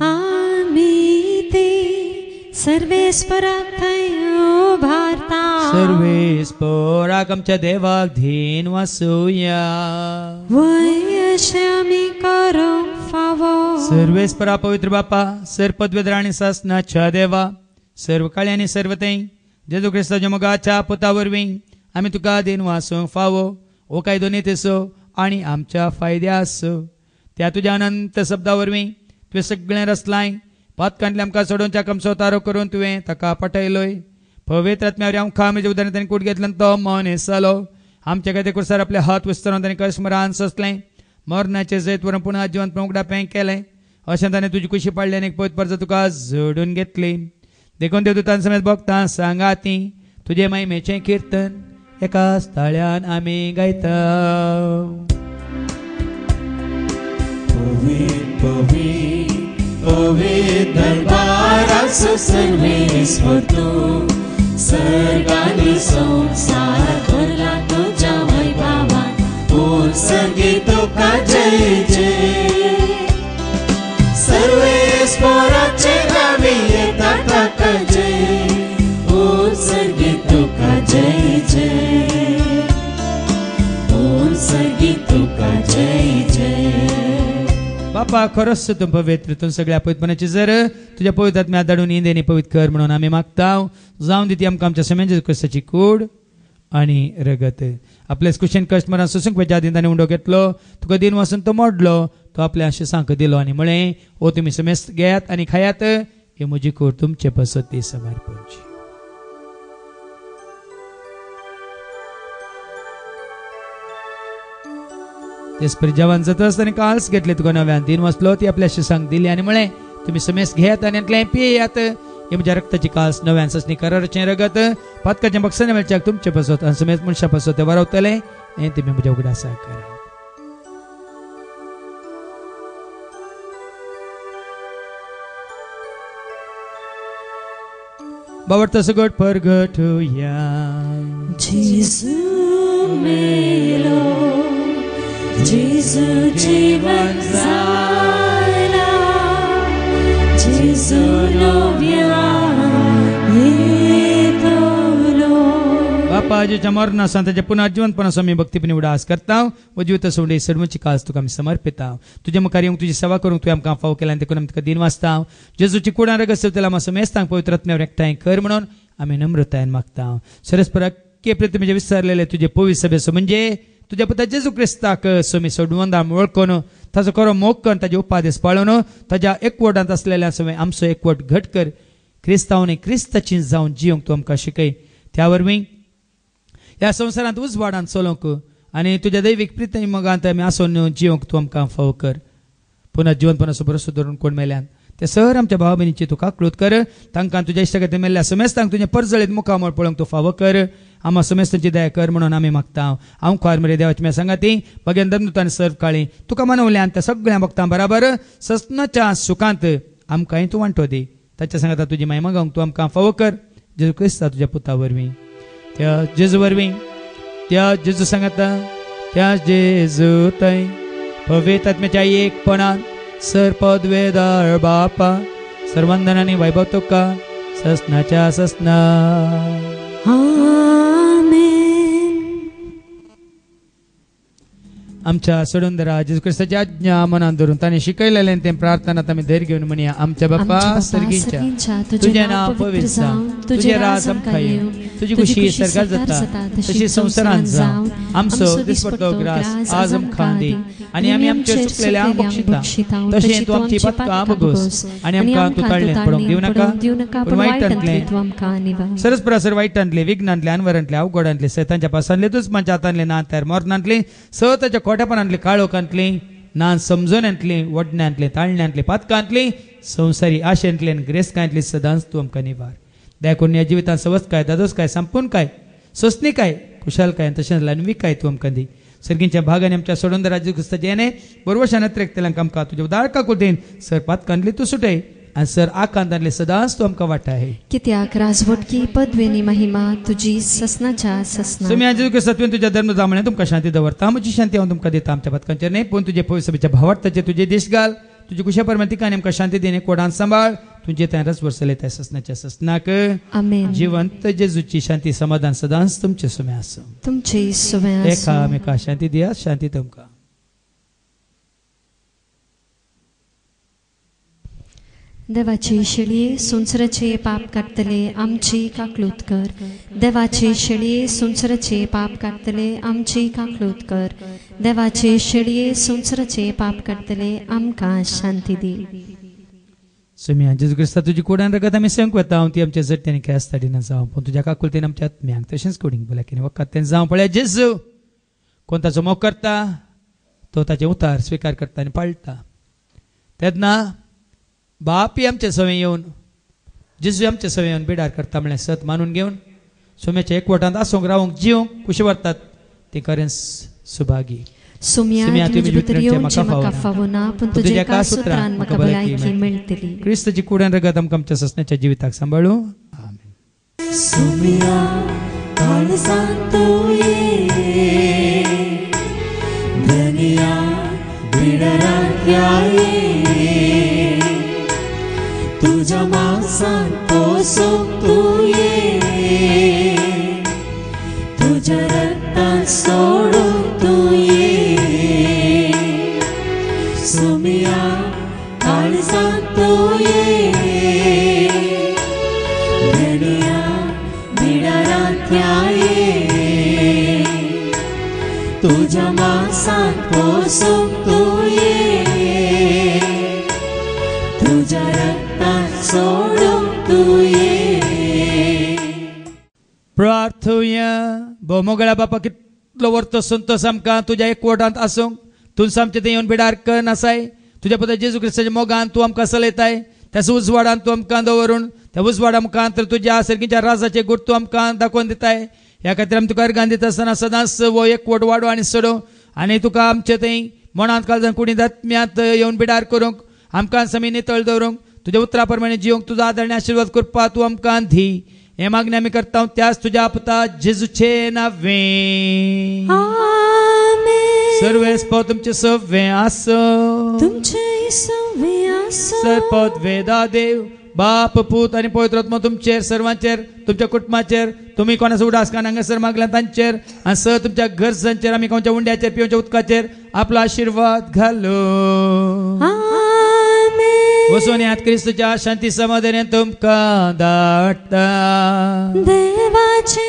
आमी ते सर्वेस्पराक थंय उबारता सर्वेस्पराक आमच्या देवाक धीन वासुया वय अशें आमी करूंक फावो. सर्वेस्परा पवित्र बापा सरपदवेदार आनी सासनाच्या देवा सर्व काळी आनी सर्वतय जेजू क्रिस्ताच्या मोगाच्या पुता वरवीं आमी तुका दिन वासूंक फावो ओ काय दोनी तेसो आनी आमच्या फायद्या आसो त्या तुज्या अनंत शब्दा वरवीं तुवें सगळें रचलाय पातकांतले आमकां सोडून आमचो तारो करून तुवें ताका पटयलोय पवित्र आत्म्यावर आमकां म्हज्या उदारण ताणें कूड घेतलो तो मन हेसालो आमच्या खातीर कुर्सार आपले हात विस्तरून ताणें कश्मरान सोंसलें मरणाचे जैतवरून पुन्हा जिवंत उगडा पॅक केलंय अशा त्याने तुझी कुशी पाडली आणि पवित्र परत तुका जोडून घेतली. देखून देवदूतां समेत भक्तां सांगा ती तुझे महिमेचे कीर्तन एका स्थळ्यान आम्ही गायता. पवित्र दरबारास सर्वेश्वर तू सर्गाने संसार भरला तुझ्या वैभवात उत्सर्गी तुका जय जय. सर्वेश्वराचे गावी येतात ताका जय उत्सर्गी तुका जय जय उत्सर्गी तुका जय जय. बापा खरंच तू पवित्र तू सगळ्या पवित्रपणाची जर तुझ्या पवित्र आत्म्यात धाडून इंदेने पवित्र कर म्हणून आम्ही मागताव. जाऊन दिती आमकां आमच्या समेंज कशाची कूड आणि रगत आपल्याच कुशेन कष्ट मरण सुसूंक वेच्या दिन ताणें उंडो घेतलो तुका दिन वचून तो मोडलो तो आपल्या शिसांक दिलो आणि म्हळें ओ तुम्ही समेस्त घेयात आणि खायात हे म्हजी कूड तुमचे पसती समर्पणची. तेच परी जेवण जात असताना काल्स घेतले तुका नव्यान दिन वचलो ती आपल्या शिसांक दिली आणि म्हळें तुम्ही समेस्त घेयात आणि यातलें पियेयात हे म्हज्या रक्ताची काल्स नव्यान ससनी कराराचें रगत पातकाच्या बक्षाने मेळच्याक तुमचे पसत आनी समेत मनशा पसत ते वारवतले हें तुमी म्हज्या उगडासा करा. बावडता सगट परगटुया. जेजू मेलो जेजू जीवन जाला जेजू नव्यान येतलो. बापा आजीच्या मरणा सांताच्या पुन्हा जिवंतपणास आम्ही भक्तीपणे उडास करता व जिवत सोडे सडवची कास तुका आम्ही समर्पिता. तुझ्या मुखार येऊन तुझी सेवा करूंक तुवें आमकां फाव केला आनी देखून आमी तुका दिन वाचता. जेजूची कुडां रगत सेवतला आमकां समेस्तांक पवित्र आत्म्यावर एकठांय कर म्हणून आमी नम्रतायेन मागता. सरस्पर प्रतिमेचे विसरलेले तुझे पवित्र सभेचो म्हणजे तुझ्या पुता जेजू क्रिस्ताक सोमी सोडवंदा वळखून ताचो खरो मोग कर ताचे उपादेश पाळून ताच्या एकवटांत असलेल्या सवय आमचो एकवट घट कर. क्रिस्तांवांनी क्रिस्ताची जावन जियोंक तूं आमकां शिकय. त्या वरवीं ह्या संवसारांत उजवाडांत चलोवंक आनी तुज्या दैवीक प्रिती मोगांत आमी आसोन जियोंक तूं आमकां फाव कर. पुन्हा जिवंतपणाचो भरोसो धरून कोण मेल्यान ते सर आमच्या भावा भयणीची तूं काकळूत कर. तांकां तुज्या इश्टागती मेल्ल्या समेस्तांक तुजें परजळीत मुखामळ पळोवंक तूं फावो कर. आम्हा समेस्तांची दया कर म्हणून आमी मागता. हांव खुवार मरे देवाची सांगाती भगेन धर्मदूतान सर्व काळी तुका मनवल्यान त्या सगळ्या भक्तां बराबर ससनाच्या सुखांत आमकांय तूं वांटो दी. ताच्या सांगाता तुजी महिमा गावंक तूं आमकां फावो कर. जेजू क्रिस्ता तुज्या पुता वरवीं त्या जेजू वरवीं त्या जेजू सांगाता त्या जेजू थंय पवित्र आत्म्याच्या एकपणान सर पदवेदार बापा सर्वंदनांनी वैभव तुका ससनाच्या ससना. आमच्या सोडूनदरा जेजू क्रिस्ताची आज्ञा मनात धरून ताणे शिकयलेले ते प्रार्थनात आमी धैर्य घेवन म्हणया. आमच्या बाप्पा सर्गीच्या तुझे नाव पवित्र जावं तुझे राज आमकां येवं तुझी खुशी सर्गात जाता तशी संवसारांत जावं. आमचो दिसपडटो ग्रास आज आमकां दी आनी आमी आमचे चुकलेल्यांक बक्षिता तशें तूं आमची पातकां बगोस आनी आमकां तूं ताळ्ळें पडोवंक दिवं नाका वायटांतले सरस्परासर वायटांतले विघ्नांतले अनवरांतले अवघडांतले सैतांच्या पासांतले दुस्मांच्यातले ना तर मरणांतले सताच्या खोटेपणांतले काळोखांतले ना समजोन्यांतले वडण्यांतले ताळण्यांतले पातकांतले संवसारी आशेंतले ग्रेस्कांतले सदांच तूं आमकां निवार. देखून ह्या जिवितांत सवस काय दादोस काय संपूर्ण काय सोसणी काय खुशाल काय तशेंच लानवी काय तूं आमकां दी. सर्गींच्या भागाने आमच्या सोडून राज्य क्रिस्ताचे येणे बरोबर त्रेकतेल्यांक आमकां तुज्या उदारका कुर्तेन सर पातकांतले तूं सुटय आनी सर आकांतांतले सदांच तूं आमकां वाटा आहे. कित्याक राजवटकी पदवेनी महिमा तुजी ससनाच्या ससना. सो मी आज सत्वेन तुझ्या धर्म जामणे तुमकां शांती दवरता. म्हजी शांती हांव तुमकां दिता आमच्या पातकांचेर न्ही पूण तुजे पवित्र सभेच्या भावार्थाचे तुजे देश घाल तुजी कुशा परमतिकांनी आमकां शांती देणे कोडांत सांबाळ तुजे त्या रस वर्सले त्या ससनाच्या ससनाक आमेन. जिवंत जेजूची शांती समाधान सदांच तुमचे सुमे आसूं. तुमचे सुमे आसूं. एकामेका शांती दिया शांती तुमकां. देवाची शिळये सुंसरचे पाप काडतले आमची काकलूत कर. देवाची शिळये सुंसरचे पाप काडतले आमची काकलूत कर. देवाची शिळये सुंसरचे पाप काडतले आमकां शांती दी. सुमी जेजू क्रिस्ता तुजी कोडान रगत आमी संक वता हांव ती आमच्या जट्ट्यांनी खेस ताडीना जावं पूण तुज्या काकुलतेन आमच्या आत्म्यांक तशेंच कोडींग भलायकेन वखद तें जावं पळय जेजू कोण ताचो मोग करता तो ताचे उतार स्वीकार करता आनी पाळटा. तेन्ना बापी आमचे सवय येवन जेजू आमचे सवय येवन बिडार करता म्हळ्यार सत मानून घेवन सोम्याच्या एकवटांत आसूंक रावूंक जिवंक कुशी व्हरतात ती खरेंच सुभागी. सुम्या तुझे भितर येवचे म्हाका फावना पूण तुजे एका सुत्रान म्हाका भलायकी मेळटली. क्रिस्तची कुड्यान रगत आमकां आमच्या ससण्याच्या जिविताक सांबाळूं. आमेन. सुमिया काळजांत तूं ये, धनिया बिडरांत ये, तुझ्या मांसांत पोसूंक तूं ये, तुझ्या रक्तांत सोडूंक तूं ये. सुमिया काळजांत तूं ये, धनिया बिडारांत ये, तुझ्या मांसांत पोसूंक तूं ये, तुझ्या रक्तांत सोडूंक तूं ये. प्रार्थुया. भोवमोगळ्या बापा कितलो वर्तो संतोष आमकां तुज्या एकवटांत आसूंक तूं सामकें थंय येवन बिडार करन आसाय. तुज्या पुता जेजू क्रिस्ताच्या मोगान तूं आमकां चलयताय. त्याच उजवाडान तूं आमकां दवरून त्या उजवाडा मुखांतर तुज्या सर्गीच्या राजाचे गुट तूं आमकां दाखोवन दिताय. ह्या खातीर आमी तुका अर्गां दिता आसतना सदांच वो एकवट वाडो आनी सडो आनी तुका आमचे थंय मनांत काळजांत कुणी आत्म्यांत येवन बिडार करूंक आमकां समी नितळ दवरूंक तुज्या उतरा प्रमाणे जिवंक तुजो आदर आनी आशिर्वाद करपा तूं आमकां धी. हे मागणी आमी करता त्याच तुज्या पुता जेजूचे नांवें. आमेन. सर्वेस्पो तुमचे सव्वे आसो. तुमचे सव्वे आसो. सरपद वेदा देव बाप पूत आनी पवित्र आत्मा तुमचेर सर्वांचेर तुमच्या कुटुंबाचेर तुमी कोणाचो उडासकान हांगासर मागला तांचेर आनी स तुमच्या गरजांचेर आमी कोणच्या उंड्याचेर पिवच्या उदकाचेर आपलो आशिर्वाद घालो. वचून यात क्रिस्तच्या शांती समाधानान तुमकां धाडटा. देवाचे